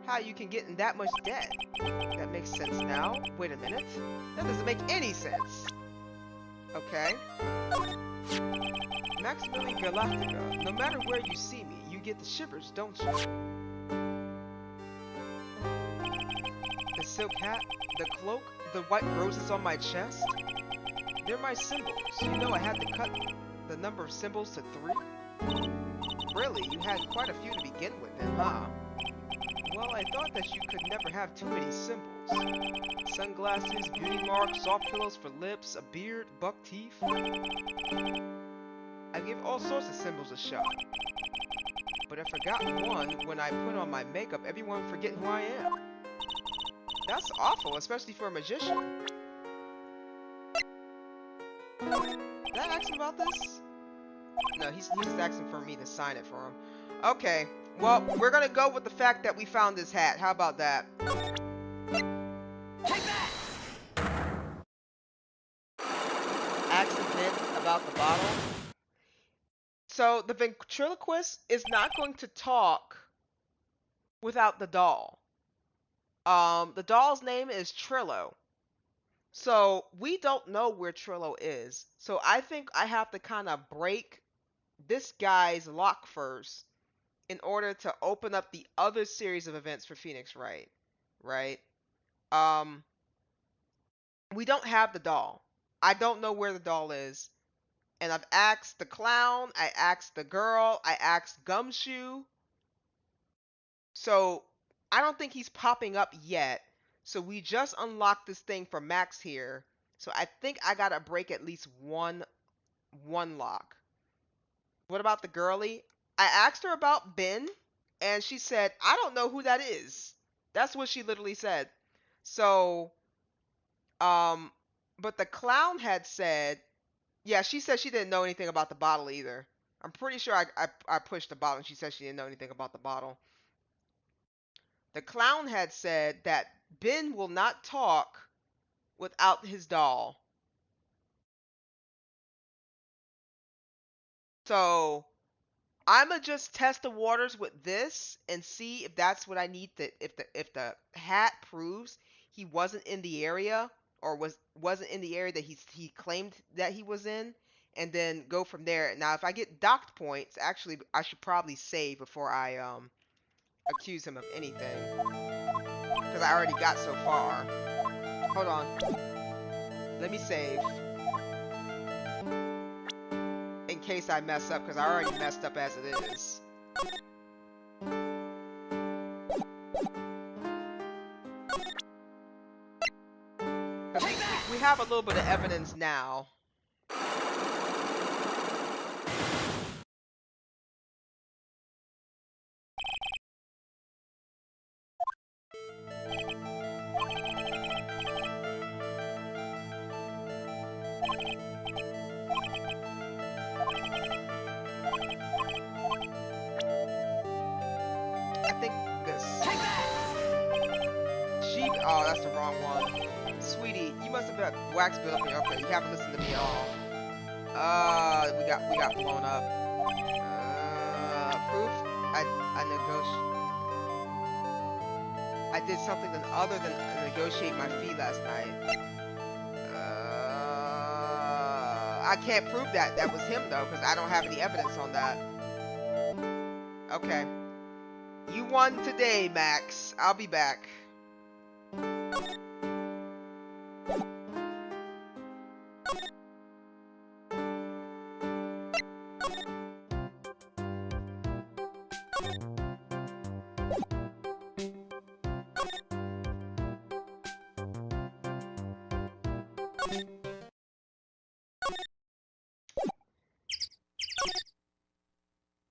how you can get in that much debt. That makes sense now. Wait a minute. That doesn't make any sense. Okay. Maximally Galactica. No matter where you see me, you get the shivers, don't you? The silk hat, the cloak, the white roses on my chest. They're my symbols. You know I had to cut the number of symbols to 3. Really, you had quite a few to begin with then, huh? Well, I thought that you could never have too many symbols. Sunglasses, beauty marks, soft pillows for lips, a beard, buck teeth. I give all sorts of symbols a shot. But I forgot one. When I put on my makeup, everyone forget who I am. That's awful, especially for a magician. Did I ask him about this? No, he's asking for me to sign it for him. Okay, well, we're gonna go with the fact that we found this hat. How about that? Take that! Asking Vince about the bottle. So the ventriloquist is not going to talk without the doll. The doll's name is Trillo. So we don't know where Trillo is. So I think I have to kind of break this guy's lock first in order to open up the other series of events for Phoenix Wright, right? Um, we don't have the doll. I don't know where the doll is. And I've asked the clown, I asked the girl, I asked Gumshoe. So I don't think he's popping up yet. So we just unlocked this thing for Max here. So I think I gotta break at least one lock. What about the girly? I asked her about Ben, and she said, I don't know who that is. That's what she literally said. So, but the clown had said, yeah, she said she didn't know anything about the bottle either. I'm pretty sure I pushed the bottle and she said she didn't know anything about the bottle. The clown had said that Ben will not talk without his doll. So I'ma just test the waters with this and see if that's what I need to if the hat proves he wasn't in the area or wasn't in the area that he claimed that he was in, and then go from there. Now if I get docked points, actually I should probably save before I accuse him of anything, because I already got so far. Hold on. Let me save in case I mess up, because I already messed up as it is. We have a little bit of evidence now. I think this. Sheep. Oh, that's the wrong one. Sweetie, you must have got wax built up in your. Okay, you haven't listened to me at all. We got blown up. Proof. I negotiate. I did something other than negotiate my fee last night. I can't prove that was him though, because I don't have any evidence on that. Okay. You won today, Max. I'll be back.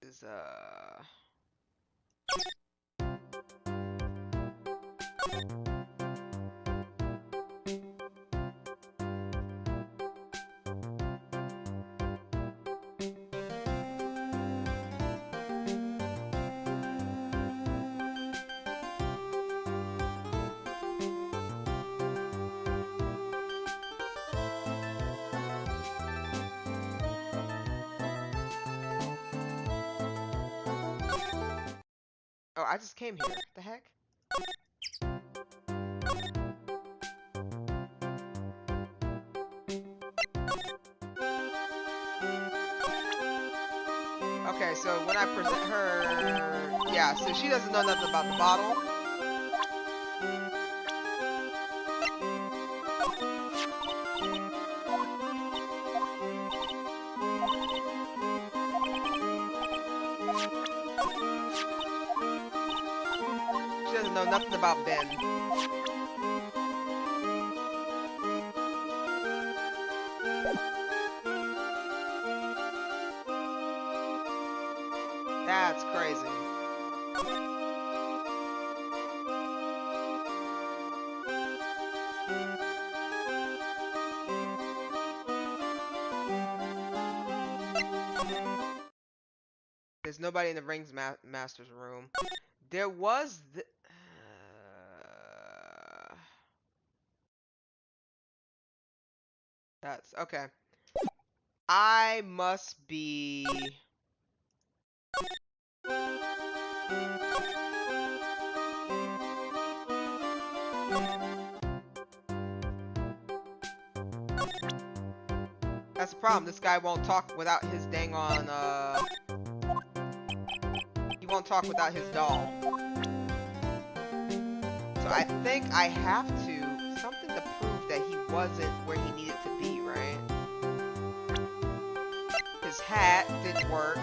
Is Oh, I just came here. What the heck? Okay, so when I present her, yeah, so she doesn't know nothing about the bottle. She doesn't know nothing about Ben. That's crazy. There's nobody in the Rings Master's room. There was that's okay. I must be. That's the problem. This guy won't talk without his dang on, he won't talk without his doll. So I think I have to, something to prove that he wasn't where he needed to be, right? His hat didn't work.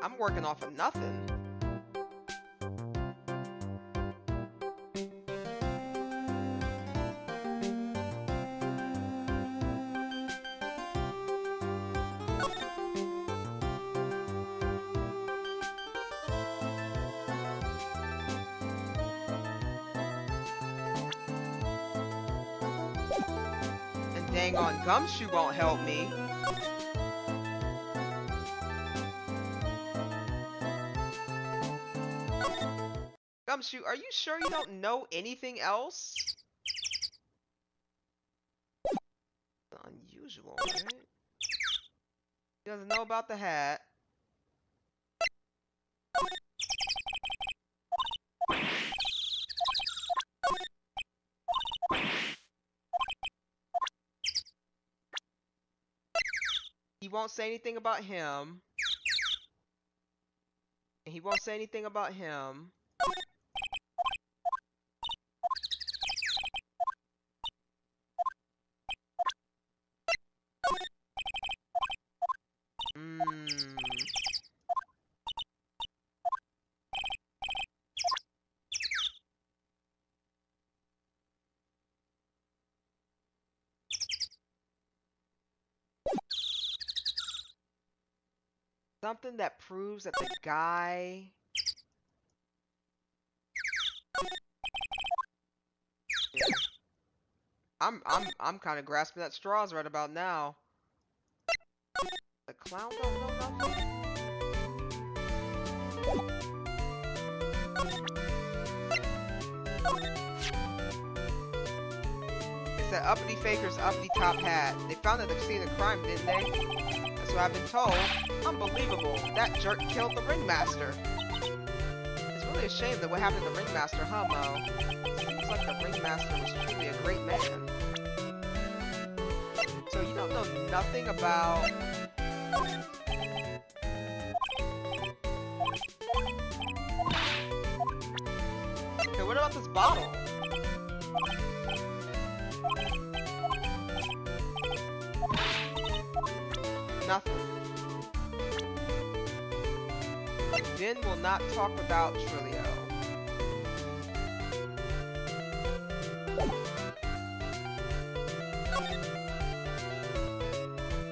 I'm working off of nothing. And dang on Gumshoe won't help me. Gumshoe, are you sure you don't know anything else? Unusual, right? He doesn't know about the hat. He won't say anything about him. And he won't say anything about him. Something that proves that the guy... Yeah. I'm kind of grasping at straws right about now. The clown don't know nothing? It's that uppity faker's uppity top hat. They found at the scene of crime, didn't they? That's what I've been told. Unbelievable. That jerk killed the ringmaster. It's really a shame that what happened to the ringmaster, huh, Mo? Seems like the ringmaster was truly a great man. So you don't know nothing about... Okay, what about this bottle? Nothing. Din will not talk without Trilio.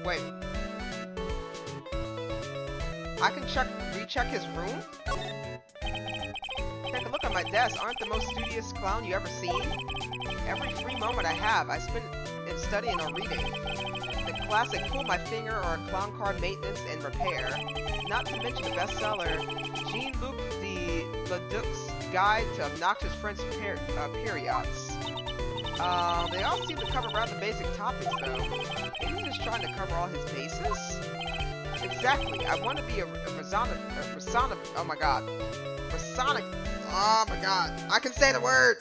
Wait. I can recheck his room? Take a look at my desk. Aren't the most studious clown you ever seen? Every free moment I have, I spend in studying or reading. The classic pull my finger or a clown card maintenance and repair. Not to mention the bestseller, Jean-Luc Leduc's Guide to Obnoxious French Periods. They all seem to cover around the basic topics though. Is he just trying to cover all his bases? Exactly. I want to be a Rasonic. Oh my god. Rasonic. Oh my god. I can say the word.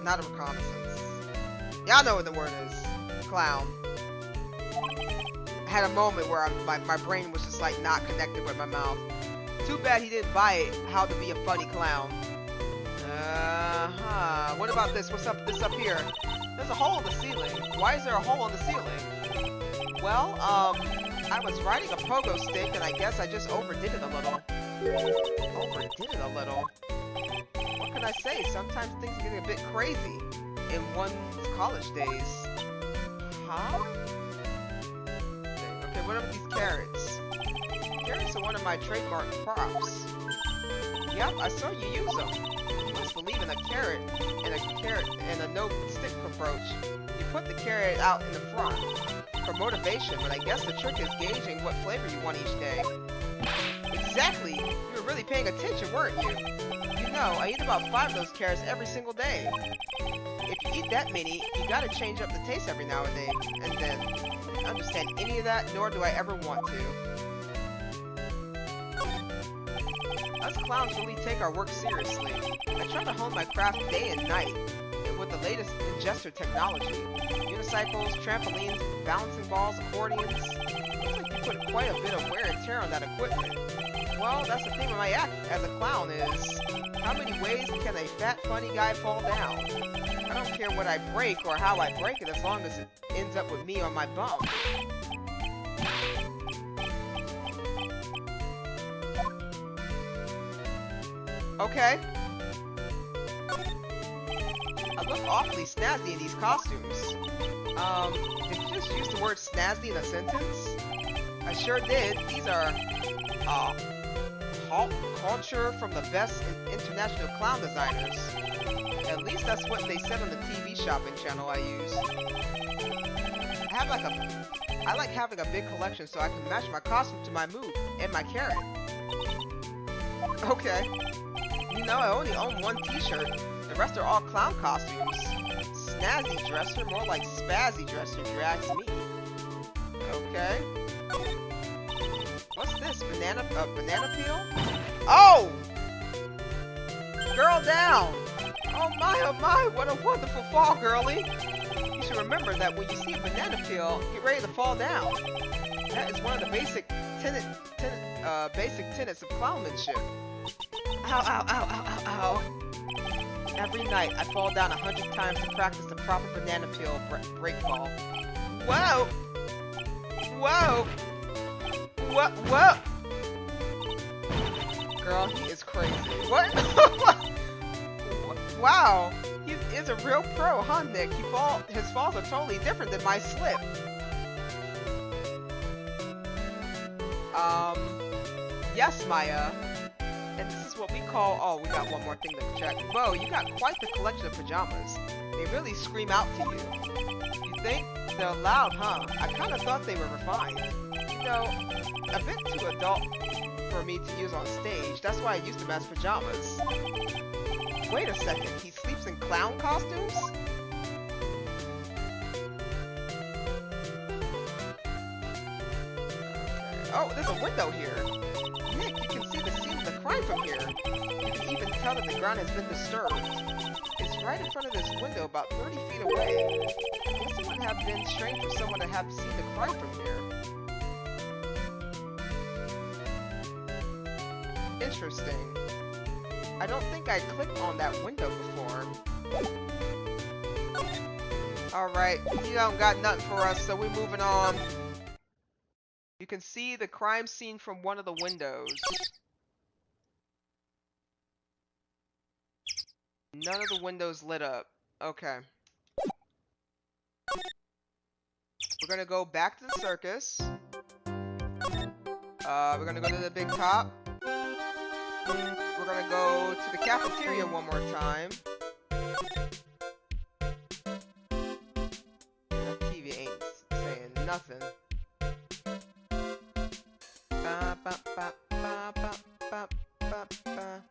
Not a reconnaissance. Y'all know what the word is. Clown. I had a moment where my brain was just like not connected with my mouth. Too bad he didn't buy it, How to Be a Funny Clown. What about this? What's up? This up here? There's a hole in the ceiling. Why is there a hole in the ceiling? Well, I was riding a pogo stick and I guess I just overdid it a little. Overdid it a little? What can I say? Sometimes things are getting a bit crazy in one's college days. Huh? Okay, what about these carrots? Carrots are one of my trademark props. Yep, I saw you use them. You must believe in a carrot and a no stick approach, you put the carrot out in the front for motivation, but I guess the trick is gauging what flavor you want each day. Exactly! You were really paying attention, weren't you? You know, I eat about 5 of those carrots every single day. If you eat that many, you gotta change up the taste every now and then. I don't understand any of that, nor do I ever want to. Us clowns really take our work seriously. I try to hone my craft day and night with the latest ingester technology. Unicycles, trampolines, bouncing balls, accordions. Looks like you put quite a bit of wear and tear on that equipment. Well, that's the theme of my act as a clown is, how many ways can a fat, funny guy fall down? I don't care what I break or how I break it as long as it ends up with me on my bum. Okay. I look awfully snazzy in these costumes. Did you just use the word snazzy in a sentence? I sure did. These are, culture from the best international clown designers. At least that's what they said on the TV shopping channel I use. I like having a big collection so I can match my costume to my mood and my carrot. Okay. You know, I only own one t-shirt. The rest are all clown costumes. Snazzy dresser, more like spazzy dresser if you ask me. Okay. What's this? Banana peel? Oh! Girl down! Oh my, what a wonderful fall, girlie! You should remember that when you see a banana peel, get ready to fall down. That is one of the basic tenets of clownmanship. Ow, ow, ow, ow, ow, ow. Every night, I fall down 100 times to practice the proper banana peel break fall. Whoa! Whoa! Whoa! Girl, he is crazy. What? Wow! He is a real pro, huh, Nick? His falls are totally different than my slip. Yes, Maya. And this is what we call, oh, we got one more thing to check. Whoa, you got quite the collection of pajamas. They really scream out to you. You think? They're loud, huh? I kind of thought they were refined. You know, a bit too adult for me to use on stage. That's why I used them as pajamas. Wait a second, he sleeps in clown costumes? Okay. Oh, there's a window here. Nick, you can see the scene of the crime from here. You can even tell that the ground has been disturbed. It's right in front of this window, about 30 feet away. I guess it would have been strange for someone to have seen the crime from here. Interesting. I don't think I clicked on that window before. Alright, you don't got nothing for us, so we're moving on. You can see the crime scene from one of the windows. None of the windows lit up. Okay. We're gonna go back to the circus. We're gonna go to the big top. We're gonna go to the cafeteria one more time. That TV ain't saying nothing. Ba, ba, ba, ba, ba, ba, ba, ba.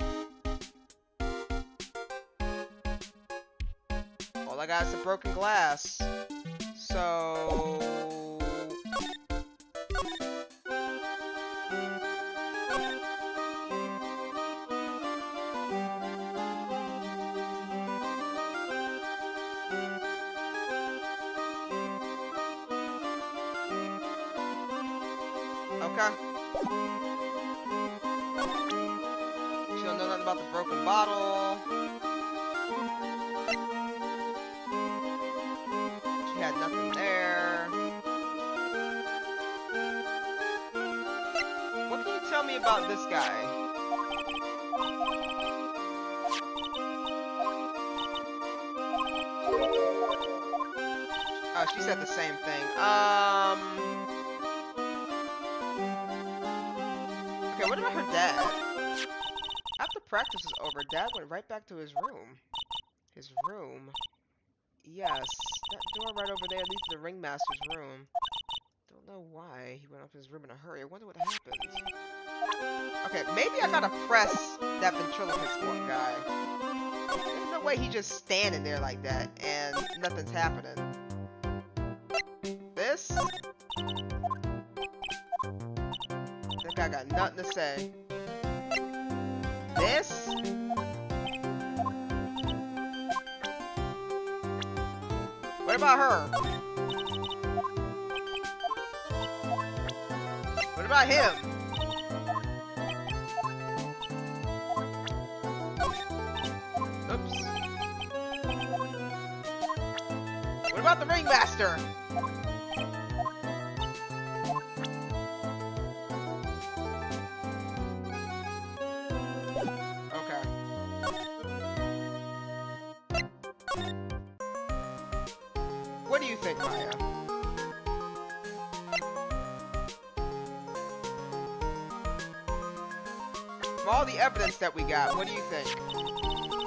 All I got is some broken glass. So... Okay. She don't know nothing about the broken bottle. She had nothing there. What can you tell me about this guy? Oh, she said the same thing. Okay, what about her dad? I have to practice was over, Dad went right back to his room. His room? Yes, that door right over there leads to the ringmaster's room. Don't know why he went up to his room in a hurry. I wonder what happened. Okay, maybe I gotta press that ventriloquist guy. There's no way he's just standing there like that and nothing's happening. This? That guy got nothing to say. This? What about her? What about him? Oops. What about the ringmaster? Okay. What do you think, Maya? From all the evidence that we got, what do you think?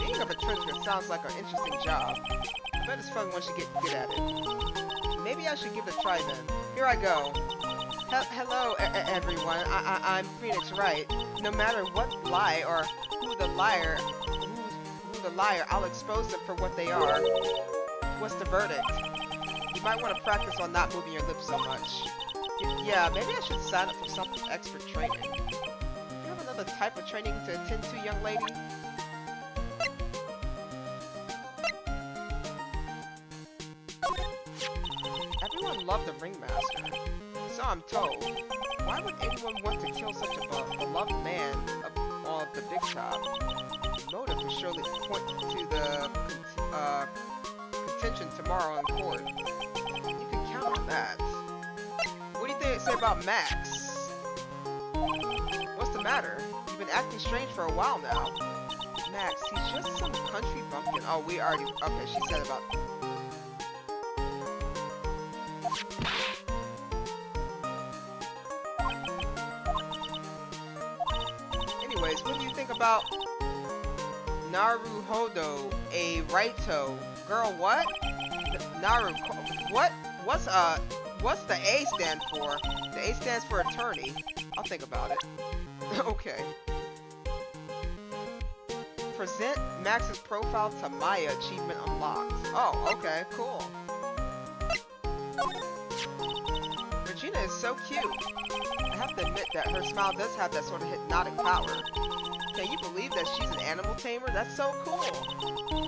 Being a ventriloquist sounds like an interesting job. I bet it's fun once you get good at it. Maybe I should give it a try then. Here I go. Hello, everyone. I'm Phoenix Wright. No matter what lie or who's the liar, I'll expose them for what they are. What's the verdict? You might want to practice on not moving your lips so much. Yeah, maybe I should sign up for some expert training. Do you have another type of training to attend to, young lady? Everyone loved the ringmaster, so I'm told. Why would anyone want to kill such a beloved man of the big top? The motive will surely point to the contention tomorrow in court. You can count on that. What do you think they say about Max? What's the matter? You've been acting strange for a while now. Max, he's just some country bumpkin. Oh, we already... Okay, she said about... Anyways, what do you think about Naruhodo, a Raito? Girl, what? Naru... What? What's the A stand for? The A stands for attorney. I'll think about it. Okay. Present Max's profile to Maya. Achievement unlocked. Oh, okay, cool. Regina is so cute. I have to admit that her smile does have that sort of hypnotic power. Can you believe that she's an animal tamer? That's so cool.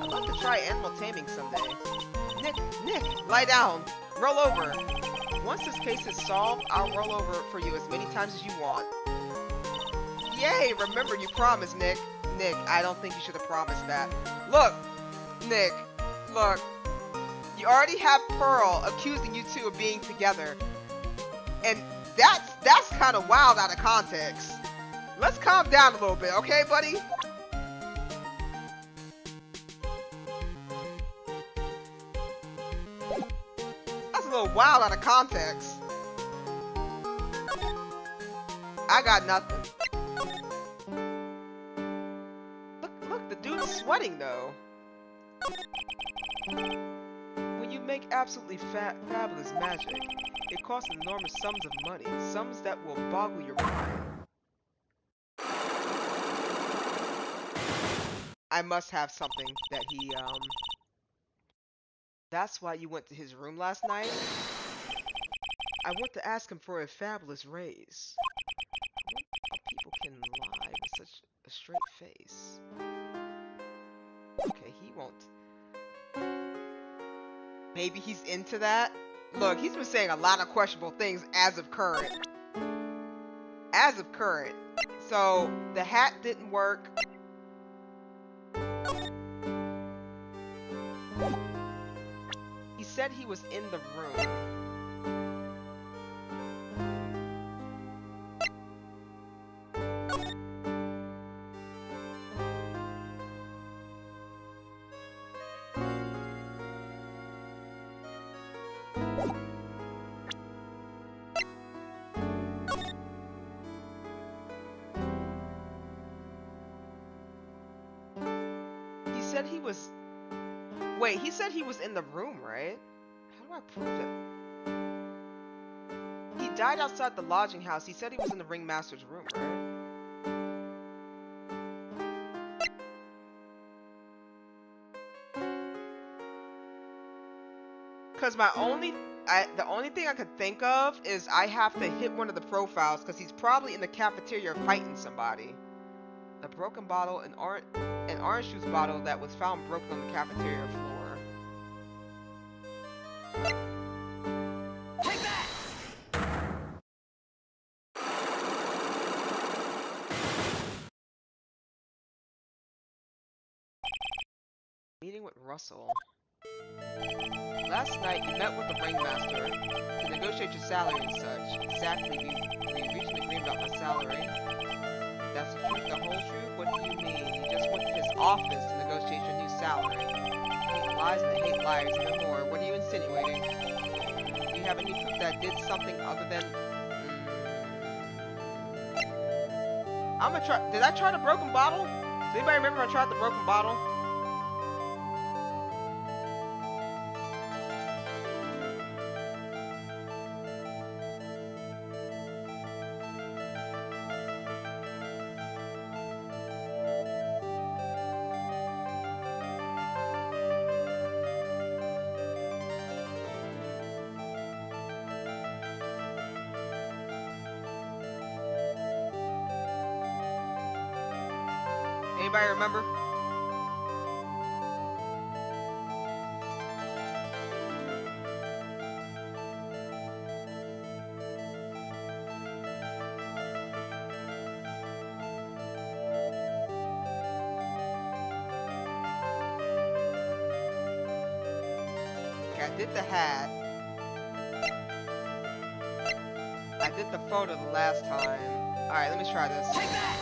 I'd love to try animal taming someday. Nick, lie down. Roll over. Once this case is solved, I'll roll over for you as many times as you want. Yay! Remember, you promised, Nick. Nick, I don't think you should have promised that. Look, Nick, look. You already have Pearl accusing you two of being together. And that's kind of wild out of context. Let's calm down a little bit, okay, buddy? That's a little wild out of context. I got nothing. Look, the dude's sweating though. When you make absolutely fabulous magic, it costs enormous sums of money, sums that will boggle your mind. I must have something that he, That's why you went to his room last night? I went to ask him for a fabulous raise. How people can lie with such a straight face. Okay, he won't. Maybe he's into that? Look, he's been saying a lot of questionable things as of current. As of current. So, the hat didn't work. He said he was in the room. was... Wait, he said he was in the room, right? How do I prove it? He died outside the lodging house. He said he was in the ringmaster's room, right? Because the only thing I could think of is I have to hit one of the profiles because he's probably in the cafeteria fighting somebody. A broken bottle, an orange juice bottle that was found broken on the cafeteria floor. Take that! Meeting with Russell. Last night, you met with the ringmaster to negotiate your salary and such. Exactly, we reached an agreement about my salary. That's the truth, the whole truth? What do you mean? You just went to his office to negotiate your new salary. I hate lies and I hate liars even more. What are you insinuating? Do you have any proof that I did something other than... I'm gonna try... Did I try the broken bottle? Does anybody remember I tried the broken bottle? Anybody remember? Okay, I did the hat. I did the photo the last time. Alright, let me try this. Take that!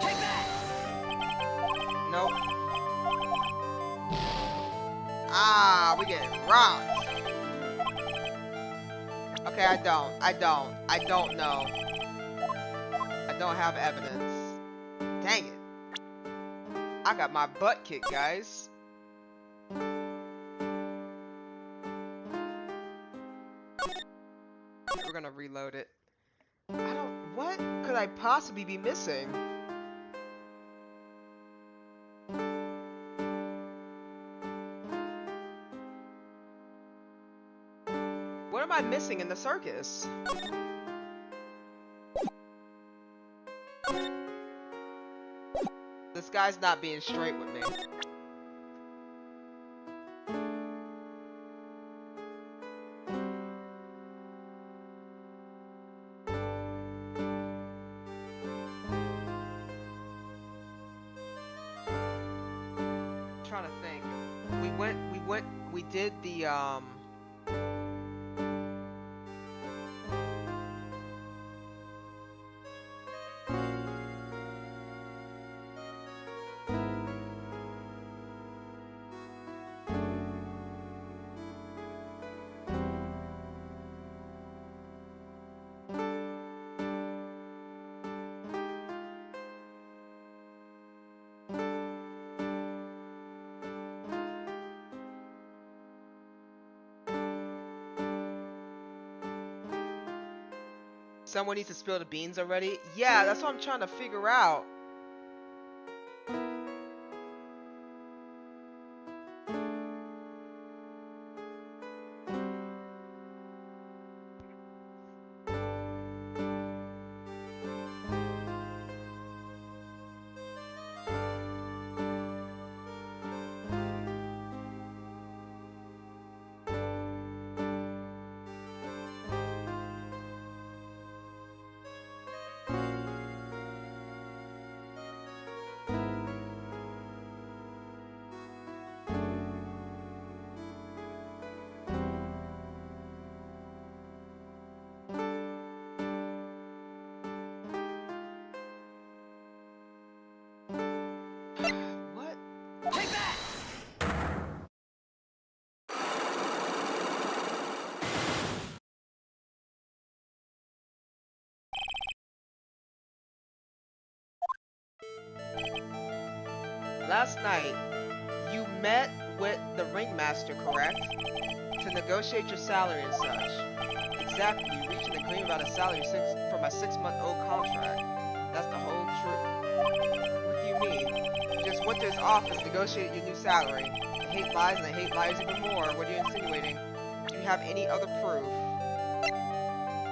Take that! Nope. We getting rocked. Okay, I don't know. I don't have evidence. Dang it. I got my butt kicked, guys. We're gonna reload it. What could I possibly be missing? What am I missing in the circus? This guy's not being straight with me. I'm trying to think. We did the someone needs to spill the beans already? Yeah, that's what I'm trying to figure out. last night you met with the ringmaster, correct? To negotiate your salary and such. Exactly, you reached an agreement about a salary for my 6-month-old contract. That's the whole truth. What do you mean? You just went to his office, negotiated your new salary. I hate lies and I hate liars even more. What are you insinuating? Do you have any other proof?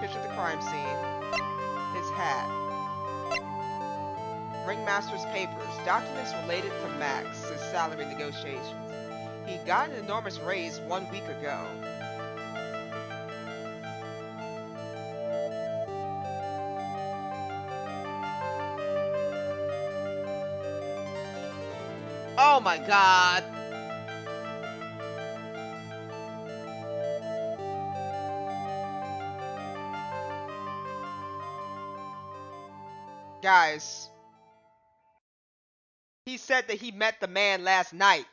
Picture the crime scene. His hat. Ringmaster's papers. Documents related to Max's salary negotiations. He got an enormous raise 1 week ago. Oh my god! Guys, he said that he met the man last night.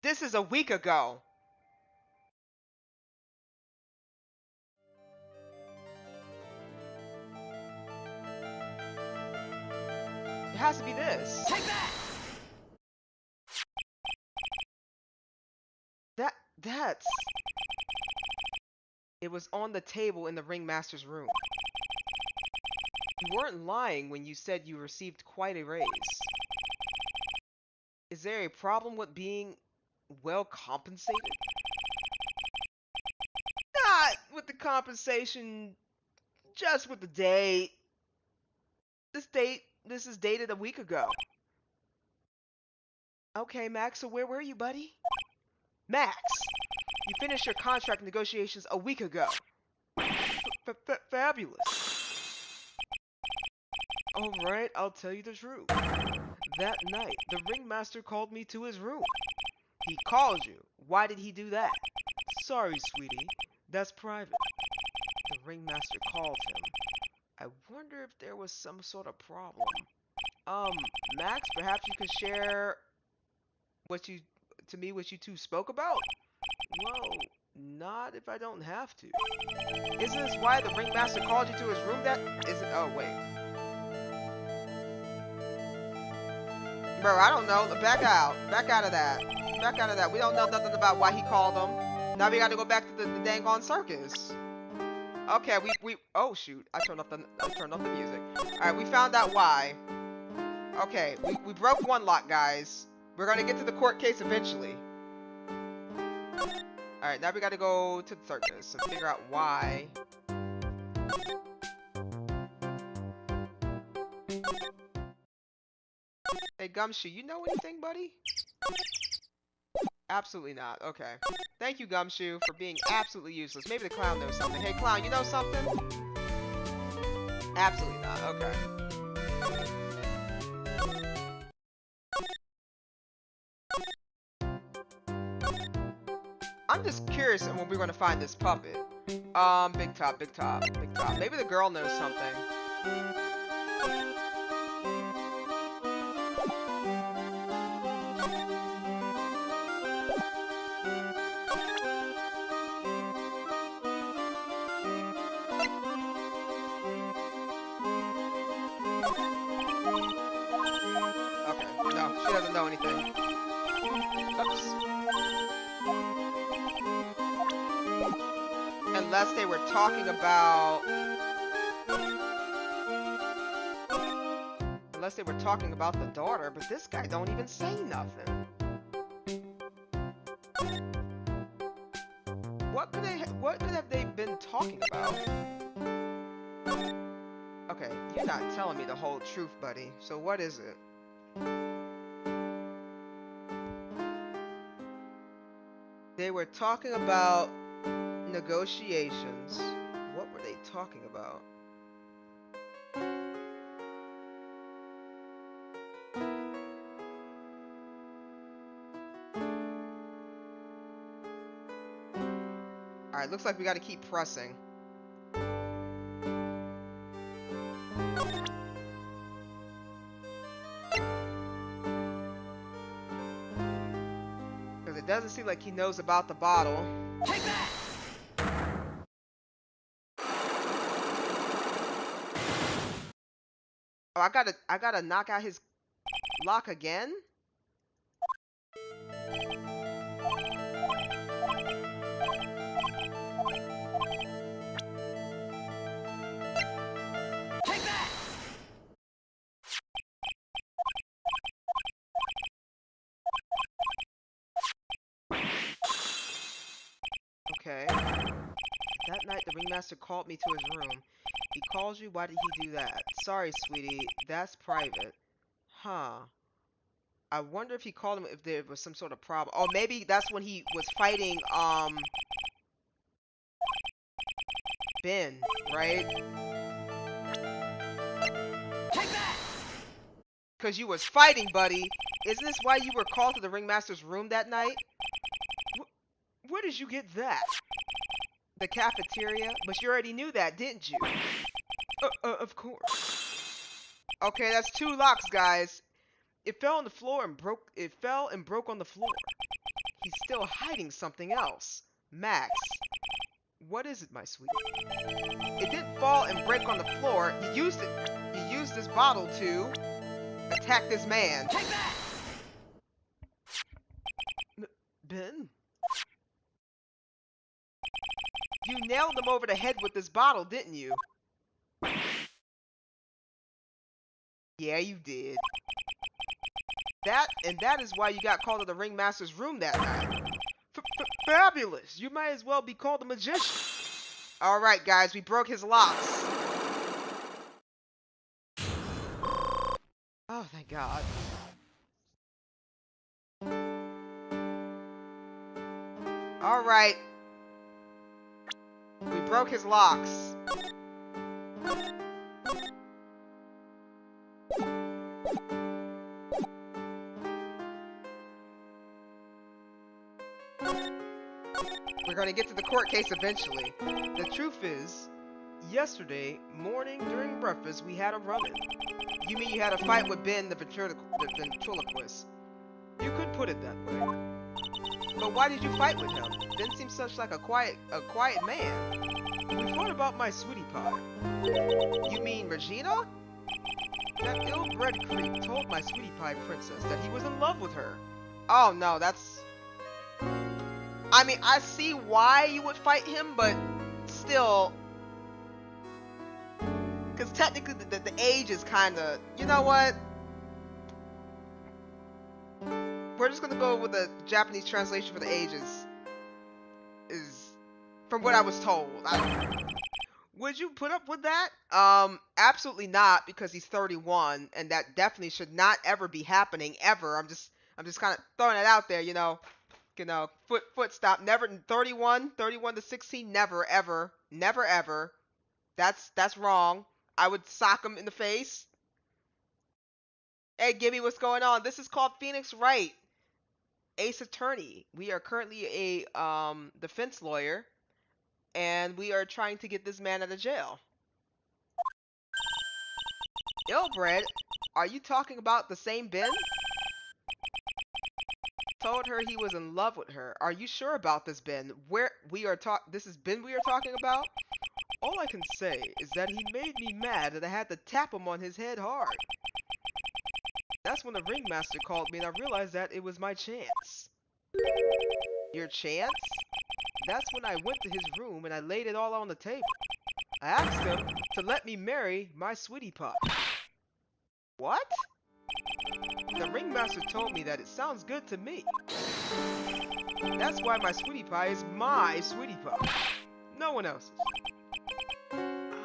This is a week ago. It has to be this. Take that! That's... It was on the table in the ringmaster's room. You weren't lying when you said you received quite a raise. Is there a problem with being well compensated? Not with the compensation, just with the date. This is dated a week ago. Okay, Max, so where were you, buddy? Max, you finished your contract negotiations a week ago. Fabulous. Alright, I'll tell you the truth. That night, the ringmaster called me to his room. He called you. Why did he do that? Sorry, sweetie. That's private. The ringmaster called him. I wonder if there was some sort of problem. Max, perhaps you could share what you two spoke about? Whoa, not if I don't have to. Isn't this why the ringmaster called you to his room oh, wait. Bro, I don't know. Back out of that. Back out of that. We don't know nothing about why he called him. Now we gotta go back to the dang on circus. Okay, oh shoot. I turned off the music. Alright, we found out why. Okay, we broke one lock, guys. We're gonna get to the court case eventually. Alright, now we gotta go to the circus and figure out why. Hey, Gumshoe, you know anything, buddy? Absolutely not. Okay. Thank you, Gumshoe, for being absolutely useless. Maybe the clown knows something. Hey, clown, you know something? Absolutely not. Okay. I'm just curious when we're going to find this puppet. Big top. Maybe the girl knows something. She doesn't know anything. Oops. Unless they were talking about... the daughter, but this guy don't even say nothing. What could have they been talking about? Okay, you're not telling me the whole truth, buddy. So what is it? They were talking about negotiations. What were they talking about? Alright, looks like we gotta keep pressing. Because it doesn't seem like he knows about the bottle. Take that! Oh, I gotta knock out his lock again? Take that! Okay. That night, the ringmaster called me to his room. He calls you? Why did he do that? Sorry, sweetie. That's private. Huh. I wonder if he called him if there was some sort of problem. Oh, maybe that's when he was fighting, Ben, right? Take that! Because you was fighting, buddy. Isn't this why you were called to the ringmaster's room that night? Where did you get that? The cafeteria? But you already knew that, didn't you? Of course. Okay, that's 2 locks, guys. It fell on the floor and broke. It fell and broke on the floor. He's still hiding something else. Max. What is it, my sweetie? It didn't fall and break on the floor. You used it. You used this bottle to attack this man. Take that! Ben? You nailed him over the head with this bottle, didn't you? Yeah, you did. That is why you got called to the ringmaster's room that night. Fabulous! You might as well be called a magician. Alright, guys, we broke his locks. Oh, thank God. Alright. We broke his locks. We're gonna get to the court case eventually. The truth is, yesterday morning during breakfast we had a run-in. You mean you had a fight with Ben the ventriloquist? You could put it that way. But why did you fight with him? Ben seems such like a quiet man. We fought about my sweetie pie. You mean Regina? That ill-bred creep told my sweetie pie princess that he was in love with her. Oh no, that's... I mean, I see why you would fight him, but still... Because technically the age is kind of... You know what? We're just going to go with the Japanese translation for the age is from what I was told. Would you put up with that? Absolutely not, because he's 31, and that definitely should not ever be happening, ever. I'm just kind of throwing it out there, you know, foot stop. Never 31 to 16, never ever, never ever. That's wrong. I would sock him in the face. Hey, Gibby, what's going on? This is called Phoenix Wright, Ace Attorney. We are currently a defense lawyer, and we are trying to get this man out of jail. Illbred, are you talking about the same Ben? Told her he was in love with her. Are you sure about this, Ben? This is Ben we are talking about? All I can say is that he made me mad and I had to tap him on his head hard. That's when the ringmaster called me and I realized that it was my chance. Your chance? That's when I went to his room and I laid it all on the table. I asked him to let me marry my sweetie pie. What? The ringmaster told me that it sounds good to me. That's why my sweetie pie is my sweetie pie. No one else's.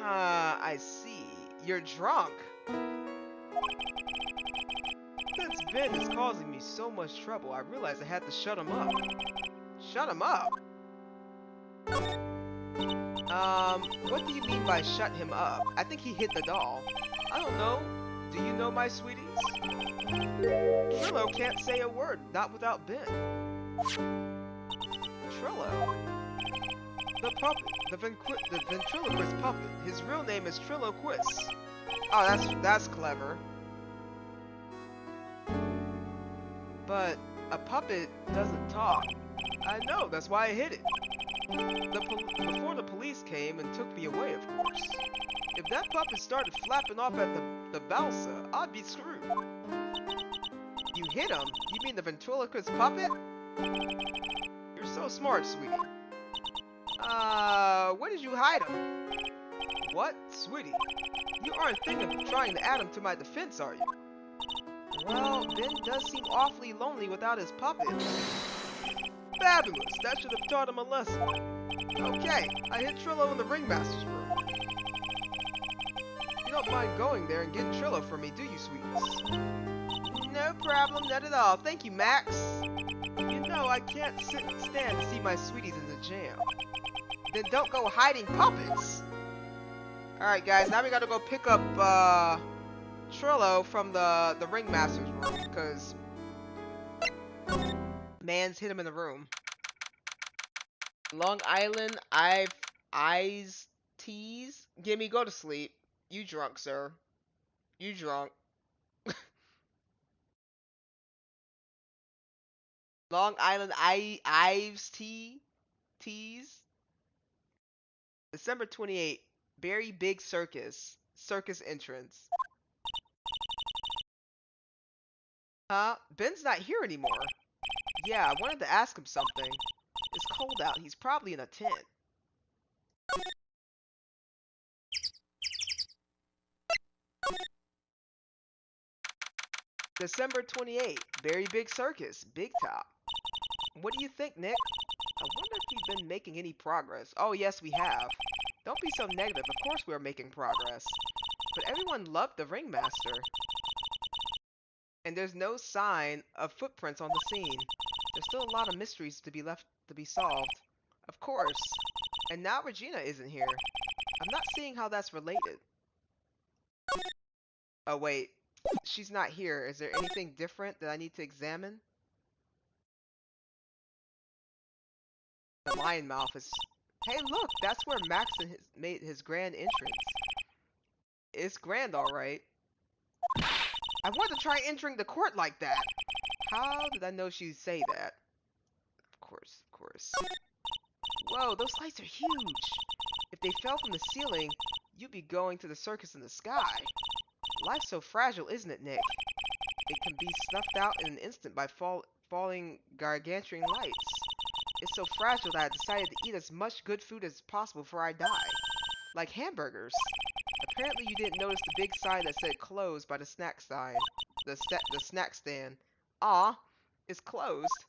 I see. You're drunk. Since Ben is causing me so much trouble, I realized I had to shut him up. Shut him up? What do you mean by shut him up? I think he hit the doll. I don't know. Do you know my sweeties? Trillo can't say a word, not without Ben. Trillo? The puppet, the ventriloquist puppet. His real name is Triloquist. Oh, that's clever. But a puppet doesn't talk. I know, that's why I hid it. Before the police came and took me away, of course. If that puppet started flapping off at the balsa, I'd be screwed. You hit him? You mean the ventriloquist puppet? You're so smart, sweetie. Where did you hide him? What? Sweetie, you aren't thinking of trying to add him to my defense, are you? Well, Ben does seem awfully lonely without his puppet. Fabulous! That should have taught him a lesson. Okay, I hid Trillo in the ringmaster's room. You don't mind going there and getting Trillo for me, do you, sweeties? No problem, not at all. Thank you, Max. You know I can't stand to see my sweeties in the jam. Then don't go hiding puppets! Alright guys, now we gotta go pick up Trillo from the ringmaster's room, because man's hit him in the room. Long Island, eyes teas. Gimme, go to sleep. You drunk, sir. You drunk. Long Island Ives teas. December 28th. Very big circus. Circus entrance. Huh? Ben's not here anymore. Yeah, I wanted to ask him something. It's cold out. He's probably in a tent. December 28th. Very big circus. Big top. What do you think, Nick? I wonder if you've been making any progress. Oh, yes, we have. Don't be so negative. Of course we are making progress. But everyone loved the ringmaster. And there's no sign of footprints on the scene. There's still a lot of mysteries to be solved. Of course. And now Regina isn't here. I'm not seeing how that's related. Oh, wait. She's not here. Is there anything different that I need to examine? The lion mouth is... Hey, look! That's where Max made his grand entrance. It's grand, alright. I want to try entering the court like that. How did I know she'd say that? Of course, of course. Whoa, those lights are huge. If they fell from the ceiling, you'd be going to the circus in the sky. Life's so fragile, isn't it, Nick? It can be snuffed out in an instant by falling gargantuan lights. It's so fragile that I decided to eat as much good food as possible before I die. Like hamburgers. Apparently you didn't notice the big sign that said closed by the snack sign. The snack stand. Aw, it's closed.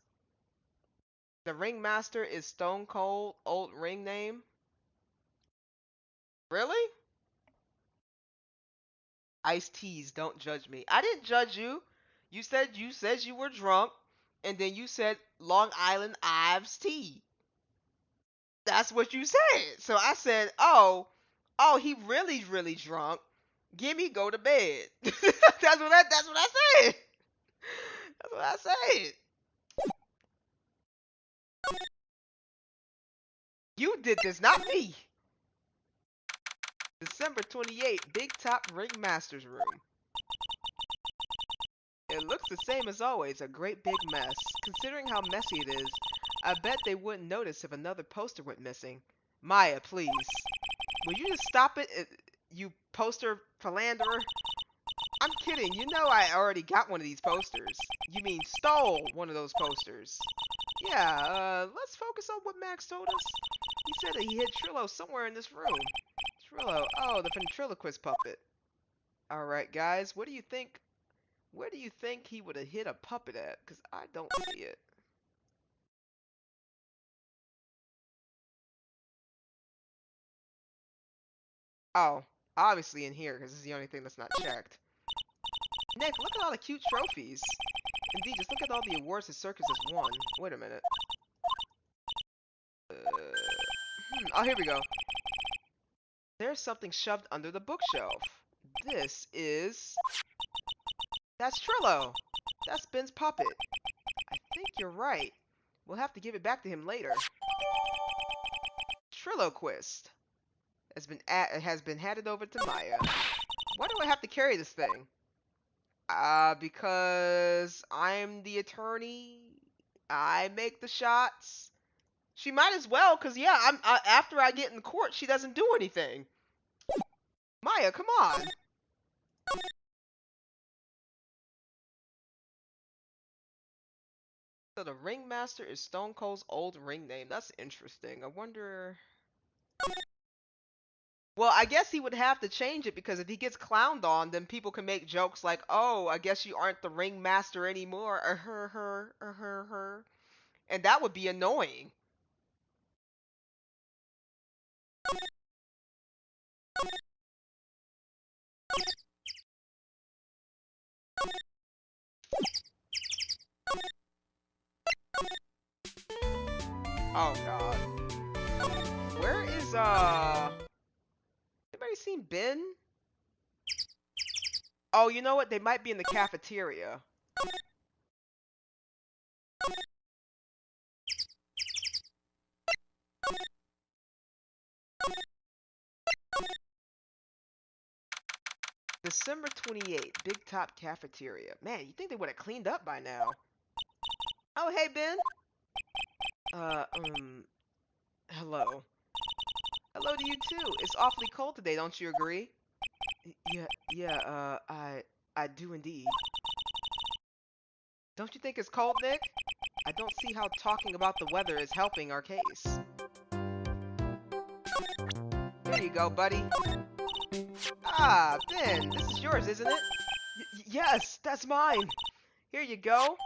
The ringmaster is Stone Cold, old ring name. Really? Iced teas, don't judge me. I didn't judge you. You said you were drunk, and then you said Long Island Ives tea. That's what you said. So I said, oh, he really drunk. Gimme go to bed. that's what I said. That's what I said. You did this, not me. December 28th, Big Top Ringmaster's room. It looks the same as always, a great big mess. Considering how messy it is, I bet they wouldn't notice if another poster went missing. Maya, please. Will you just stop it, you poster philanderer? I'm kidding, you know I already got one of these posters. You mean stole one of those posters. Yeah, let's focus on what Max told us. He said that he hid Trillo somewhere in this room. Trillo, oh, the ventriloquist puppet. Alright, guys, what do you think? Where do you think he would have hit a puppet at? Because I don't see it. Oh, obviously in here, because this is the only thing that's not checked. Nick, look at all the cute trophies. Indeed, just look at all the awards the circus has won. Wait a minute. Oh, here we go. There's something shoved under the bookshelf. This is... That's Trillo. That's Ben's puppet. I think you're right. We'll have to give it back to him later. Trilloquist has been handed over to Maya. Why do I have to carry this thing? Because I'm the attorney. I make the shots. She might as well, because, yeah, after I get in court, she doesn't do anything. Maya, come on. So the Ringmaster is Stone Cold's old ring name. That's interesting. I wonder. Well, I guess he would have to change it because if he gets clowned on, then people can make jokes like, "Oh, I guess you aren't the Ringmaster anymore," or her, and that would be annoying. Oh God. Where is anybody seen Ben? Oh, you know what? They might be in the cafeteria. December 28th, Big Top Cafeteria. Man, you think they would have cleaned up by now. Oh, hey, Ben. Hello. Hello to you too. It's awfully cold today, don't you agree? Yeah, I do indeed. Don't you think it's cold, Nick? I don't see how talking about the weather is helping our case. There you go, buddy. Ah, Ben, this is yours, isn't it? Yes, that's mine. Here you go.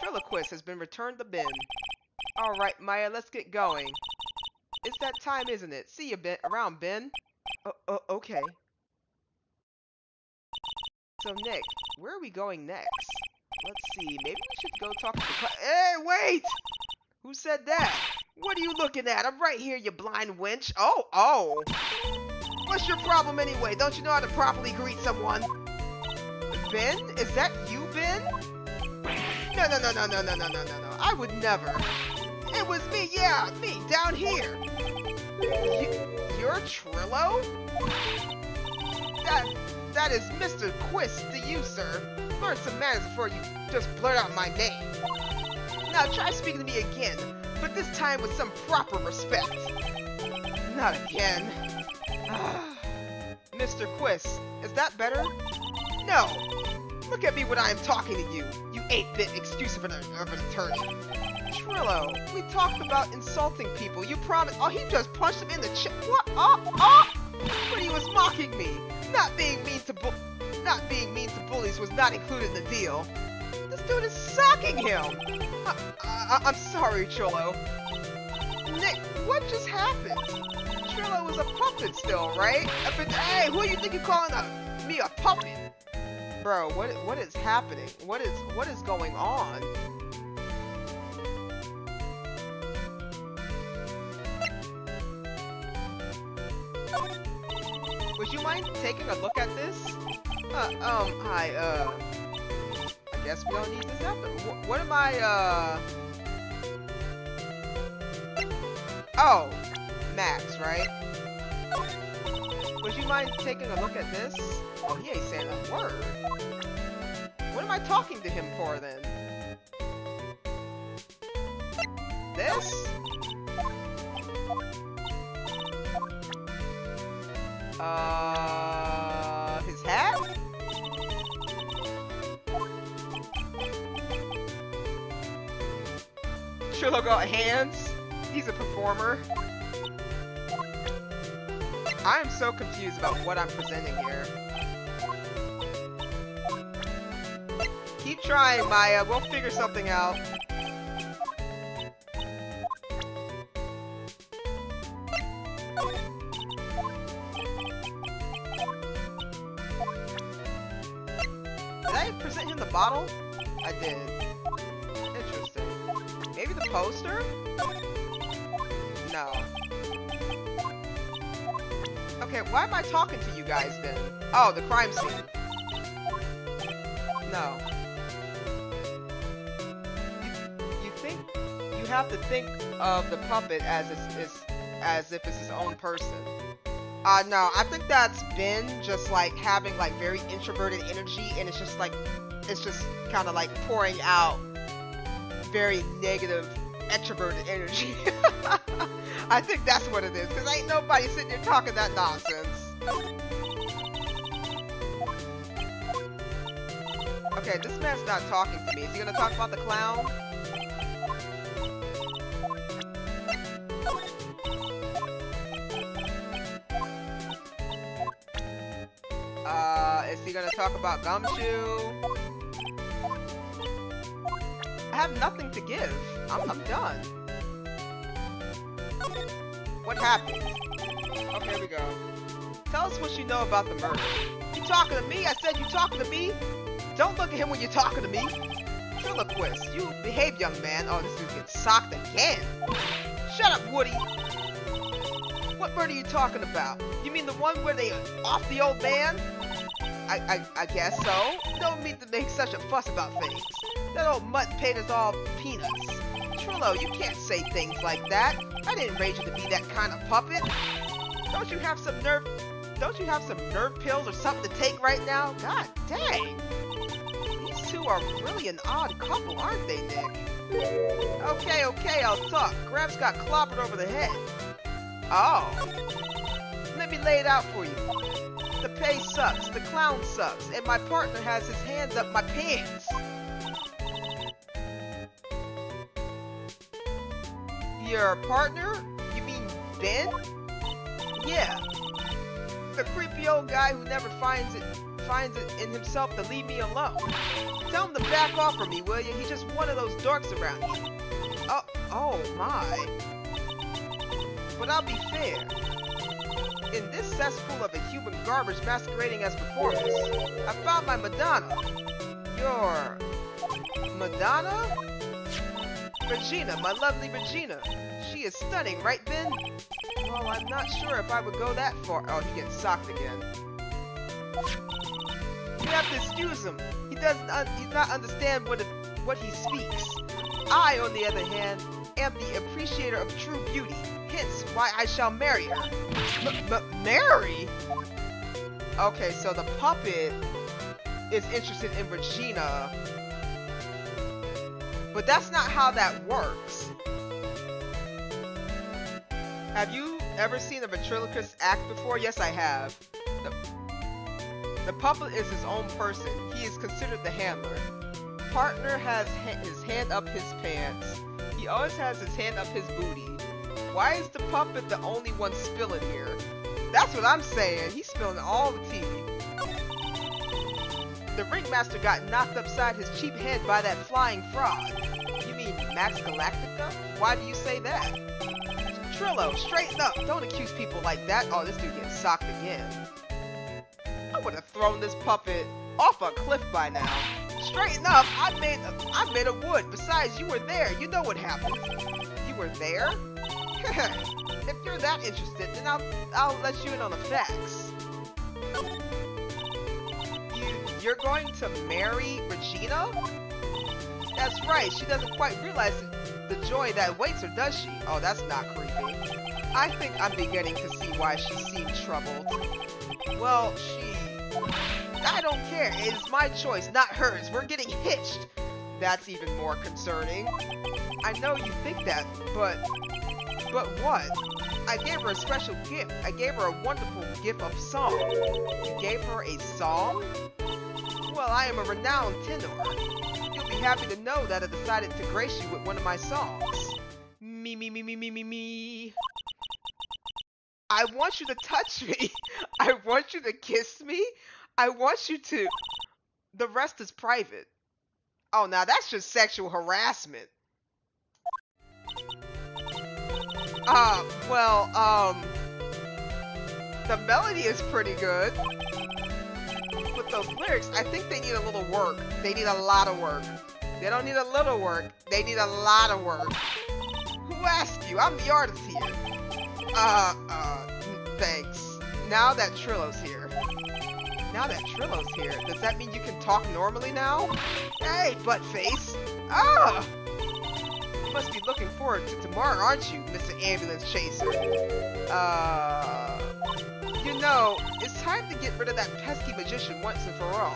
Triloquist has been returned to Ben. Alright, Maya, let's get going. It's that time, isn't it? See you around, Ben. Okay. So, Nick, where are we going next? Let's see, maybe we should go talk to the Hey, wait! Who said that? What are you looking at? I'm right here, you blind wench. Oh. What's your problem anyway? Don't you know how to properly greet someone? Ben? Is that you, Ben? No. I would never. It was me, yeah, me, down here. You're Trillo? That is Mr. Quist to you, sir. Learn some manners before you just blurt out my name. Now try speaking to me again, but this time with some proper respect. Not again. Mr. Quist, is that better? No. Look at me when I am talking to you, you 8-bit excuse of an attorney. Trillo, we talked about insulting people. You promised. Oh, he just punched him in the chest. What? But he was mocking me. Not being mean to bullies was not included in the deal. This dude is socking him. I'm sorry, Trillo. Nick, what just happened? Trillo was a puppet still, right? Hey, who do you think you're calling me a puppet? Bro, what is happening? What is going on? Would you mind taking a look at this? I guess we don't need this after. What am I, Oh, Max, right? Would you mind taking a look at this? Oh, he ain't saying a word. What am I talking to him for, then? This? His hat? Trillo got hands? He's a performer. I am so confused about what I'm presenting here. Keep trying, Maya. We'll figure something out. Did I present him the bottle? I did. Interesting. Maybe the poster? No. Okay, why am I talking to you guys then? Oh, the crime scene. No. You think you have to think of the puppet as if it's his own person. No, I think that's Ben just like having like very introverted energy, and it's just kind of like pouring out very negative extroverted energy. I think that's what it is, because ain't nobody sitting there talking that nonsense. Okay, this man's not talking to me. Is he gonna talk about the clown? Is he gonna talk about Gumshoe? I have nothing to give. I'm done. What happened? Okay, here we go. Tell us what you know about the murder. You talking to me? I said you talking to me? Don't look at him when you're talking to me. Triloquist, you behave, young man. Oh, this dude's getting socked again. Shut up, Woody. What murder are you talking about? You mean the one where they off the old man? I guess so. Don't mean to make such a fuss about things. That old mutt paid us all peanuts. Trillo, you can't say things like that. I didn't raise you to be that kind of puppet. Don't you have some nerve pills or something to take right now? God dang. These two are really an odd couple, aren't they, Nick? Okay, I'll talk. Gramps got clobbered over the head. Oh. Let me lay it out for you. The pay sucks, the clown sucks, and my partner has his hands up my pants. Your partner? You mean Ben? Yeah. The creepy old guy who never finds it in himself to leave me alone. Tell him to back off from me, will you? He's just one of those dorks around here. Oh my. But I'll be fair. In this cesspool of a human garbage masquerading as performance, I found my Madonna. Your Madonna? Regina, my lovely Regina. She is stunning, right, Ben? Well, I'm not sure if I would go that far. Oh, he gets socked again. You have to excuse him. He he's not understand what he speaks. I, on the other hand, am the appreciator of true beauty. Hence, why I shall marry her. Marry? Okay, so the puppet is interested in Regina. But that's not how that works. Have you ever seen a ventriloquist act before? Yes, I have. The puppet is his own person. He is considered the handler. Partner has his hand up his pants. He always has his hand up his booty. Why is the puppet the only one spilling here? That's what I'm saying. He's spilling all the tea. The ringmaster got knocked upside his cheap head by that flying frog. You mean Max Galactica? Why do you say that? Trillo, straighten up. Don't accuse people like that. Oh, this dude getting socked again. I would have thrown this puppet off a cliff by now. Straighten up. I made a wood. Besides, you were there. You know what happened. You were there? If you're that interested, then I'll let you in on the facts. You're going to marry Regina? That's right. She doesn't quite realize the joy that awaits her, does she? Oh, that's not creepy. I think I'm beginning to see why she seemed troubled. Well, I don't care. It's my choice, not hers. We're getting hitched. That's even more concerning. I know you think that, but what? I gave her a special gift. I gave her a wonderful gift of song. You gave her a song? Well, I am a renowned tenor. You'll be happy to know that I decided to grace you with one of my songs. Me. I want you to touch me. I want you to kiss me. I want you to... The rest is private. Oh, now that's just sexual harassment. The melody is pretty good. But those lyrics, I think they need a little work. They need a lot of work. They don't need a little work. They need a lot of work. Who asked you? I'm the artist here. Thanks. Now that Trillo's here. Does that mean you can talk normally now? Hey, buttface. You must be looking forward to tomorrow, aren't you, Mr. Ambulance Chaser? You know, it's time to get rid of that pesky magician once and for all.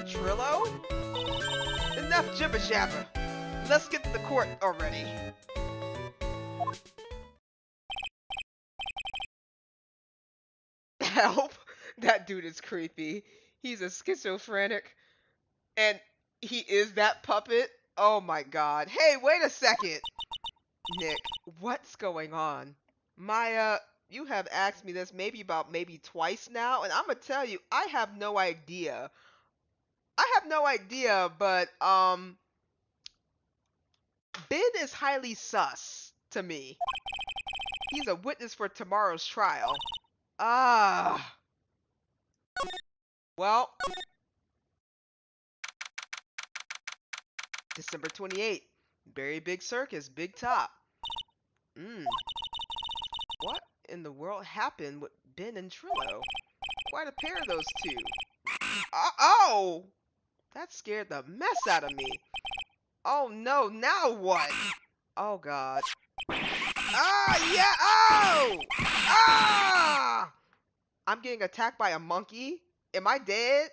Trillo? Enough jibber jabber. Let's get to the court already. Help! That dude is creepy. He's a schizophrenic, and he is that puppet. Oh my god. Hey, wait a second, Nick. What's going on? Maya, you have asked me this maybe twice now, and I'm gonna tell you, I have no idea. I have no idea, but Ben is highly sus to me. He's a witness for tomorrow's trial. Ah, well, December 28th. Very big circus, big top. Hmm, what in the world happened with Ben and Trillo? Quite a pair of those two. Oh! That scared the mess out of me. Oh no, now what? Oh god. Ah, yeah, oh! Ah! I'm getting attacked by a monkey? Am I dead?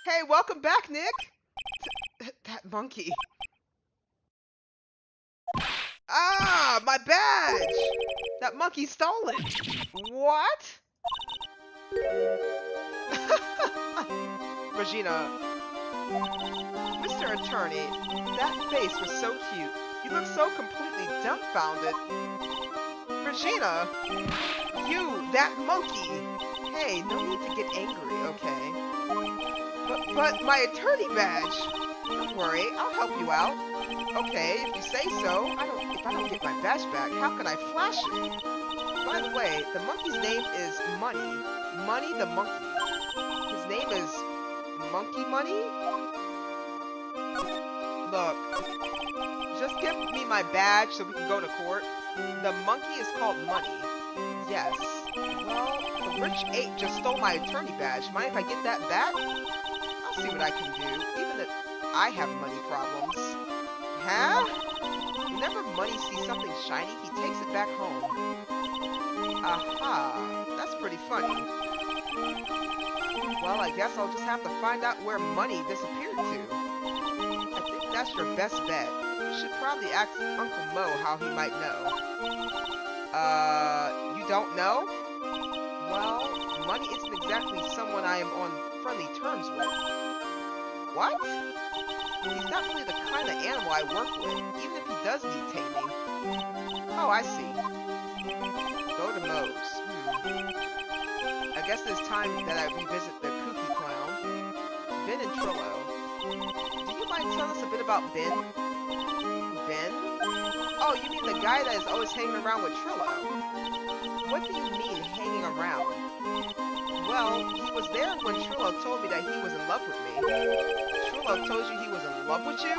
Hey, welcome back, Nick! That monkey. Ah, my badge! That monkey stole it. What? Regina, Mr. Attorney, that face was so cute. You look so completely dumbfounded. Regina, you, that monkey. Hey, no need to get angry, okay? But my attorney badge. Don't worry, I'll help you out. Okay, if you say so. If I don't get my badge back, how can I flash it? By the way, the monkey's name is Money. Money the monkey. His name is Monkey Money? Look, just give me my badge so we can go to court. The monkey is called Money. Yes. Well, the rich ape just stole my attorney badge. Mind if I get that back? I'll see what I can do, even if I have money problems. Huh? Whenever Money sees something shiny, he takes it back home. Aha, that's pretty funny. Well, I guess I'll just have to find out where Money disappeared to. I think that's your best bet. You should probably ask Uncle Mo how he might know. You don't know? Well, Money isn't exactly someone I am on friendly terms with. What? He's not really the kind of animal I work with, even if he does need taming. Oh, I see. Go to Moe's. I guess it's time that I revisit the Kooky Clown. Ben and Trillo. Do you mind telling us a bit about Ben? Ben? Oh, you mean the guy that is always hanging around with Trillo? What do you mean, hanging around? Well, he was there when Trillo told me that he was in love with me. Trillo told you he was in love with you?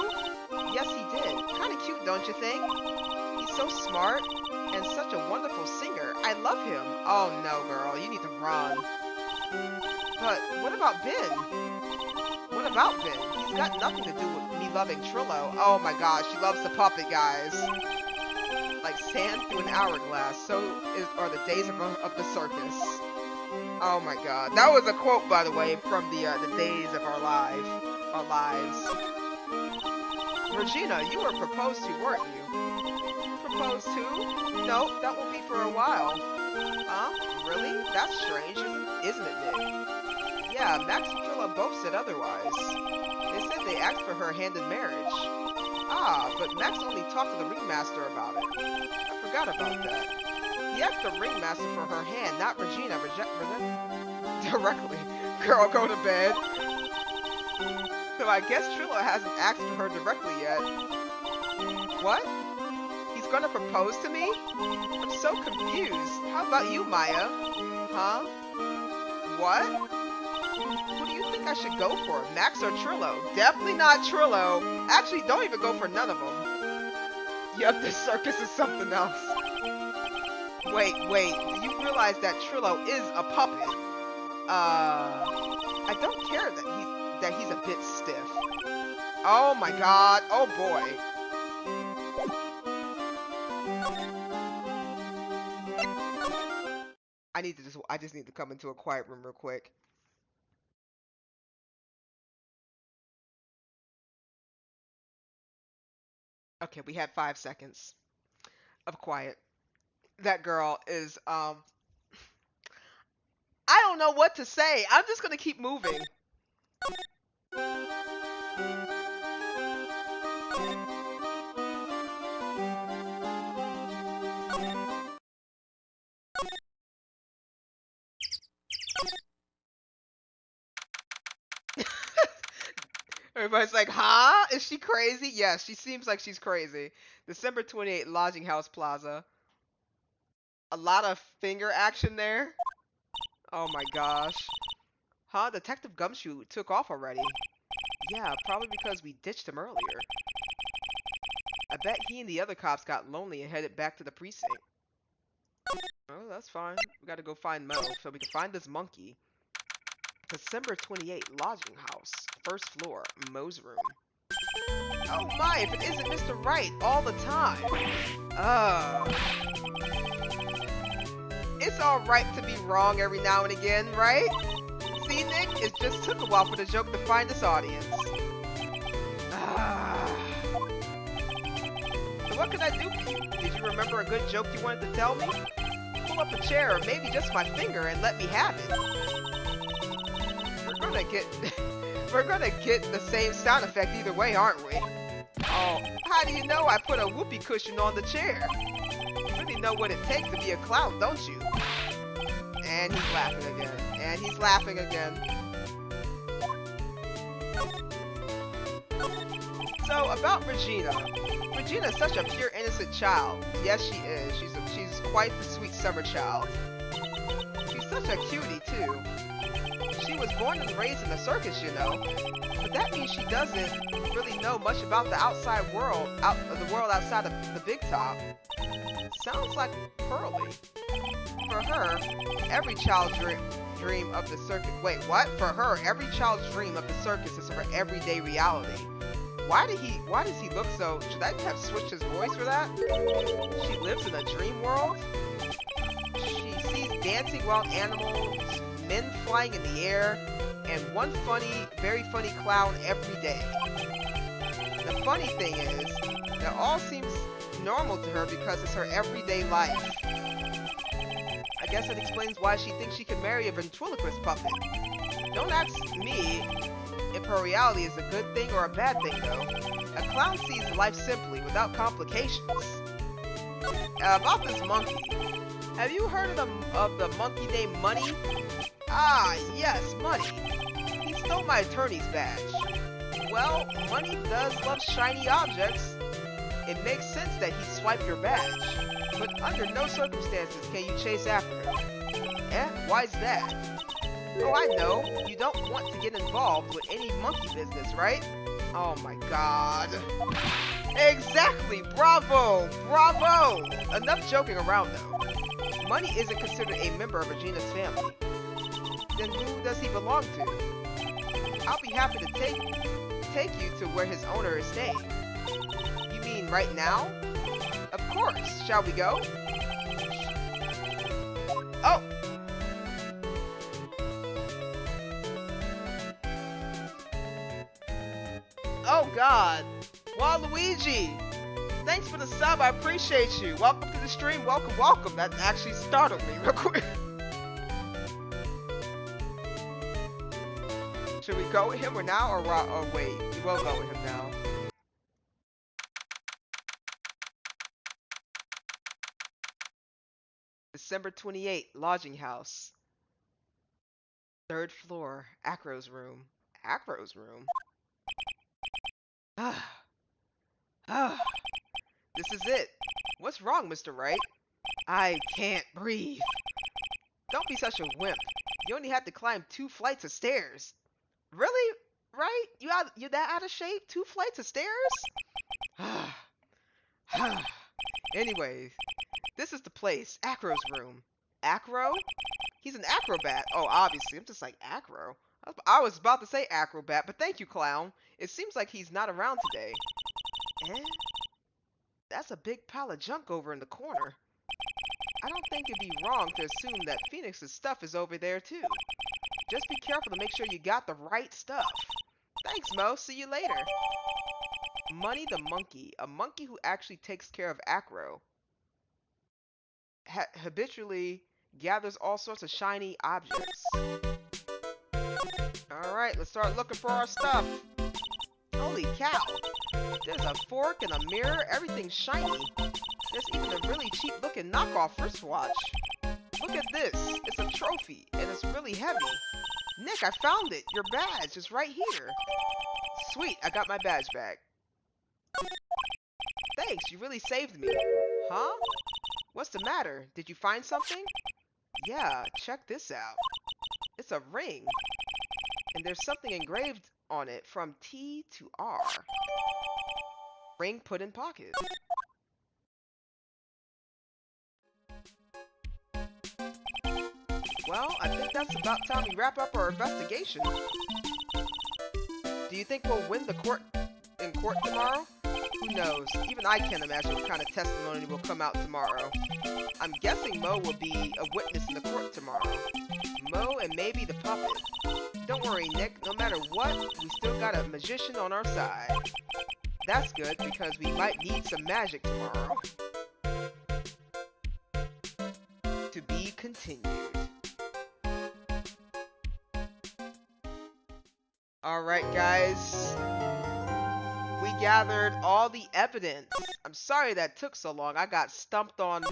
Yes, he did. Kinda cute, don't you think? He's so smart and such a wonderful singer. I love him. Oh no, girl, you need to run. But what about Ben? What about Ben? He's got nothing to do with me loving Trillo. Oh my gosh, she loves the puppet, guys. Like sand through an hourglass, are the days of the circus. Oh my god. That was a quote, by the way, from the days of our lives. Regina, you were proposed to, weren't you? Proposed to? Nope, that won't be for a while. Huh? Really? That's strange, isn't it, Nick? Yeah, Max and Trilla both said otherwise. They said they asked for her hand in marriage. Ah, but Max only talked to the ringmaster about it. I forgot about that. He asked the ringmaster for her hand, not Regina. Directly. Girl, go to bed. So I guess Trillo hasn't asked for her directly yet. What? He's gonna propose to me? I'm so confused. How about you, Maya? Huh? What? Who do you think I should go for, Max or Trillo? Definitely not Trillo. Actually, don't even go for none of them. Yup, this circus is something else. Wait, do you realize that Trillo is a puppet? I don't care that he's a bit stiff. Oh my god, oh boy. I just need to come into a quiet room real quick. Okay, we had 5 seconds of quiet. That girl is I don't know what to say. I'm just gonna keep moving. Everybody's like, huh? Is she crazy? Yes, she seems like she's crazy. December 28th, Lodging House Plaza. A lot of finger action there. Oh my gosh. Huh? Detective Gumshoe took off already. Yeah, probably because we ditched him earlier. I bet he and the other cops got lonely and headed back to the precinct. Oh, that's fine. We gotta go find Mo so we can find this monkey. December 28th, Lodging House. First floor, Mo's room. Oh my, if it isn't Mr. Wright all the time. It's alright to be wrong every now and again, right? See, Nick, it just took a while for the joke to find this audience. So what can I do for you? Did you remember a good joke you wanted to tell me? Pull up a chair or maybe just my finger and let me have it. We're gonna get the same sound effect either way, aren't we? Oh, how do you know I put a whoopee cushion on the chair? You really know what it takes to be a clown, don't you? And he's laughing again. And he's laughing again. So, about Regina. Regina is such a pure, innocent child. Yes, she is. She's quite the sweet summer child. She's such a cutie, too. She was born and raised in a circus, you know. But that means she doesn't really know much about the outside world, the world outside of the big top. Sounds like Pearly. For her, every child's dream of the circus. Wait, what? For her, every child's dream of the circus is her everyday reality. Why does he look so? Should I have switched his voice for that? She lives in a dream world? She sees dancing wild animals, men flying in the air, and one very funny clown every day. The funny thing is, that all seems normal to her because it's her everyday life. I guess that explains why she thinks she can marry a ventriloquist puppet. Don't ask me if her reality is a good thing or a bad thing, though. A clown sees life simply, without complications. About this monkey. Have you heard of the monkey named Money? Ah, yes, Money. He stole my attorney's badge. Well, Money does love shiny objects. It makes sense that he'd swipe your badge. But under no circumstances can you chase after him. Eh? Why's that? Oh, I know. You don't want to get involved with any monkey business, right? Oh my god. Exactly! Bravo! Bravo! Enough joking around, though. Money isn't considered a member of Regina's family. Then who does he belong to? I'll be happy to take you to where his owner is staying. You mean right now? Of course. Shall we go? Oh! Oh god! Waluigi! Thanks for the sub, I appreciate you. Welcome to the stream, welcome, welcome. That actually startled me real quick. Should we go with him or now or wait? We will go with him now. December 28th, Lodging House. Third floor, Acro's room. Acro's room? This is it. What's wrong, Mr. Wright? I can't breathe. Don't be such a wimp. You only had to climb 2 flights of stairs. Really? Right? You're that out of shape? 2 flights of stairs? Anyways, this is the place. Acro's room. Acro? He's an acrobat. Oh, obviously. I'm just like, acro? I was about to say acrobat, but thank you, clown. It seems like he's not around today. Eh? That's a big pile of junk over in the corner. I don't think it'd be wrong to assume that Phoenix's stuff is over there, too. Just be careful to make sure you got the right stuff. Thanks, Mo. See you later. Money the monkey. A monkey who actually takes care of Acro. habitually gathers all sorts of shiny objects. Alright, let's start looking for our stuff. Holy cow! There's a fork and a mirror, everything's shiny. There's even a really cheap looking knockoff wristwatch. Look at this, it's a trophy, and it's really heavy. Nick, I found it! Your badge is right here! Sweet, I got my badge back. Thanks, you really saved me. Huh? What's the matter? Did you find something? Yeah, check this out. It's a ring. And there's something engraved on it from T to R. Ring put in pocket. Well, I think that's about time we wrap up our investigation. Do you think we'll win the court tomorrow? Who knows? Even I can't imagine what kind of testimony will come out tomorrow. I'm guessing Mo will be a witness in the court tomorrow. Mo and maybe the puppet. Don't worry, Nick. No matter what, we still got a magician on our side. That's good, because we might need some magic tomorrow. To be continued. Alright, guys. We gathered all the evidence. I'm sorry that took so long. I got stumped on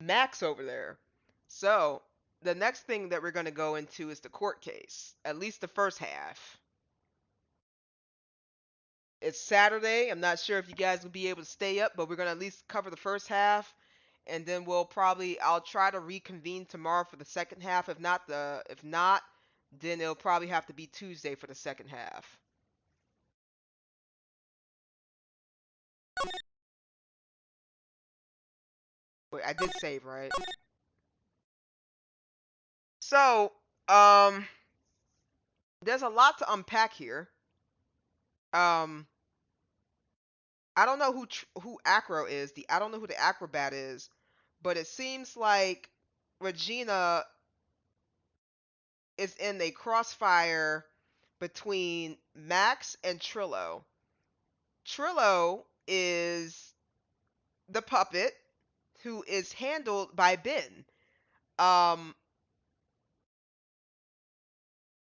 Max over there. So, the next thing that we're going to go into is the court case. At least the first half. It's Saturday. I'm not sure if you guys will be able to stay up, but we're going to at least cover the first half. And then I'll try to reconvene tomorrow for the second half. If not, then it'll probably have to be Tuesday for the second half. Wait, I did save, right? So, there's a lot to unpack here. I don't know who Acro is. I don't know who the acrobat is, but it seems like Regina is in a crossfire between Max and Trillo. Trillo is the puppet who is handled by Ben.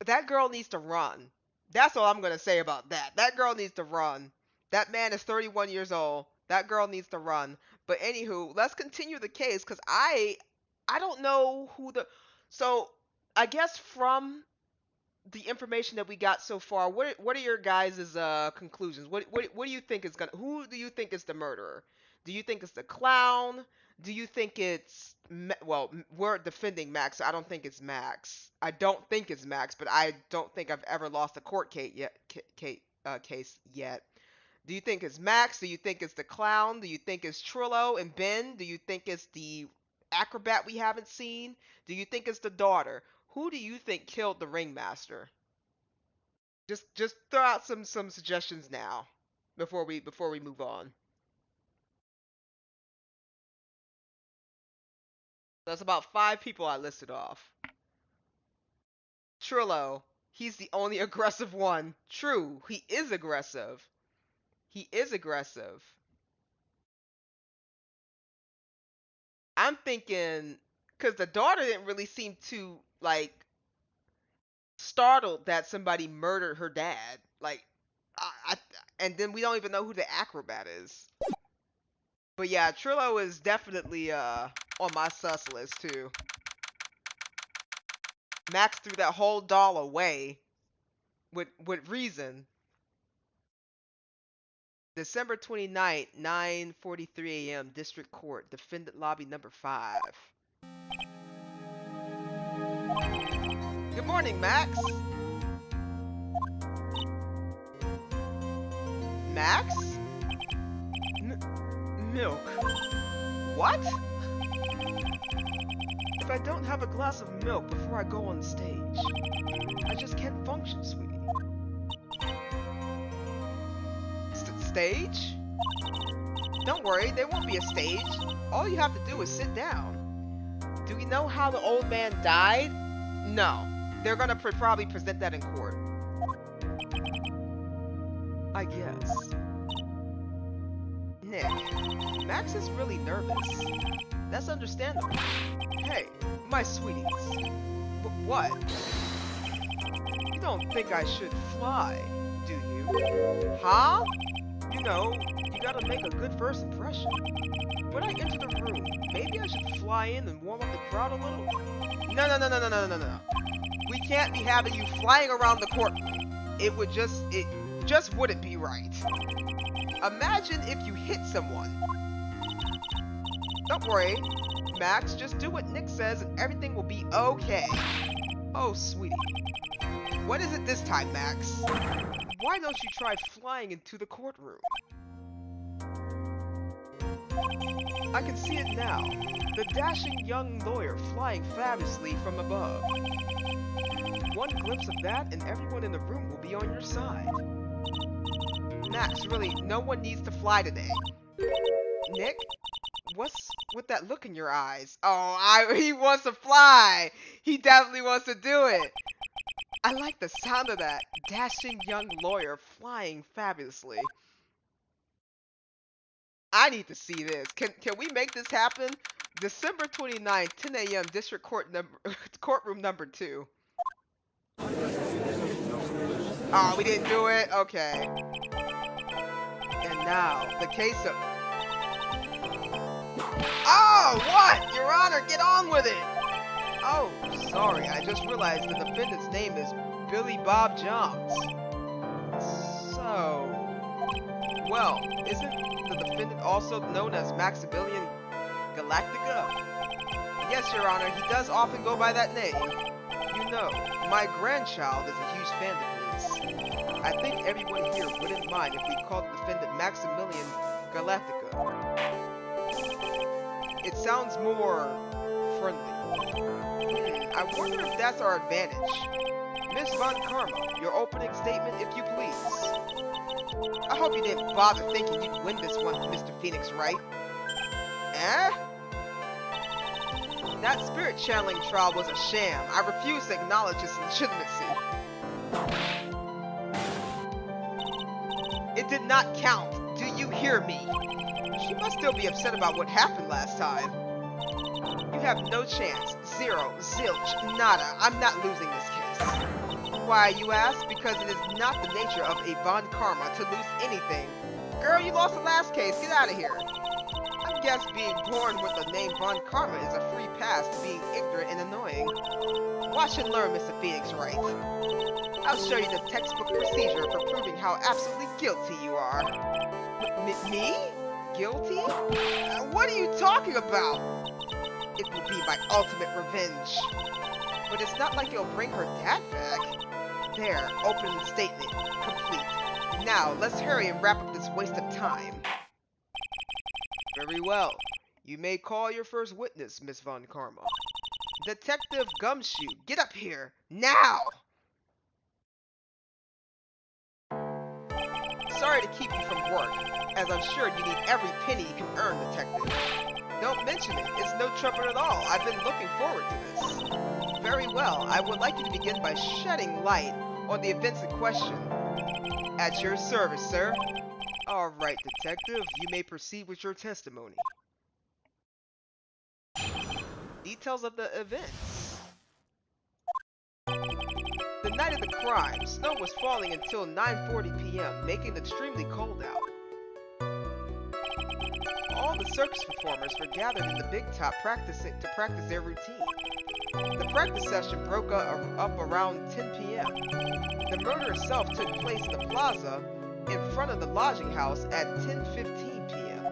That girl needs to run. That's all I'm going to say about that. That girl needs to run. That man is 31 years old. That girl needs to run. But anywho, let's continue the case, because I don't know who the... So, I guess from the information that we got so far, what are your guys' conclusions? What do you think is who do you think is the murderer? Do you think it's the clown? Do you think it's... Well, we're defending Max, so I don't think it's Max. I don't think it's Max, but I don't think I've ever lost a court case yet. Do you think it's Max? Do you think it's the clown? Do you think it's Trillo and Ben? Do you think it's the acrobat we haven't seen? Do you think it's the daughter? Who do you think killed the ringmaster? Just throw out some suggestions now before we move on. That's about 5 people I listed off. Trillo, he's the only aggressive one. True, he is aggressive. He is aggressive. I'm thinking, because the daughter didn't really seem too, like, startled that somebody murdered her dad. Like, and then we don't even know who the acrobat is. But yeah, Trillo is definitely on my sus list too. Max threw that whole doll away with reason. December 29th, 9:43 a.m. District Court, Defendant Lobby number 5. Good morning, Max. Max? Milk. What? If I don't have a glass of milk before I go on stage, I just can't function, sweetie. Stage? Don't worry, there won't be a stage. All you have to do is sit down. Do we know how the old man died? No. They're gonna probably present that in court. I guess. Nick, Max is really nervous. That's understandable. Hey, my sweeties. But what? You don't think I should fly, do you? Huh? You know, you gotta make a good first impression. When I enter the room, maybe I should fly in and warm up the crowd a little? No. We can't be having you flying around the courtroom. It just wouldn't be right. Imagine if you hit someone. Don't worry, Max, just do what Nick says and everything will be okay. Oh, sweetie. What is it this time, Max? Why don't you try flying into the courtroom? I can see it now. The dashing young lawyer flying fabulously from above. One glimpse of that and everyone in the room will be on your side. Max, really, no one needs to fly today. Nick? What's with that look in your eyes? Oh, he wants to fly! He definitely wants to do it! I like the sound of that. Dashing young lawyer flying fabulously. I need to see this. Can we make this happen? December 29th, 10 a.m. District Court courtroom number 2. Oh, we didn't do it? Okay. And now, the case of... Oh, what? Your Honor, get on with it! Oh, sorry, I just realized the defendant's name is Billy Bob Johns. So... Well, isn't the defendant also known as Maximilian Galactica? Yes, Your Honor, he does often go by that name. You know, my grandchild is a huge fan of his. I think everyone here wouldn't mind if we called the defendant Maximilian Galactica. It sounds more friendly. I wonder if that's our advantage. Miss Von Karma, your opening statement, if you please. I hope you didn't bother thinking you'd win this one, Mr. Phoenix, Wright? Eh? That spirit channeling trial was a sham. I refuse to acknowledge its legitimacy. It did not count. Do you hear me? She must still be upset about what happened last time. You have no chance. Zero. Zilch. Nada. I'm not losing this case. Why, you ask? Because it is not the nature of a Von Karma to lose anything. Girl, you lost the last case. Get out of here. I guess being born with the name Von Karma is a free pass to being ignorant and annoying. Watch and learn, Mr. Phoenix Wright. I'll show you the textbook procedure for proving how absolutely guilty you are. Me? Guilty? What are you talking about? It will be my ultimate revenge. But it's not like you'll bring her dad back. There, opening statement, complete. Now, let's hurry and wrap up this waste of time. Very well. You may call your first witness, Miss Von Karma. Detective Gumshoe, get up here, now! Sorry to keep you from work, as I'm sure you need every penny you can earn, Detective. Don't mention it, it's no trouble at all. I've been looking forward to this. Very well, I would like you to begin by shedding light on the events in question. At your service, sir. Alright, Detective, you may proceed with your testimony. Details of the events. The night of the crime, snow was falling until 9:40 p.m., making it extremely cold out. All the circus performers were gathered in the big top to practice their routine. The practice session broke up around 10 p.m. The murder itself took place in the plaza in front of the lodging house at 10:15 p.m.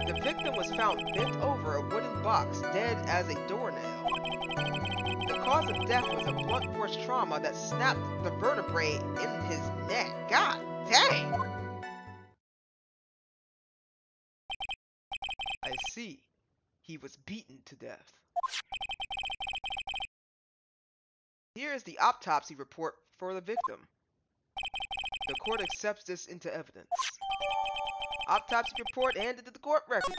The victim was found bent over a wooden box, dead as a doornail. The cause of death was a blunt force trauma that snapped the vertebrae in his neck. God dang! I see. He was beaten to death. Here is the autopsy report for the victim. The court accepts this into evidence. Autopsy report handed to the court record.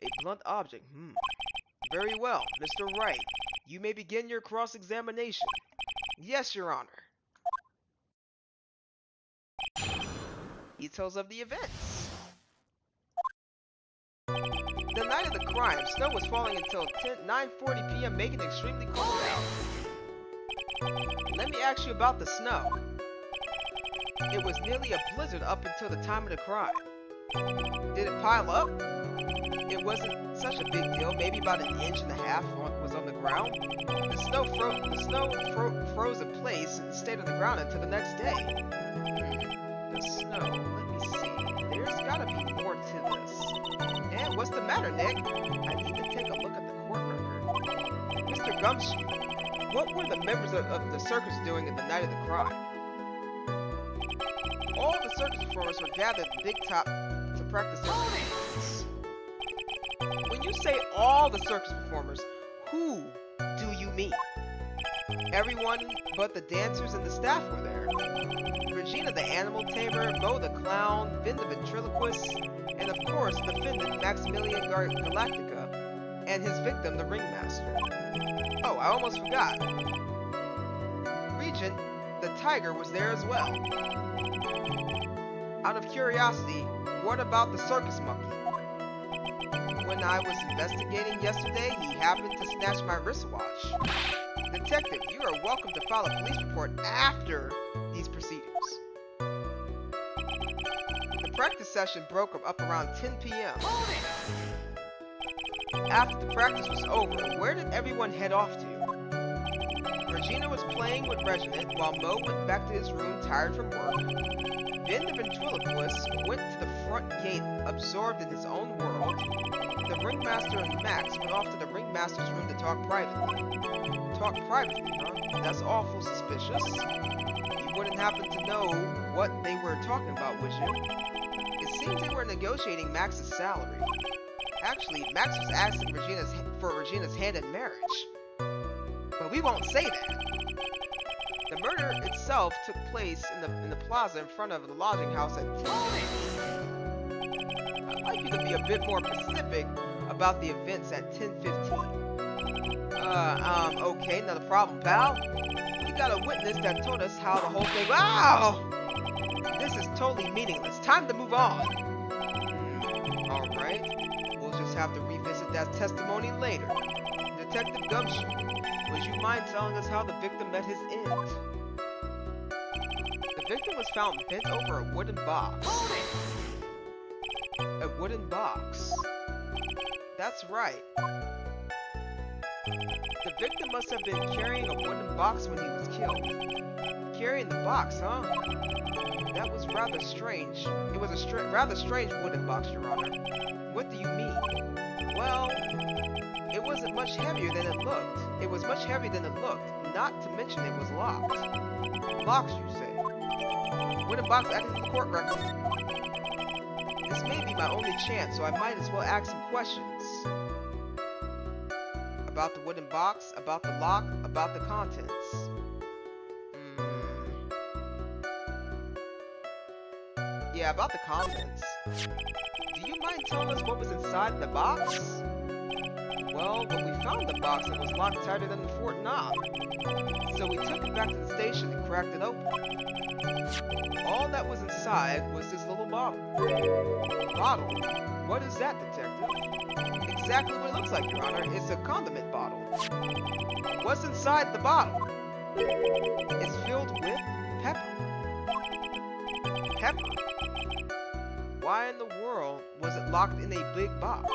A blunt object. Very well, Mr. Wright. You may begin your Details of the events. The night of the crime, snow was falling until 9:40 p.m., making it extremely cold out. Let me ask you about the snow. It was nearly a blizzard up until the time of the crime. Did it pile up? It wasn't such a big deal, maybe about 1.5 inches was on the ground. The snow froze in place and stayed on the ground until the next day. The snow, let me see. There's gotta be more to this. And what's the matter, Nick? I need to take a look at the court record. Mr. Gumshoe, what were the members of the circus doing in the night of the crime? All the circus performers were gathered at the big top to practice their routines. When you say all the circus performers, who do you mean? Everyone but the dancers and the staff were there. Regina the animal tamer, Mo the clown, Vin the ventriloquist, and of course the defendant Maximilian Galactica and his victim the ringmaster. Oh, I almost forgot. Regent the tiger was there as well. Out of curiosity, what about the circus monkey? When I was investigating yesterday, he happened to snatch my wristwatch. Detective, you are welcome to file a police report after these proceedings. The practice session broke up around 10 p.m. After the practice was over, where did everyone head off to? Regina was playing with Reginald while Mo went back to his room tired from work. Then the ventriloquist went to the front gate, absorbed in his own world. The ringmaster and Max went off to the ringmaster's room to talk privately. Talk privately, huh? That's awful suspicious. You wouldn't happen to know what they were talking about, would you? It seems they were negotiating Max's salary. Actually, Max was asking for Regina's hand in marriage. But we won't say that. The murder itself took place in the plaza in front of the lodging house at 10 p.m. I'd like you to be a bit more specific about the events at 10:15. Okay, not a problem, pal. We got a witness that told us how the whole thing. Wow! This is totally meaningless. Time to move on. Alright. We'll just have to revisit that testimony later. Detective Gumshoe, would you mind telling us how the victim met his end? The victim was found bent over a wooden box. A wooden box. That's right. The victim must have been carrying a wooden box when he was killed. Carrying the box, huh? That was rather strange. It was a rather strange wooden box, Your Honor. What do you mean? Well, it wasn't much heavier than it looked. It was much heavier than it looked, not to mention it was locked. Locked, you say? Wooden box added to the court record. This may be my only chance, so I might as well ask some questions. About the wooden box, about the lock, about the contents. Yeah, about the contents. Do you mind telling us what was inside the box? Well, when we found the box, it was locked tighter than the Fort Knob. So we took it back to the station and cracked it open. All that was inside was this little bottle. Bottle? What is that, Detective? Exactly what it looks like, Your Honor. It's a condiment bottle. What's inside the bottle? It's filled with pepper. Pepper? Why in the world was it locked in a big box?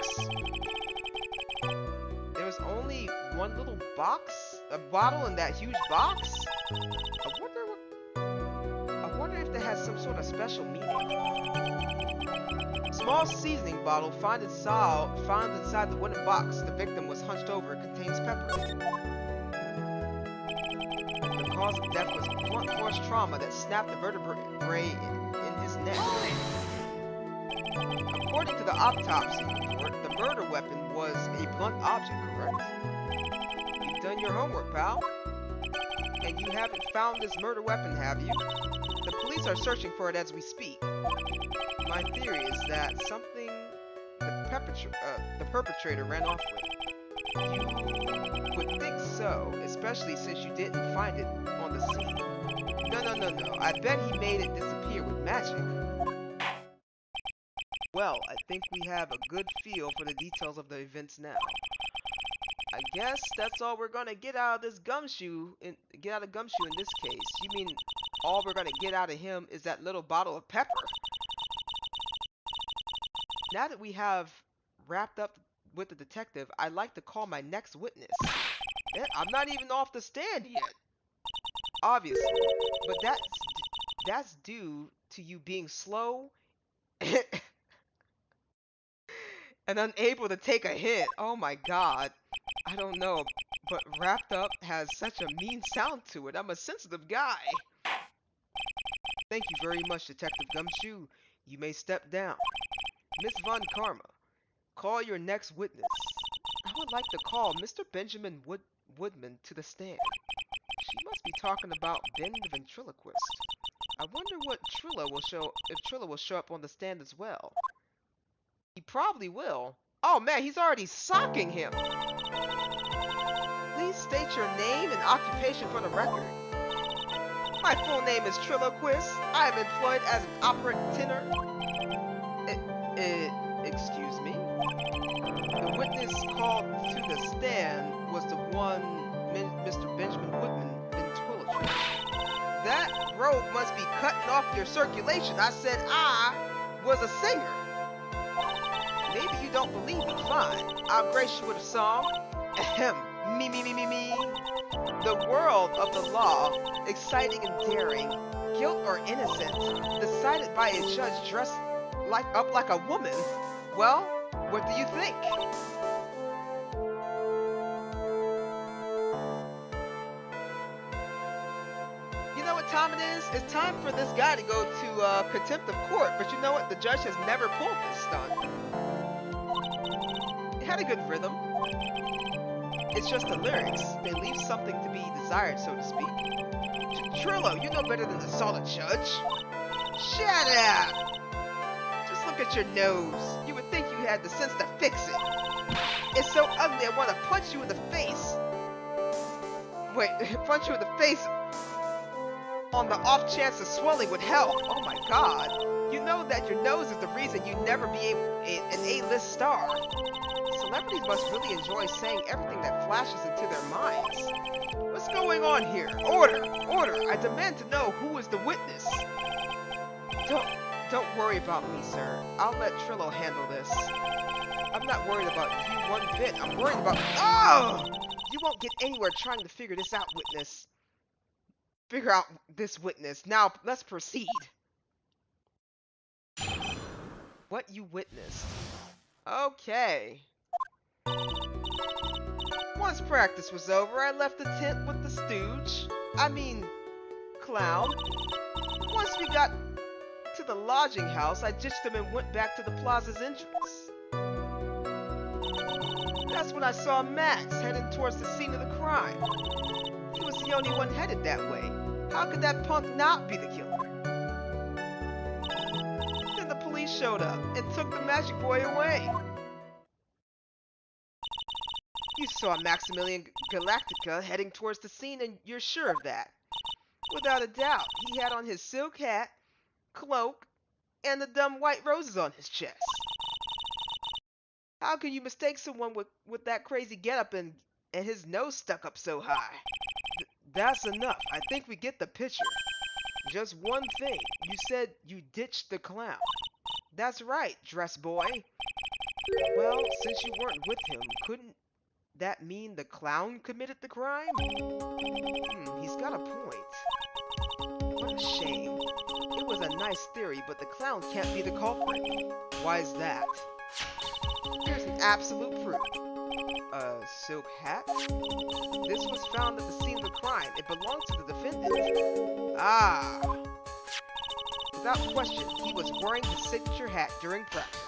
There was only one little box? A bottle in that huge box? I wonder if that has some sort of special meaning. Small seasoning bottle found inside the wooden box the victim was hunched over contains pepper. The cause of death was blunt force trauma that snapped the vertebrae in his neck. According to the autopsy report, the murder weapon was a blunt object, correct? You've done your homework, pal. And you haven't found this murder weapon, have you? The police are searching for it as we speak. My theory is that something the perpetrator ran off with. You would think so, especially since you didn't find it on the scene. No. I bet he made it disappear with magic. Well, I think we have a good feel for the details of the events now. I guess that's all we're gonna get out of this Gumshoe. Get out of Gumshoe in this case. You mean all we're gonna get out of him is that little bottle of pepper? Now that we have wrapped up with the detective, I'd like to call my next witness. I'm not even off the stand yet. Obviously, but that's due to you being slow and unable to take a hint. Oh my god. I don't know, but wrapped up has such a mean sound to it. I'm a sensitive guy. Thank you very much, Detective Gumshoe. You may step down. Miss Von Karma, call your next witness. I would like to call Mr. Benjamin Woodman to the stand. She must be talking about Ben the ventriloquist. I wonder what if Trilla will show up on the stand as well. He probably will. Oh man, he's already socking him. Please state your name and occupation for the record. My full name is Triloquist. I am employed as an opera tenor. Excuse me? The witness called to the stand was the one Mr. Benjamin Woodman in Trilogy. That rope must be cutting off your circulation. I said I was a singer. Maybe you don't believe me. Fine. I'll grace you with a song. Ahem. Me. The world of the law, exciting and daring, guilt or innocence, decided by a judge dressed up like a woman. Well, what do you think? You know what time it is? It's time for this guy to go to contempt of court. But you know what? The judge has never pulled this stunt. It had a good rhythm. It's just the lyrics. They leave something to be desired, so to speak. Trillo, you know better than to assault a judge. Shut up! Just look at your nose. You would think you had the sense to fix it. It's so ugly I want to punch you in the face. Wait, punch you in the face on the off chance the swelling would help. Oh my god. You know that your nose is the reason you never be an A-list star. Celebrities must really enjoy saying everything that flashes into their minds. What's going on here? Order! Order! I demand to know who is the witness. Don't worry about me, sir. I'll let Trillo handle this. I'm not worried about you one bit. I'm worried about... Oh! You won't get anywhere trying to figure this out, witness. Figure out this witness. Now, let's proceed. What you witnessed. Okay. Once practice was over, I left the tent with the stooge. Clown. Once we got to the lodging house, I ditched him and went back to the plaza's entrance. That's when I saw Max headed towards the scene of the crime. He was the only one headed that way. How could that punk not be the killer? Then the police showed up and took the magic boy away. You saw Maximilian Galactica heading towards the scene, and you're sure of that? Without a doubt, he had on his silk hat, cloak, and the dumb white roses on his chest. How can you mistake someone with that crazy getup and his nose stuck up so high? That's enough. I think we get the picture. Just one thing. You said you ditched the clown. That's right, dress boy. Well, since you weren't with him, couldn't that mean the clown committed the crime? He's got a point. What a shame. It was a nice theory, but the clown can't be the culprit. Why's that? Here's an absolute proof. A silk hat? This was found at the scene of the crime. It belonged to the defendant. Ah. Without question, he was wearing his signature hat during practice.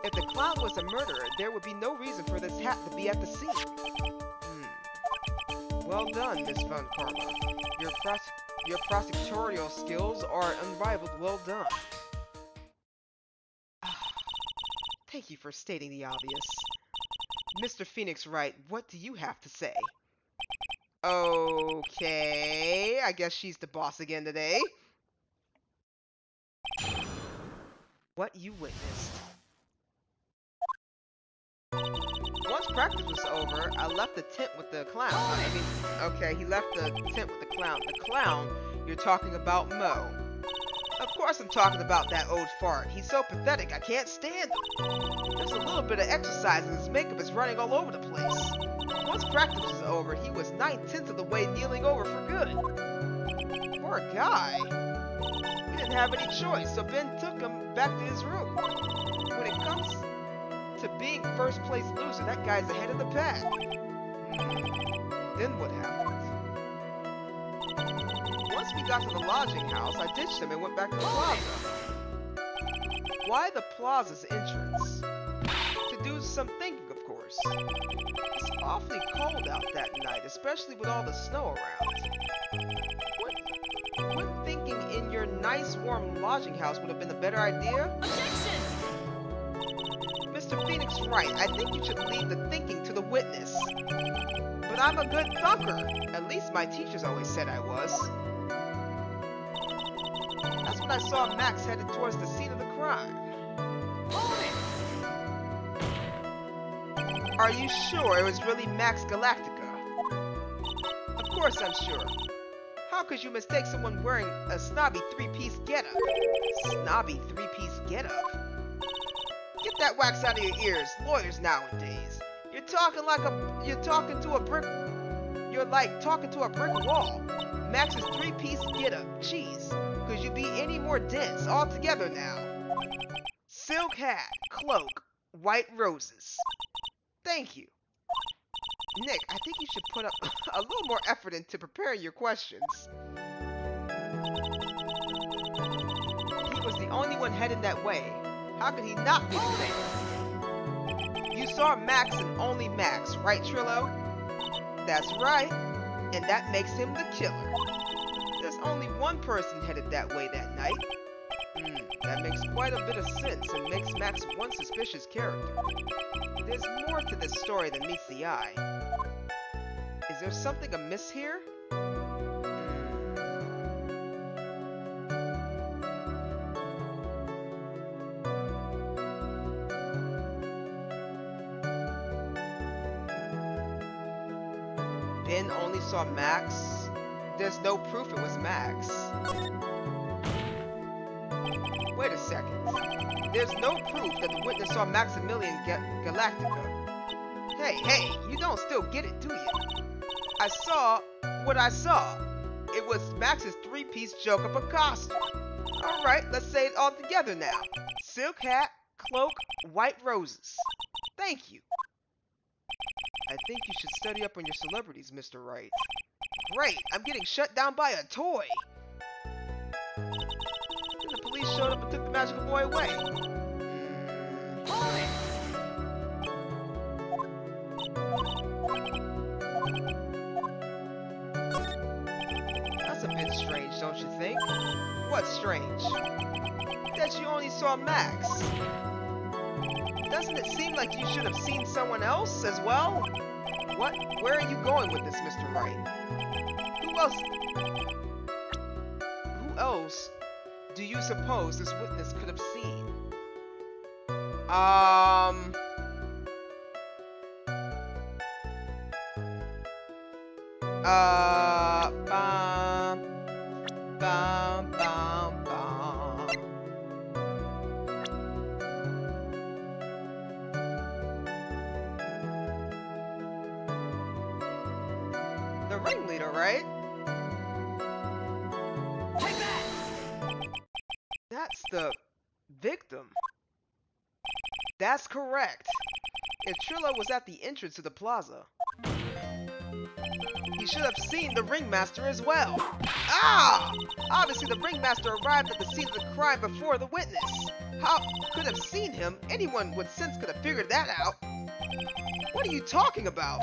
If the clown was a murderer, there would be no reason for this hat to be at the scene. Well done, Miss Von Karma. Your prosecutorial skills are unrivaled. Well done. Thank you for stating the obvious. Mr. Phoenix Wright, what do you have to say? Okay, I guess she's the boss again today. what you witnessed. Once practice was over, I left the tent with the clown. Okay, he left the tent with the clown. The clown, you're talking about Mo. Of course I'm talking about that old fart. He's so pathetic, I can't stand him. Just a little bit of exercise and his makeup is running all over the place. Once practice was over, he was 9/10 of the way kneeling over for good. Poor guy. He didn't have any choice, so Ben took him back to his room. When it comes to being first place loser, that guy's ahead of the pack. Then what happened? Once we got to the lodging house, I ditched him and went back to the plaza. Why the plaza's entrance? To do some thinking, of course. It's awfully cold out that night, especially with all the snow around. Wouldn't thinking in your nice warm lodging house would have been a better idea? Objection! Mr. Phoenix Wright, I think you should leave the thinking to the witness. But I'm a good thunker. At least my teachers always said I was. That's when I saw Max headed towards the scene of the crime. Hold it! Are you sure it was really Max Galactica? Of course I'm sure. How could you mistake someone wearing a snobby three-piece getup? Snobby three-piece getup? Get that wax out of your ears, lawyers nowadays. You're like talking to a brick wall. Max's three-piece getup. Jeez, could you be any more dense altogether now? Silk hat, cloak, white roses. Thank you. Nick, I think you should put up a little more effort into preparing your questions. He was the only one heading that way. How could he not be the man? You saw Max and only Max, right, Trillo? That's right, and that makes him the killer. There's only one person headed that way that night. That makes quite a bit of sense and makes Max one suspicious character. There's more to this story than meets the eye. Is there something amiss here? Ben only saw Max? There's no proof it was Max. Wait a second. There's no proof that the witness saw Maximilian Galactica. Hey, you don't still get it, do you? I saw what I saw. It was Max's three-piece joke of a costume. Alright, let's say it all together now. Silk hat, cloak, white roses. Thank you. I think you should study up on your celebrities, Mr. Wright. Great, I'm getting shut down by a toy. Then the police showed up and took the magical boy away. Hold it! That's a bit strange, don't you think? What's strange? That you only saw Max. Doesn't it seem like you should have seen someone else as well? What? Where are you going with this, Mr. Wright? Who else do you suppose this witness could have seen? Bum, bum, bum, bum. The ringleader, right? Take that! That's the victim. That's correct. If Trillo was at the entrance to the plaza, he should have seen the ringmaster as well. Ah! Obviously the ringmaster arrived at the scene of the crime before the witness. How could have seen him? Anyone with sense could have figured that out. What are you talking about?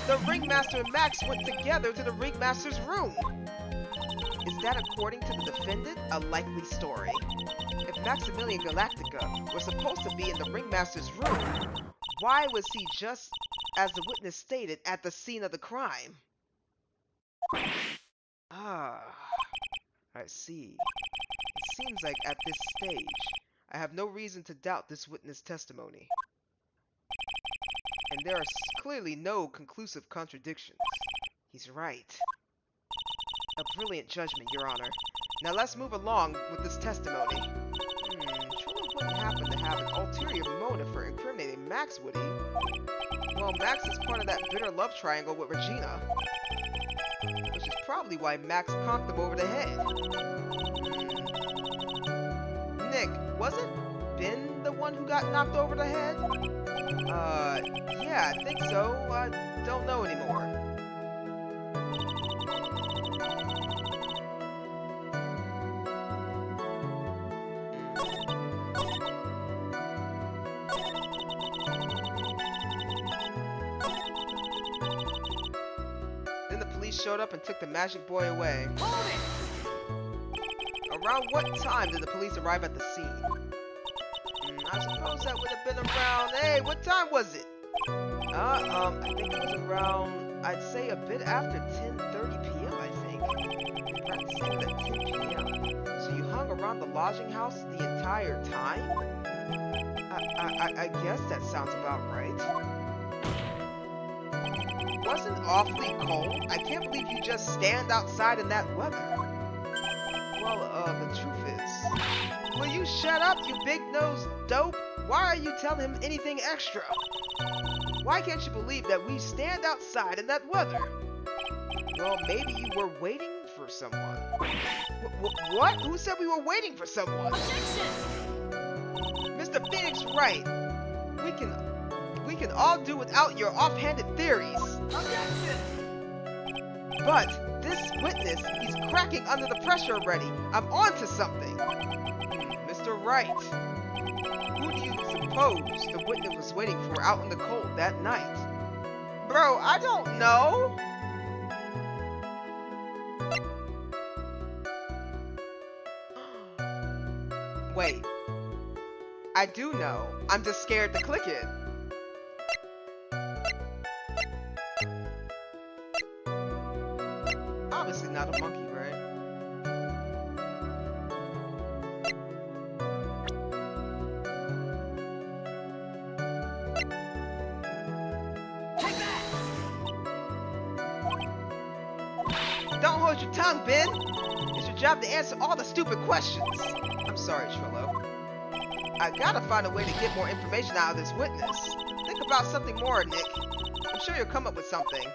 The ringmaster and Max went together to the ringmaster's room. Is that, according to the defendant, a likely story? If Maximilian Galactica was supposed to be in the ringmaster's room, why was he just, as the witness stated, at the scene of the crime? Ah, I see. It seems like at this stage, I have no reason to doubt this witness testimony. And there are clearly no conclusive contradictions. He's right. A brilliant judgment, Your Honor. Now let's move along with this testimony. Trilla wouldn't happen to have an ulterior motive for incriminating Max, would he? Well, Max is part of that bitter love triangle with Regina. Which is probably why Max conked him over the head. Nick, wasn't Ben the one who got knocked over the head? Yeah, I think so. I don't know anymore. Then the police showed up and took the magic boy away. Hold it! Around what time did the police arrive at the scene? I suppose that would have been around... Hey, what time was it? I think it was around... I'd say a bit after 10:30 p.m., I think. Perhaps even at 10 p.m. So you hung around the lodging house the entire time? I guess that sounds about right. Wasn't awfully cold? I can't believe you just stand outside in that weather. Well, the truth is... Will you shut up, you big-nosed dope? Why are you telling him anything extra? Why can't you believe that we stand outside in that weather? Well, maybe you were waiting for someone. What? Who said we were waiting for someone? Objection! Mr. Phoenix Wright, we can all do without your offhanded theories. Objection! But this witness, he's cracking under the pressure already. I'm on to something. Mr. Wright, who do you suppose the witness was waiting for out in the cold that night? Bro, I don't know. Wait. I do know. I'm just scared to click it. Obviously not a monkey, right? Take that! Don't hold your tongue, Ben! It's your job to answer all the stupid questions. I'm sorry, Trillo. I gotta find a way to get more information out of this witness. Think about something more, Nick. I'm sure you'll come up with something.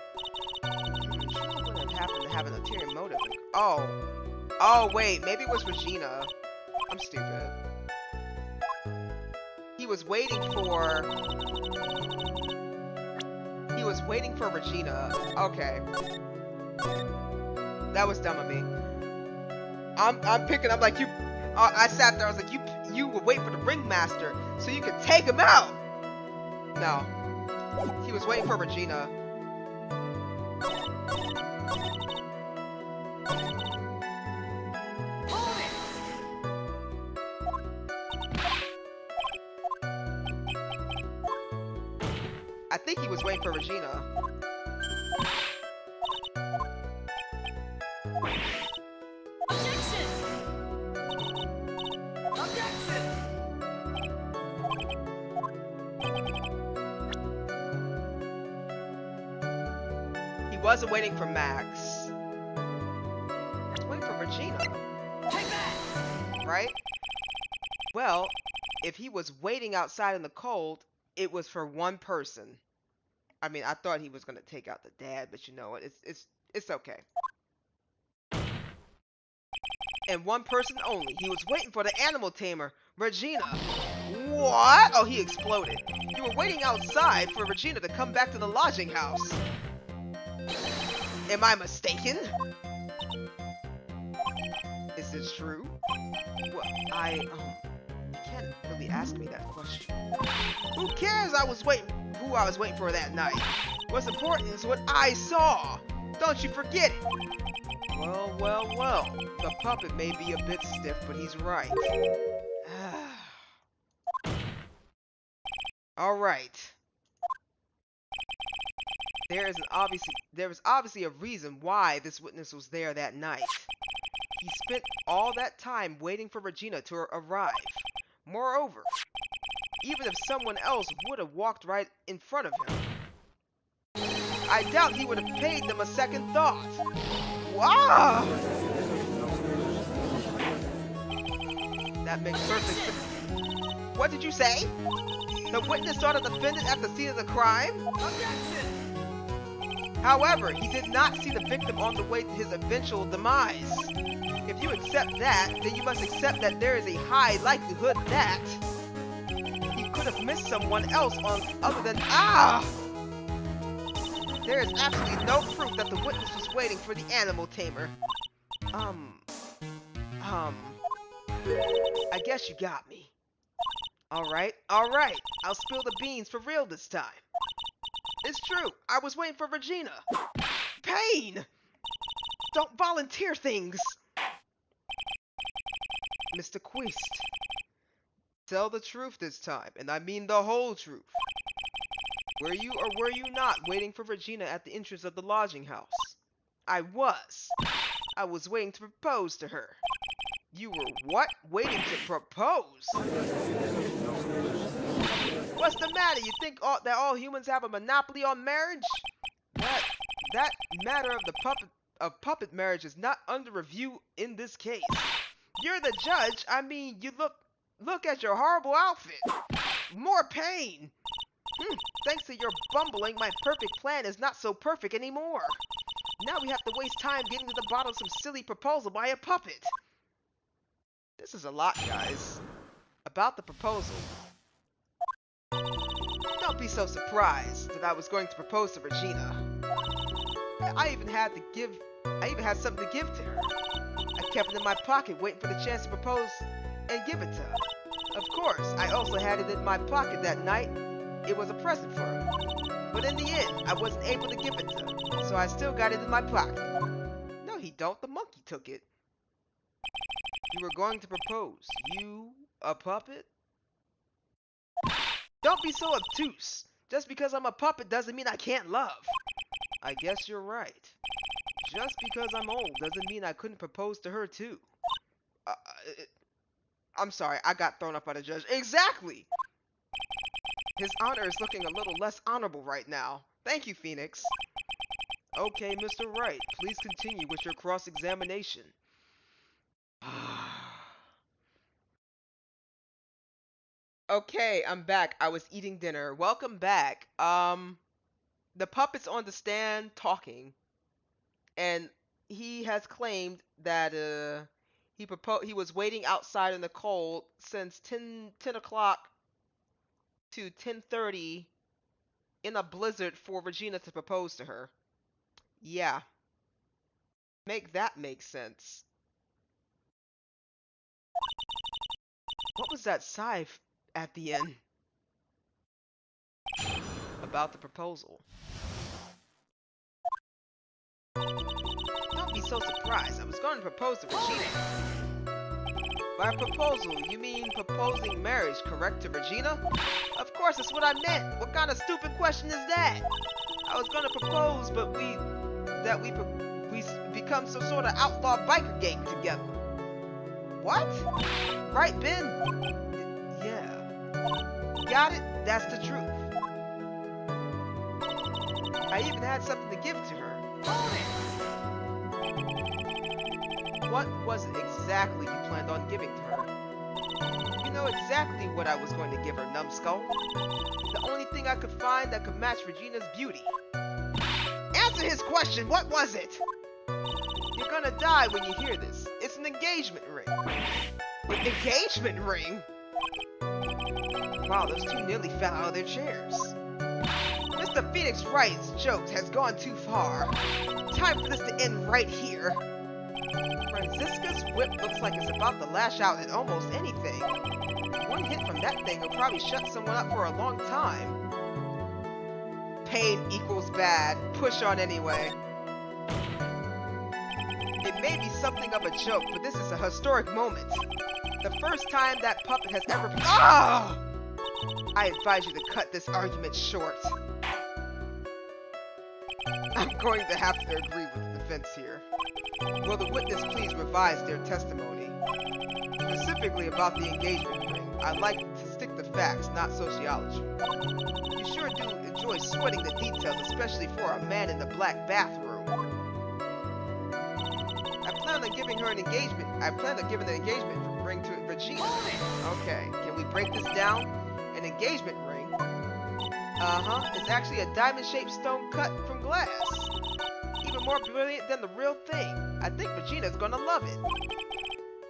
Trillo wouldn't happen to have an ulterior motive. Oh, wait, maybe it was Regina. I'm stupid. He was waiting for Regina. Okay. That was dumb of me. I'm like, you... I sat there, I was like, you were waiting for the ringmaster so you could take him out! No. He was waiting for Regina. Hold it! I think he was waiting for Regina. Objection! Objection! He wasn't waiting for Max. He was waiting for Regina. Take that! Right? Well, if he was waiting outside in the cold, it was for one person. I mean, I thought he was gonna take out the dad, but you know what? It's okay. And one person only. He was waiting for the animal tamer, Regina. What? Oh, he exploded. You were waiting outside for Regina to come back to the lodging house. Am I mistaken? Is this true? Well, you can't really ask me that question. Who cares who I was waiting for that night? What's important is what I saw. Don't you forget it. Well. The puppet may be a bit stiff, but he's right. Alright. There was obviously a reason why this witness was there that night. He spent all that time waiting for Regina to arrive. Moreover, even if someone else would have walked right in front of him, I doubt he would have paid them a second thought. Wow! That makes perfect sense. What did you say? The witness saw the defendant at the scene of the crime? Objection! However, he did not see the victim on the way to his eventual demise. If you accept that, then you must accept that there is a high likelihood that he could have missed someone else other than There is absolutely no proof that the witness was waiting for the animal tamer. I guess you got me. Alright, I'll spill the beans for real this time. It's true, I was waiting for Regina. Pain! Don't volunteer things! Mr. Quist, tell the truth this time, and I mean the whole truth. Were you or were you not waiting for Regina at the entrance of the lodging house? I was. I was waiting to propose to her. You were what? Waiting to propose? What's the matter? You think that all humans have a monopoly on marriage? That matter of the puppet marriage is not under review in this case. You're the judge. I mean, you look at your horrible outfit. More pain. Thanks to your bumbling, my perfect plan is not so perfect anymore. Now we have to waste time getting to the bottom of some silly proposal by a puppet. This is a lot, guys. About the proposal. Don't be so surprised that I was going to propose to Regina. I even had something to give to her. I kept it in my pocket waiting for the chance to propose and give it to her. Of course, I also had it in my pocket that night. It was a present for her. But in the end, I wasn't able to give it to her, so I still got it in my pocket. No, he don't. The monkey took it. You were going to propose. You, a puppet? Don't be so obtuse. Just because I'm a puppet doesn't mean I can't love. I guess you're right. Just because I'm old doesn't mean I couldn't propose to her too. I'm sorry, I got thrown up by the judge. Exactly! His honor is looking a little less honorable right now. Thank you, Phoenix. Okay, Mr. Wright, please continue with your cross-examination. Okay, I'm back. I was eating dinner. Welcome back. The puppet's on the stand talking, and he has claimed that he was waiting outside in the cold since 10 o'clock to 10:30 in a blizzard for Regina to propose to her. Yeah. Make that make sense. What was that sigh at the end? About the proposal. Don't be so surprised. I was going to propose to Regina. By proposal, you mean proposing marriage, correct, to Regina? Of course, that's what I meant. What kind of stupid question is that? I was going to propose, but we become some sort of outlaw biker gang together. What? Right, Ben? Yeah. Got it? That's the truth. I even had something to give to her. What was it exactly you planned on giving to her? You know exactly what I was going to give her, numbskull. The only thing I could find that could match Regina's beauty. Answer his question! What was it? You're gonna die when you hear this. It's an engagement ring. An engagement ring? Wow, those two nearly fell out of their chairs. Mr. Phoenix Wright's jokes has gone too far. Time for this to end right here. Franziska's whip looks like it's about to lash out at almost anything. One hit from that thing will probably shut someone up for a long time. Pain equals bad. Push on anyway. It may be something of a joke, but this is a historic moment. The first time that puppet has ever... Ah! I advise you to cut this argument short. I'm going to have to agree with the defense here. Will the witness please revise their testimony? Specifically about the engagement ring. I like to stick to facts, not sociology. You sure do enjoy sweating the details, especially for a man in the black bathroom. I plan on giving an engagement ring to Regina. Okay, can we break this down? An engagement ring? Uh-huh, it's actually a diamond-shaped stone cut from glass. Even more brilliant than the real thing. I think Regina's gonna love it.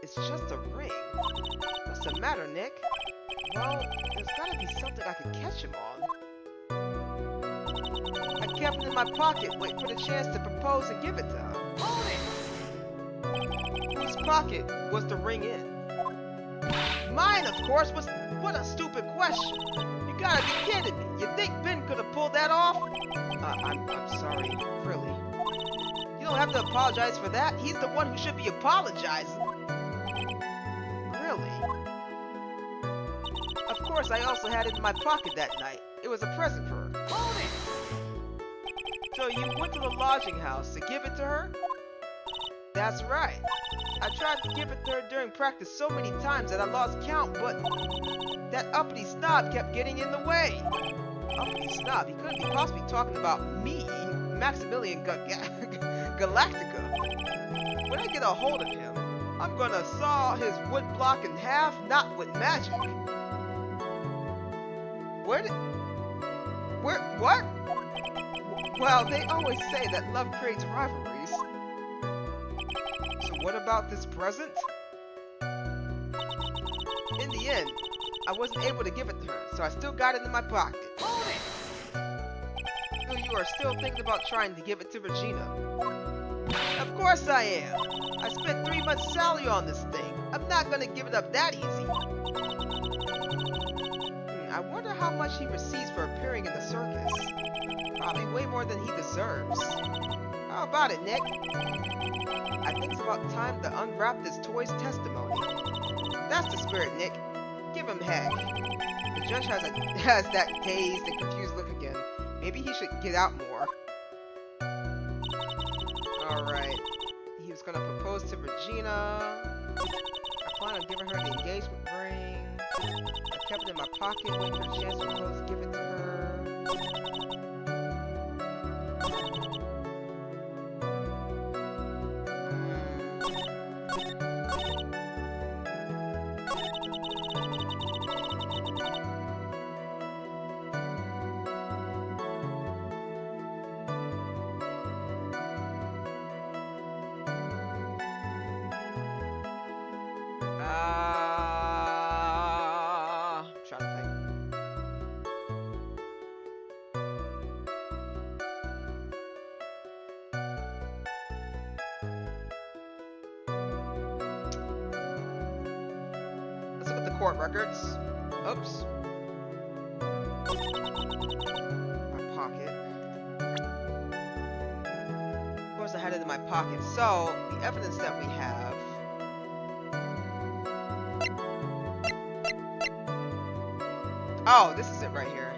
It's just a ring. What's the matter, Nick? Well, there's gotta be something I can catch him on. I kept it in my pocket, waiting for the chance to propose and give it to her. Whose pocket was the ring in? Mine, of course. What a stupid question. You gotta be kidding me. You think Ben could have pulled that off? I'm sorry, really. You don't have to apologize for that. He's the one who should be apologizing. Really? Of course, I also had it in my pocket that night. It was a present for her. So you went to the lodging house to give it to her? That's right. I tried to give it to her during practice so many times that I lost count, but that uppity snob kept getting in the way. Uppity snob? He couldn't be possibly talking about me, Maximilian Galactica. When I get a hold of him, I'm gonna saw his wood block in half, not with magic. What? Well, they always say that love creates rivalries. So what about this present? In the end, I wasn't able to give it to her, so I still got it in my pocket. So you are still thinking about trying to give it to Regina? Of course I am. I spent 3 months' salary on this thing. I'm not gonna give it up that easy. I wonder how much he receives for appearing in the circus. Probably way more than he deserves. How about it, Nick? I think it's about time to unwrap this toy's testimony. That's the spirit, Nick. Give him heck. The judge has that dazed and confused look again. Maybe he should get out more. Alright. He was gonna propose to Regina. I plan on giving her the engagement ring. I kept it in my pocket, waiting for a chance to propose to give it to her. Trying to think. Let's look at the court records. Oops. My pocket. Of course, I had it in my pocket. So, the evidence that we have. Oh, this is it right here.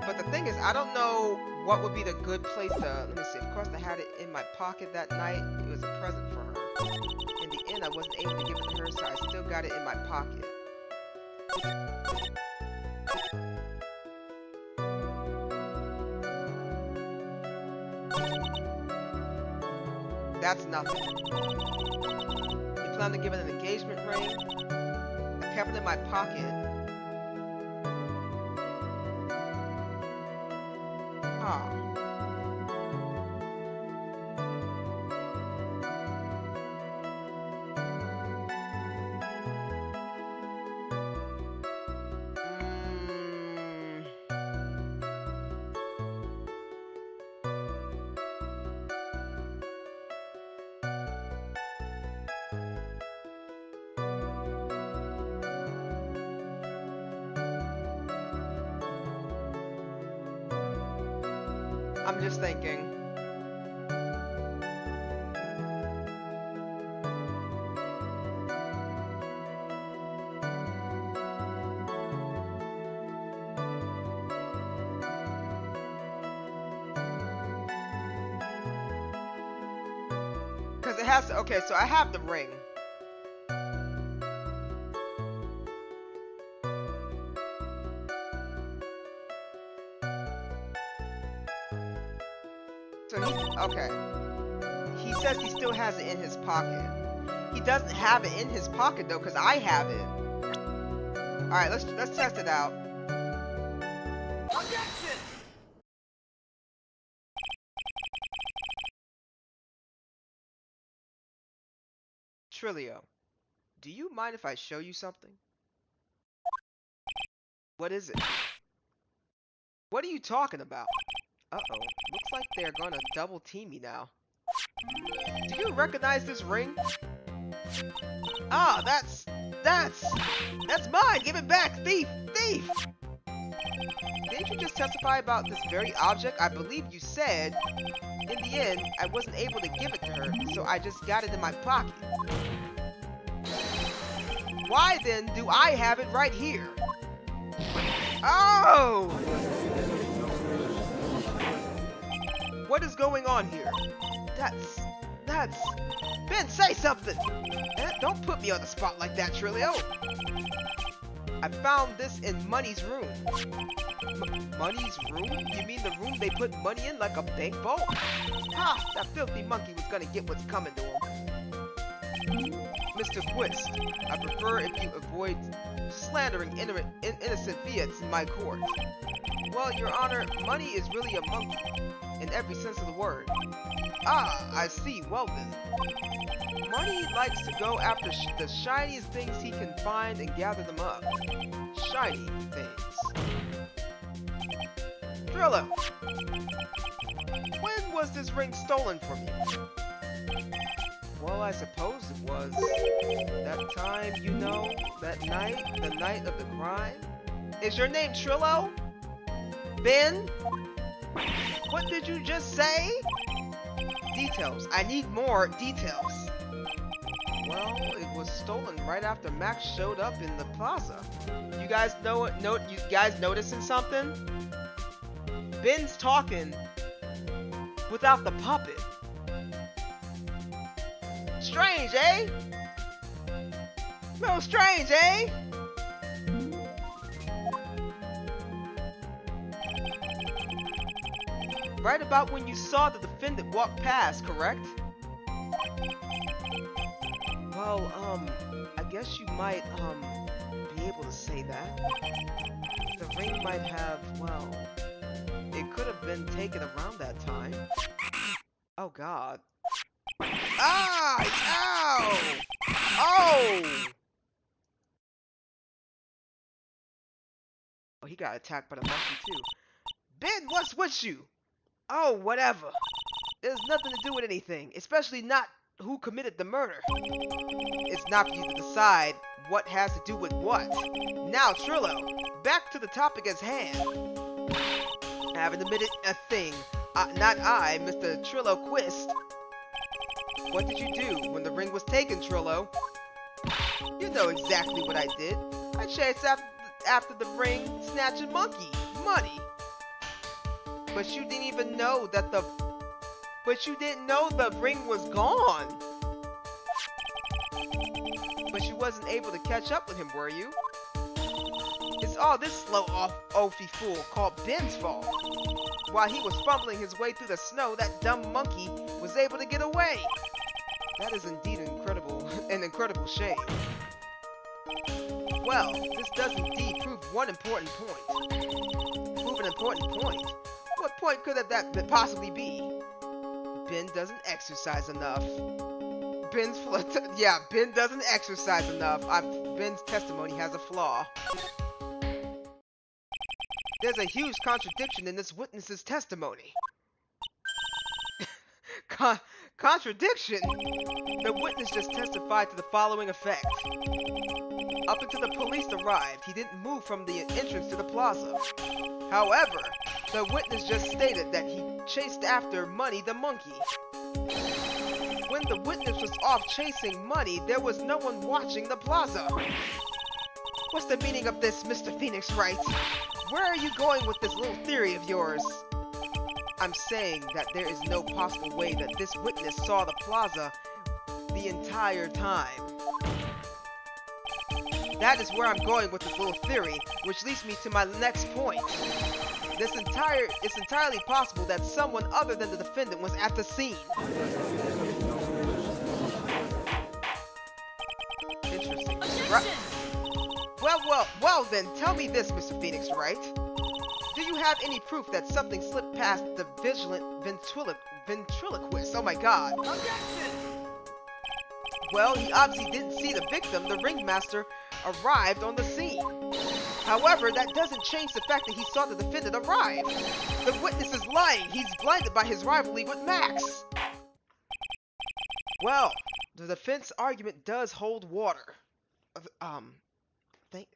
But the thing is, I don't know what would be the good place to... Let me see. Of course, I had it in my pocket that night. It was a present for her. In the end, I wasn't able to give it to her, so I still got it in my pocket. That's nothing. You plan to give it an engagement ring? I kept it in my pocket. Huh. I'm just thinking. Because it has to, okay, so I have the ring. So okay. He says he still has it in his pocket. He doesn't have it in his pocket though, because I have it. All right, let's test it out. Objection! Trilio, do you mind if I show you something? What is it? What are you talking about? Uh-oh, looks like they're gonna double team me now. Do you recognize this ring? Ah, that's mine! Give it back, thief! Thief! Didn't you just testify about this very object? I believe you said, in the end, I wasn't able to give it to her, so I just got it in my pocket. Why then do I have it right here? Oh! What is going on here? That's... Ben, say something! Don't put me on the spot like that, Trilio! I found this in Money's room. Money's room? You mean the room they put money in like a bank vault? Ha! That filthy monkey was gonna get what's coming to him. Mr. Quist, I prefer if you avoid slandering innocent fiats in my court. Well, Your Honor, Money is really a monkey, in every sense of the word. Ah, I see. Well then. Money likes to go after the shiniest things he can find and gather them up. Shiny things. Drilla! When was this ring stolen from you? Well, I suppose it was that time, you know, that night, the night of the crime. Is your name Trillo? Ben? What did you just say? Details. I need more details. Well, it was stolen right after Max showed up in the plaza. You guys you guys noticing something? Ben's talking without the puppet. Strange, eh? No, strange, eh? Right about when you saw the defendant walk past, correct? Well, I guess you might, be able to say that. The ring might have, well, it could have been taken around that time. Oh, God. Ah! Ow! Oh! Oh, he got attacked by the monkey, too. Ben, what's with you? Oh, whatever. It has nothing to do with anything, especially not who committed the murder. It's not for you to decide what has to do with what. Now, Trillo, back to the topic at hand. I haven't admitted a thing. Not I, Mr. Trillo Quist. What did you do when the ring was taken, Trillo? You know exactly what I did. I chased after the ring snatching monkey, Money. But you didn't even know that the ring was gone. But you wasn't able to catch up with him, were you? It's all this oafy fool called Ben's fault. While he was fumbling his way through the snow, that dumb monkey was able to get away. That is indeed an incredible shame. Well, this does indeed prove one important point. Prove an important point? What point could that possibly be? Ben doesn't exercise enough. Ben doesn't exercise enough. Ben's testimony has a flaw. There's a huge contradiction in this witness's testimony. Contradiction? The witness just testified to the following effect. Up until the police arrived, he didn't move from the entrance to the plaza. However, the witness just stated that he chased after Money the monkey. When the witness was off chasing Money, there was no one watching the plaza. What's the meaning of this, Mr. Phoenix Wright? Where are you going with this little theory of yours? I'm saying that there is no possible way that this witness saw the plaza the entire time. That is where I'm going with this little theory, which leads me to my next point. it's entirely possible that someone other than the defendant was at the scene. Interesting. Objection! Well then, tell me this, Mr. Phoenix Wright. Do you have any proof that something slipped past the vigilant ventriloquist? Oh my god. Objection! Well, he obviously didn't see the victim. The ringmaster arrived on the scene. However, that doesn't change the fact that he saw the defendant arrive. The witness is lying. He's blinded by his rivalry with Max. Well, the defense argument does hold water.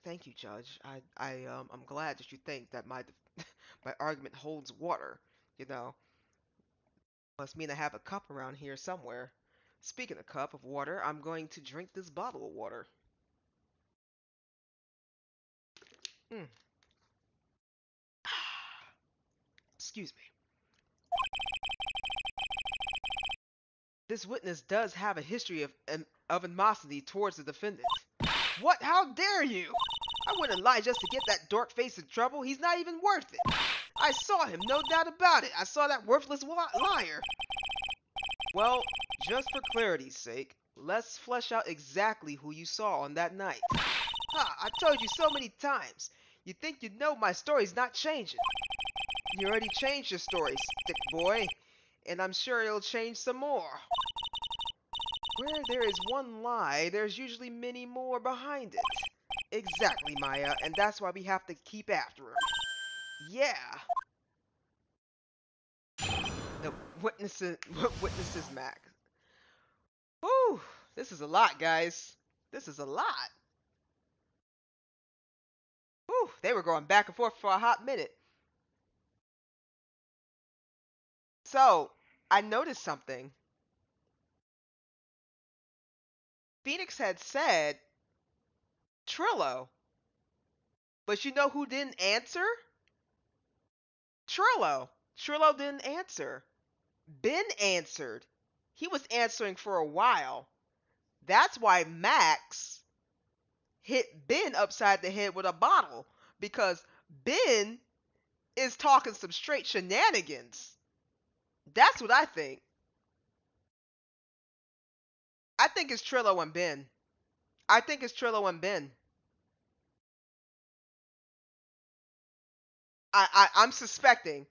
Thank you, Judge. I'm glad that you think that my my argument holds water. You know, must mean I have a cup around here somewhere. Speaking of cup of water, I'm going to drink this bottle of water. Excuse me. This witness does have a history of animosity towards the defendant. What? How dare you? I wouldn't lie just to get that dork face in trouble. He's not even worth it. I saw him, no doubt about it. I saw that worthless liar. Well, just for clarity's sake, let's flesh out exactly who you saw on that night. Ha! I told you so many times. You think you know my story's not changing. You already changed your story, stick boy. And I'm sure it'll change some more. Where there is one lie, there's usually many more behind it. Exactly, Maya, and that's why we have to keep after him. Yeah. The witnesses Max. Whew, this is a lot, guys. This is a lot. Whew, they were going back and forth for a hot minute. So, I noticed something. Phoenix had said Trillo. But you know who didn't answer? Trillo. Trillo didn't answer. Ben answered. He was answering for a while. That's why Max hit Ben upside the head with a bottle. Because Ben is talking some straight shenanigans. That's what I think. I think it's Trillo and Ben. I think it's Trillo and Ben. I'm suspecting.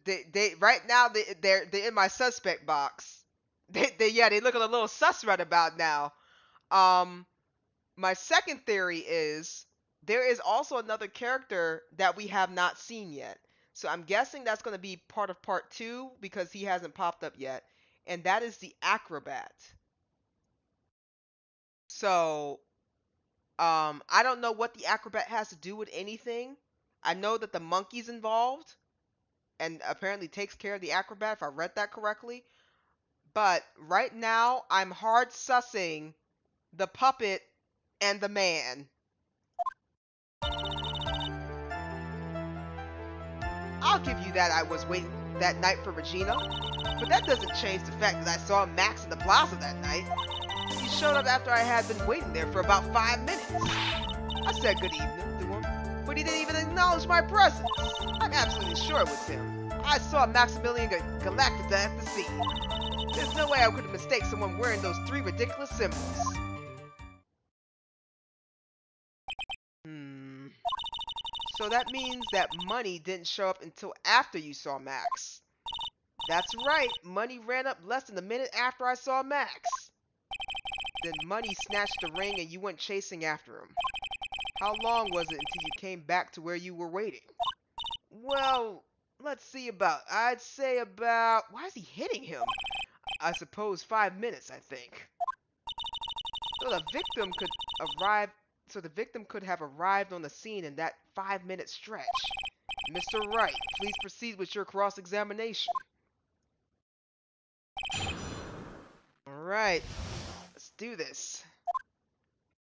They right now they're in my suspect box. They looking a little sus right about now. My second theory is there is also another character that we have not seen yet. So I'm guessing that's going to be part of part 2 because he hasn't popped up yet, and that is the acrobat. So I don't know what the acrobat has to do with anything. I know that the monkey's involved and apparently takes care of the acrobat, if I read that correctly. But right now, I'm hard sussing the puppet and the man. I'll give you that I was waiting that night for Regina, but that doesn't change the fact that I saw Max in the plaza that night. He showed up after I had been waiting there for about 5 minutes. I said good evening to him, but he didn't even acknowledge my presence. I'm absolutely sure it was him. I saw Maximilian Galactica at the scene. There's no way I could have mistaken someone wearing those 3 ridiculous symbols. So that means that Money didn't show up until after you saw Max. That's right, Money ran up less than a minute after I saw Max. Then Money snatched the ring and you went chasing after him. How long was it until you came back to where you were waiting? Well, let's see I'd say about, why is he hitting him? I suppose 5 minutes, I think. So the victim could have arrived on the scene in that 5-minute stretch. Mr. Wright, please proceed with your cross-examination. Alright, let's do this.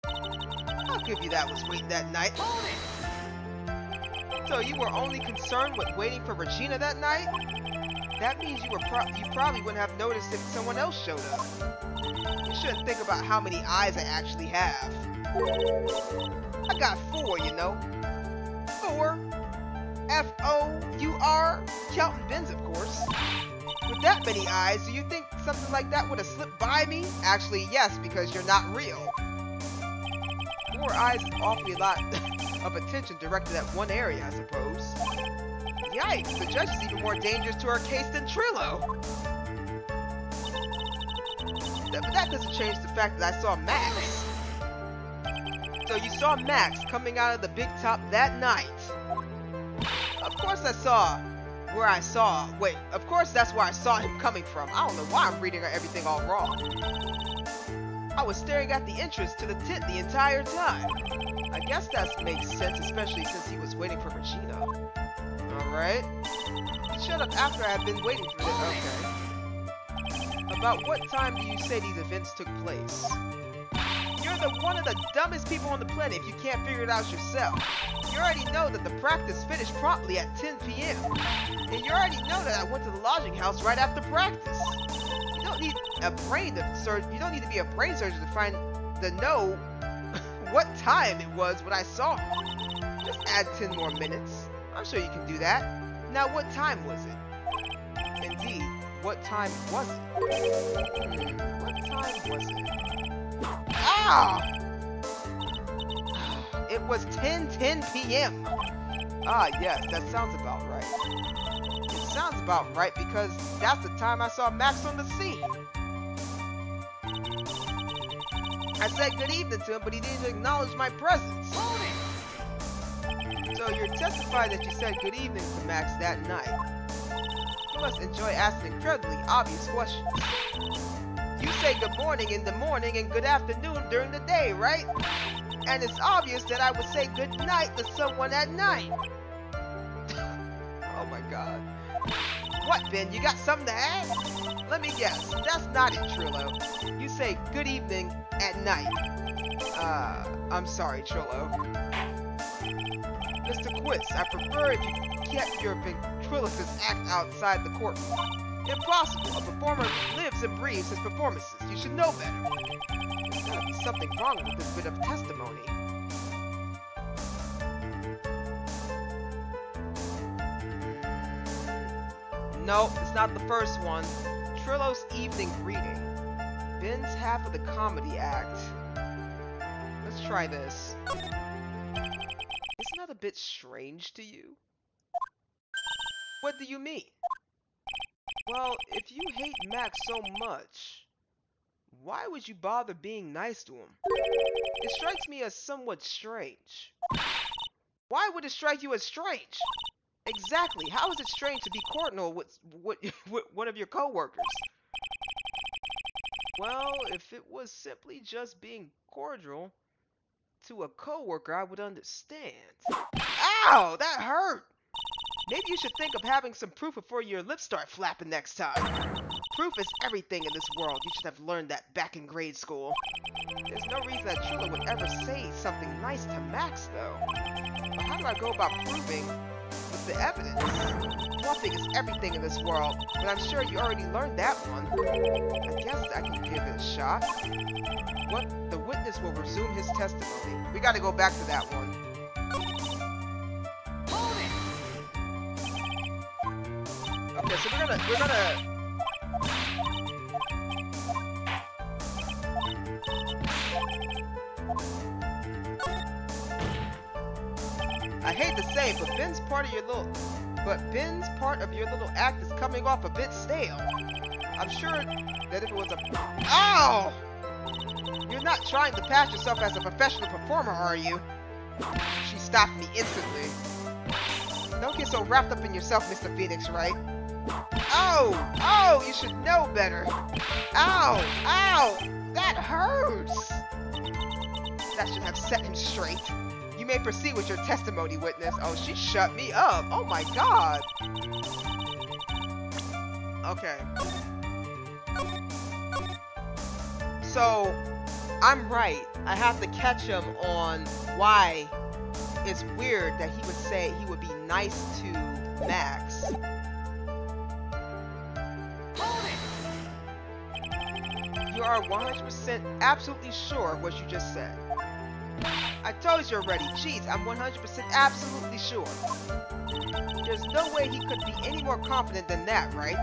I'll give you that was waiting that night. Hold it! So you were only concerned with waiting for Regina that night? That means you probably wouldn't have noticed if someone else showed up. You shouldn't think about how many eyes I actually have. I got 4, you know. 4? F-O-U-R? Counting bins, of course. With that many eyes, do you think something like that would have slipped by me? Actually, yes, because you're not real. 4 eyes is awfully a lot of attention directed at one area, I suppose. Yikes, the judge is even more dangerous to our case than Trillo. But that doesn't change the fact that I saw Max. So you saw Max coming out of the big top that night. Of course I saw where I saw. Wait, of course that's where I saw him coming from. I don't know why I'm reading everything all wrong. I was staring at the entrance to the tent the entire time. I guess that makes sense, especially since he was waiting for Regina. Alright. He showed up after I had been waiting for this. Okay. About what time do you say these events took place? You're one of the dumbest people on the planet if you can't figure it out yourself. You already know that the practice finished promptly at 10 p.m. And you already know that I went to the lodging house right after practice. You don't need a brain surgeon. You don't need to be a brain surgeon to know what time it was when I saw him. Just add 10 more minutes. I'm sure you can do that. Now, what time was it? Indeed, what time was it? What time was it? Ah! It was 10:10 p.m. Ah, yes, that sounds about right. It sounds about right because that's the time I saw Max on the scene. I said good evening to him, but he didn't acknowledge my presence. So you're testifying that you said good evening to Max that night. You must enjoy asking incredibly obvious questions. You say good morning in the morning and good afternoon during the day, right? And it's obvious that I would say good night to someone at night. Oh my god. What, Ben? You got something to add? Let me guess. That's not it, Trillo. You say good evening at night. I'm sorry, Trillo. Mr. Quist, I prefer if you kept your ventriloquist act outside the courtroom. Impossible. A performer lives and breathes his performances. You should know better. There's gotta be something wrong with this bit of testimony. No, it's not the first one. Trillo's evening greeting. Ben's half of the comedy act. Let's try this. Isn't that a bit strange to you? What do you mean? Well, if you hate Max so much, why would you bother being nice to him? It strikes me as somewhat strange. Why would it strike you as strange? Exactly. How is it strange to be cordial with one of your co-workers? Well, if it was simply just being cordial to a co-worker, I would understand. Ow! That hurt! Maybe you should think of having some proof before your lips start flapping next time. Proof is everything in this world. You should have learned that back in grade school. There's no reason that Trillo would ever say something nice to Max, though. But how do I go about proving with the evidence? Bluffing is everything in this world, but I'm sure you already learned that one. I guess I can give it a shot. The witness will resume his testimony. We gotta go back to that one. Okay, so we're gonna I hate to say it, but Ben's part of your little act is coming off a bit stale. I'm sure that if it was a Ow! You're not trying to pass yourself as a professional performer, are you? She stopped me instantly. Don't get so wrapped up in yourself, Mr. Phoenix, right? Oh, you should know better. Ow, that hurts. That should have set him straight. You may proceed with your testimony, witness. Oh, she shut me up. Oh my god. Okay. So, I'm right. I have to catch him on why it's weird that he would say he would be nice to Max. You are 100% absolutely sure what you just said. I told you already. Jeez, I'm 100% absolutely sure. There's no way he could be any more confident than that, right?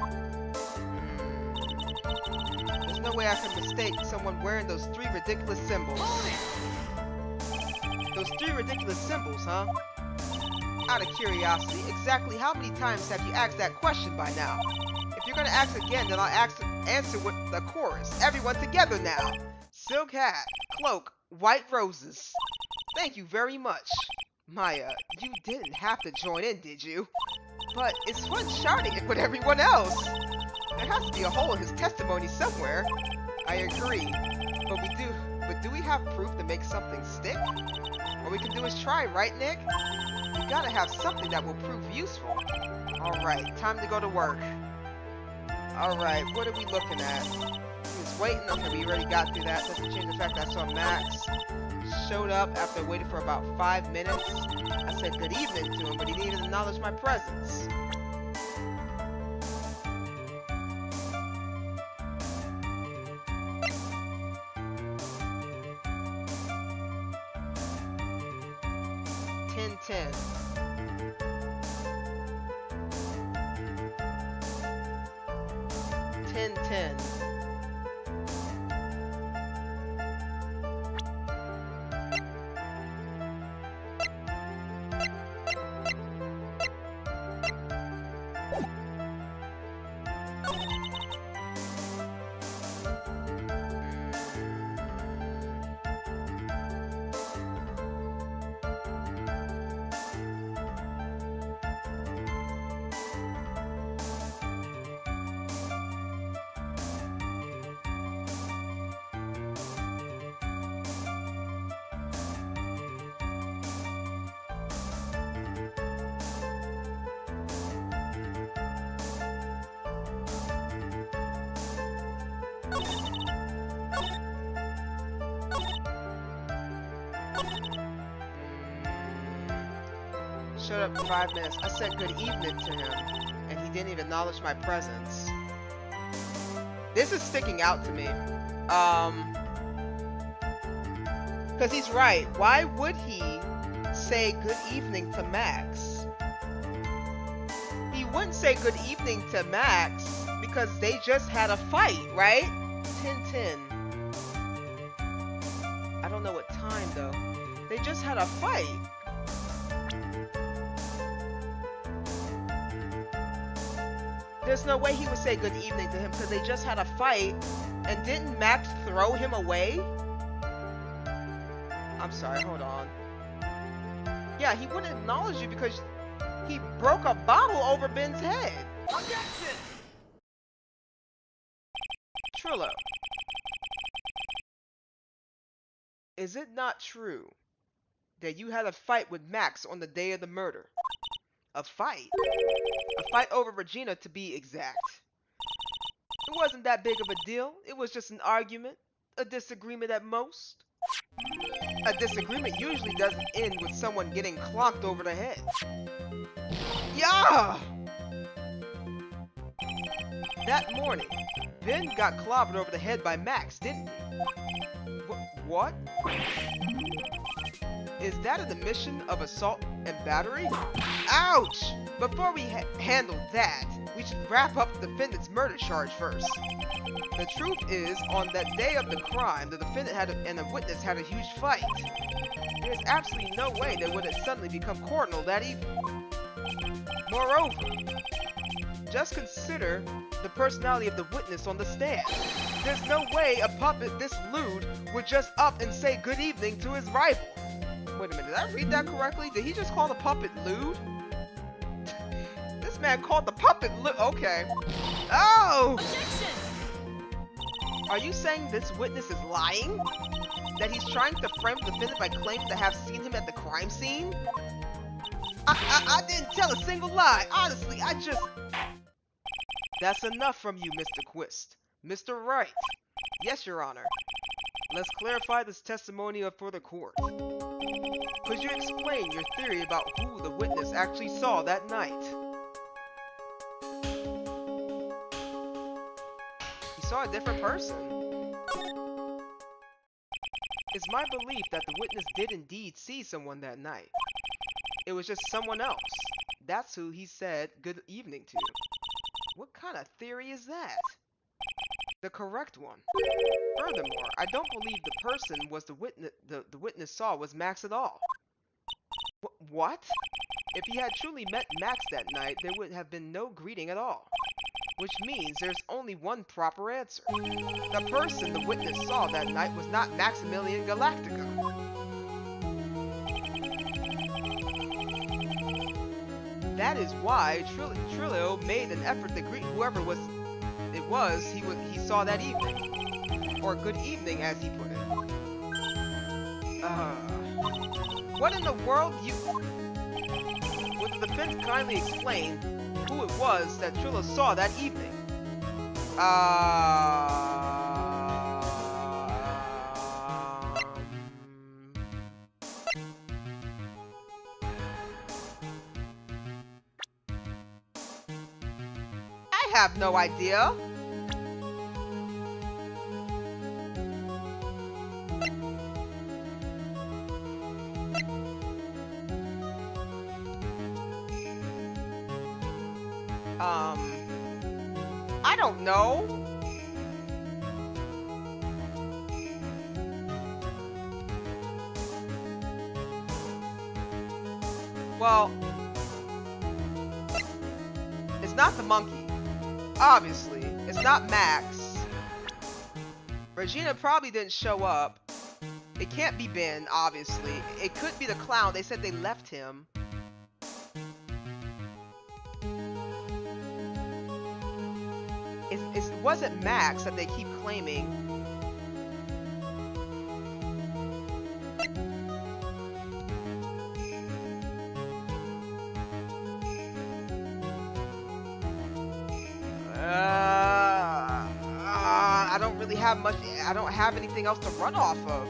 There's no way I could mistake someone wearing those 3 ridiculous symbols. Those 3 ridiculous symbols, huh? Out of curiosity, exactly how many times have you asked that question by now? If you're gonna ask again, then I'll answer with the chorus. Everyone together now. Silk hat, cloak, white roses. Thank you very much. Maya, you didn't have to join in, did you? But it's fun shouting it with everyone else. There has to be a hole in his testimony somewhere. I agree. But do we have proof to make something stick? All we can do is try, right, Nick? We gotta have something that will prove useful. Alright, time to go to work. Alright, what are we looking at? He was waiting. Okay, we already got through that. Doesn't change the fact that I saw Max. Showed up after waiting for about 5 minutes. I said good evening to him, but he didn't even acknowledge my presence. Ten. 10. Showed up for 5 minutes. I said good evening to him, and he didn't even acknowledge my presence. This is sticking out to me. Because he's right. Why would he say good evening to Max? He wouldn't say good evening to Max because they just had a fight, right? 10. I don't know what time, though. They just had a fight. There's no way he would say good evening to him because they just had a fight. And didn't Max throw him away? I'm sorry, hold on. Yeah, he wouldn't acknowledge you because he broke a bottle over Ben's head. Objection! Trillo. Is it not true that you had a fight with Max on the day of the murder? A fight? A fight over Regina, to be exact. It wasn't that big of a deal. It was just an argument. A disagreement at most. A disagreement usually doesn't end with someone getting clonked over the head. Yeah! That morning, Ben got clobbered over the head by Max, didn't he? What? Is that an admission of assault and battery? Ouch! Before we handle that, we should wrap up the defendant's murder charge first. The truth is, on that day of the crime, the defendant and a witness had a huge fight. There's absolutely no way they would have suddenly become cordial that evening. Moreover, just consider the personality of the witness on the stand. There's no way a puppet this lewd would just up and say good evening to his rival. Wait a minute, did I read that correctly? Did he just call the puppet lewd? This man called the puppet lewd. Okay. Oh! Objection! Are you saying this witness is lying? That he's trying to frame the defendant by claiming to have seen him at the crime scene? I didn't tell a single lie. Honestly, I just... That's enough from you, Mr. Quist. Mr. Wright. Yes, Your Honor. Let's clarify this testimony for the court. Could you explain your theory about who the witness actually saw that night? He saw a different person. It's my belief that the witness did indeed see someone that night. It was just someone else. that's who he said good evening to. What kind of theory is that? The correct one. Furthermore, I don't believe the person was the witness saw was Max at all. What? If he had truly met Max that night, there would have been no greeting at all. Which means there's only one proper answer. The person the witness saw that night was not Maximilian Galactica. That is why Trillo made an effort to greet whoever he saw that evening. Or good evening, as he put it. What in the world Would the defense kindly explain who it was that Trillo saw that evening? I have no idea. I don't know. Well, it's not the monkey. Obviously, it's not Max. Regina probably didn't show up. It can't be Ben, obviously. It could be the clown. They said they left him. It wasn't Max that they keep claiming. I don't really have much. I don't have anything else to run off of.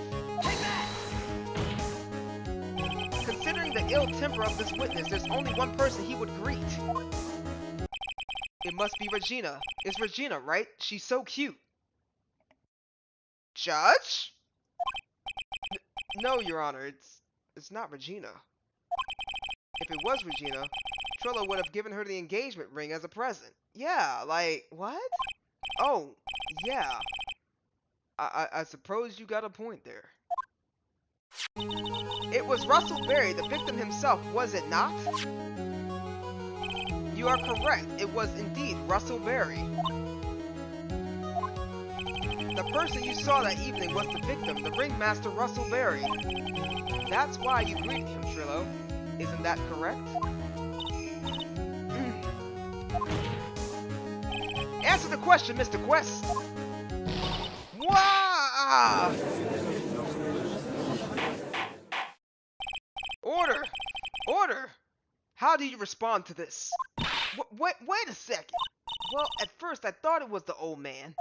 Considering the ill temper of this witness, there's only one person he would greet. It must be Regina. It's Regina, right? She's so cute. Judge? No, Your Honor, it's not Regina. If it was Regina, Trillo would have given her the engagement ring as a present. Yeah, like, what? Oh, yeah. I suppose you got a point there. It was Russell Berry, the victim himself, was it not? You are correct. It was indeed Russell Berry. The person you saw that evening was the victim, the ringmaster Russell Berry. That's why you greeted him, Trillo. Isn't that correct? Answer the question, Mr. Quest. Wow! Order! Order! How do you respond to this? Wait a second. Well, at first I thought it was the old man,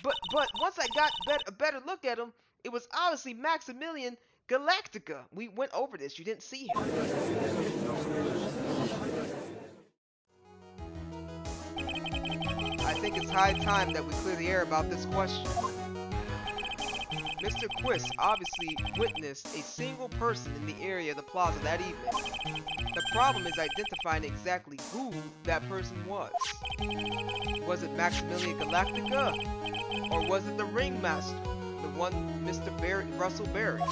but once I got a better look at him, it was obviously Maximilian Galactica. We went over this. You didn't see him. I think it's high time that we clear the air about this question. Mr. Quist obviously witnessed a single person in the area of the plaza that evening. The problem is identifying exactly who that person was. Was it Maximilian Galactica? Or was it the ringmaster, the one Mr. Russell Berry?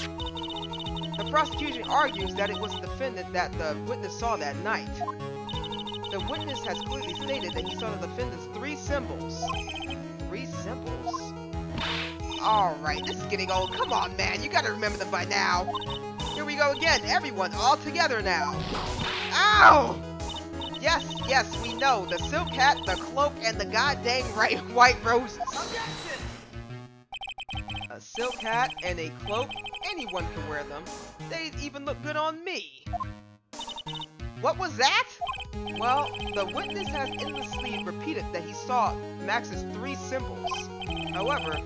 The prosecution argues that it was the defendant that the witness saw that night. The witness has clearly stated that he saw the defendant's three symbols. Three symbols? Alright, this is getting old. Come on, man. You gotta remember them by now. Here we go again. Everyone, all together now. Ow! Yes, we know. The silk hat, the cloak, and the goddamn white roses. Objection! A silk hat and a cloak, anyone can wear them. They even look good on me. What was that? Well, the witness has endlessly repeated that he saw Max's three symbols. However,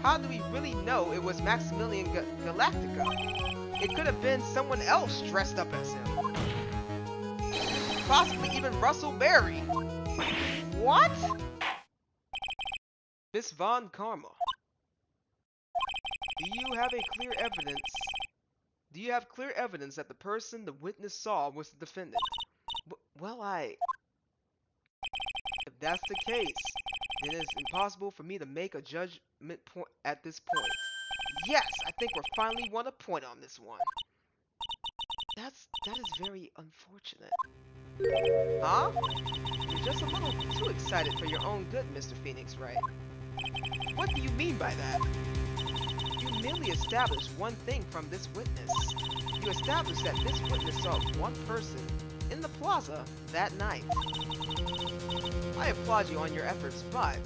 how do we really know it was Maximilian Galactica? It could have been someone else dressed up as him. Possibly even Russell Berry. What? Miss Von Karma. Do you have clear evidence that the person the witness saw was the defendant? Well, if that's the case, then it's impossible for me to make a judgment point at this point. Yes, I think we're finally won a point on this one. That is very unfortunate. Huh? You're just a little too excited for your own good, Mr. Phoenix, right? What do you mean by that? You merely established one thing from this witness. You established that this witness saw one person in the plaza that night. I applaud you on your efforts, but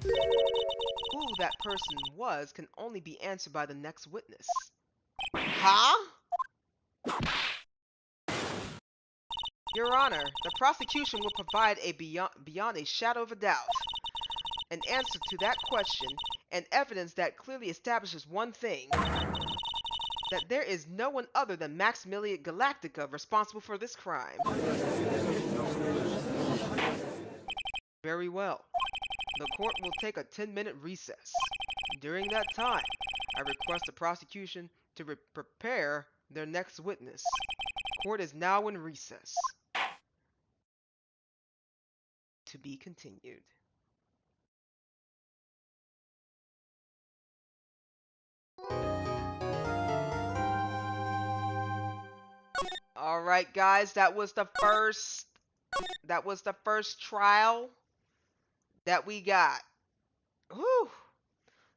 who that person was can only be answered by the next witness. Huh? Your Honor, the prosecution will provide a beyond a shadow of a doubt an answer to that question and evidence that clearly establishes one thing, that there is no one other than Maximilian Galactica responsible for this crime. Very well. The court will take a 10-minute recess. During that time, I request the prosecution to prepare their next witness. Court is now in recess. To be continued. All right, guys, that was the first trial that we got. Whew.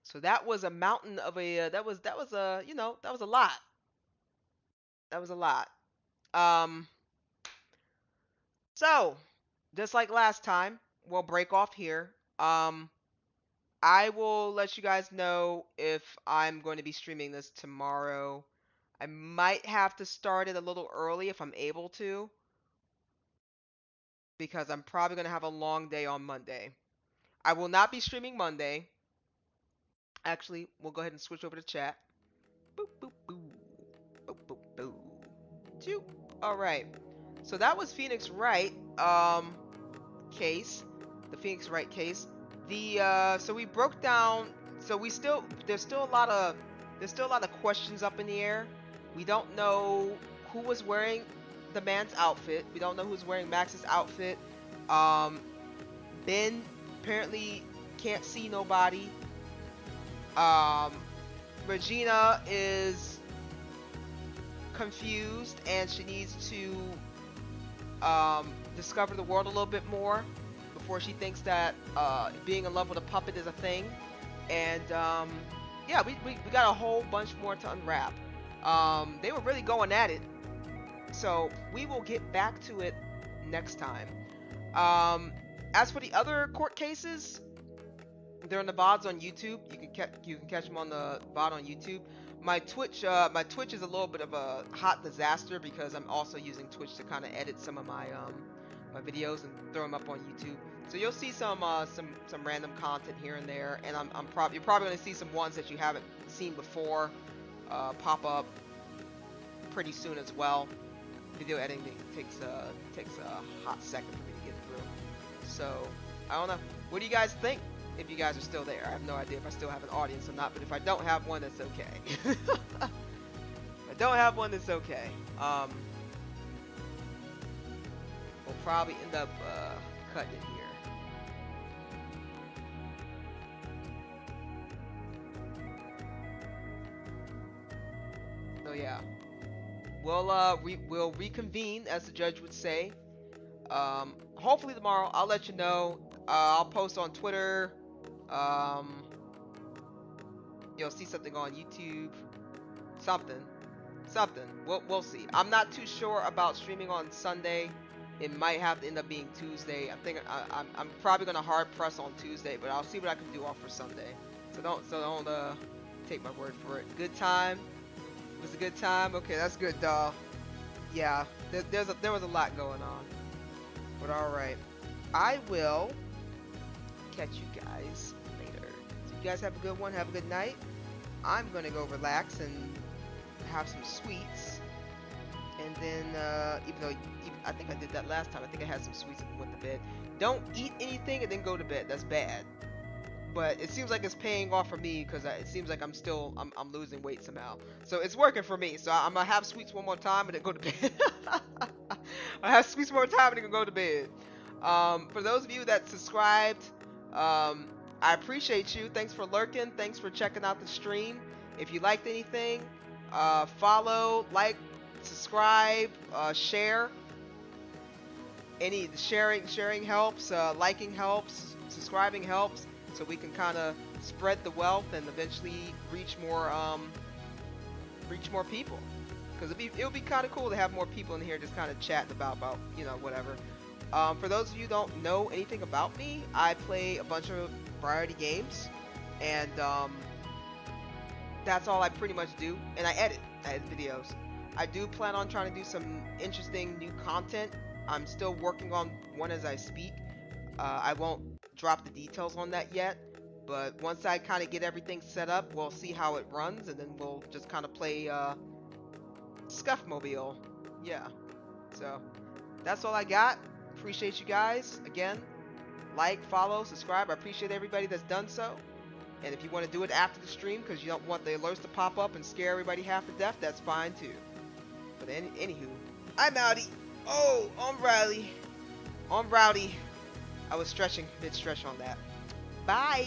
So that was a mountain of a that was a, you know, that was a lot. That was a lot. So just like last time, we'll break off here. I will let you guys know if I'm going to be streaming this tomorrow. I might have to start it a little early if I'm able to, because I'm probably going to have a long day on Monday. I will not be streaming Monday. Actually, we'll go ahead and switch over to chat. Boop, boop, boop. Boop, boop, boop. Choo. All right. So that was Phoenix Wright case. The Phoenix Wright case. So we broke down, so there's still a lot of questions up in the air. We don't know who was wearing the man's outfit. We don't know who's wearing Max's outfit. Ben apparently can't see nobody. Regina is confused and she needs to discover the world a little bit more before she thinks that being in love with a puppet is a thing. And yeah, we got a whole bunch more to unwrap. They were really going at it, so we will get back to it next time. As for the other court cases, they're in the VODs on YouTube. You can catch them on the VOD on YouTube. My Twitch is a little bit of a hot disaster because I'm also using Twitch to kind of edit some of my my videos and throw them up on YouTube. So you'll see some random content here and there, and you're probably going to see some ones that you haven't seen before pop up pretty soon as well. Video editing takes a hot second for me to get through. So I don't know. What do you guys think? If you guys are still there, I have no idea if I still have an audience or not. But if I don't have one, that's okay. If I don't have one, that's okay. We'll probably end up cutting it here. So yeah, we'll reconvene, as the judge would say. Hopefully tomorrow. I'll let you know. I'll post on Twitter. You'll see something on YouTube. Something. We'll see. I'm not too sure about streaming on Sunday. It might have to end up being Tuesday. I'm probably gonna hard press on Tuesday, but I'll see what I can do off for Sunday. So don't take my word for it. Good time. It was a good time. Okay, that's good, doll. Yeah, there was a lot going on. But all right, I will catch you guys later. So you guys have a good one. Have a good night. I'm gonna go relax and have some sweets, and then even I think I did that last time. I think I had some sweets and went to bed. Don't eat anything and then go to bed. That's bad. But it seems like it's paying off for me because it seems like I'm losing weight somehow. So it's working for me. So I'm gonna have sweets one more time and then go to bed. I have to squeeze more time and I can go to bed. For those of you that subscribed, I appreciate you. Thanks for lurking. Thanks for checking out the stream. If you liked anything, follow, like, subscribe, share. Any sharing helps, liking helps, subscribing helps, so we can kind of spread the wealth and eventually reach more people. Because it'll be kind of cool to have more people in here just kind of chatting about whatever. For those of you who don't know anything about me, I play a bunch of variety games, and that's all I pretty much do. And I edit videos. I do plan on trying to do some interesting new content. I'm still working on one as I speak. I won't drop the details on that yet, but once I kind of get everything set up, we'll see how it runs, and then we'll just kind of play Scuffmobile. Yeah. So that's all I got. Appreciate you guys. Again, like, follow, subscribe. I appreciate everybody that's done so. And if you want to do it after the stream because you don't want the alerts to pop up and scare everybody half to death, that's fine too. But anywho, I'm outie. Oh, I'm Riley. I'm Rowdy. I was stretching, mid-stretch on that. Bye.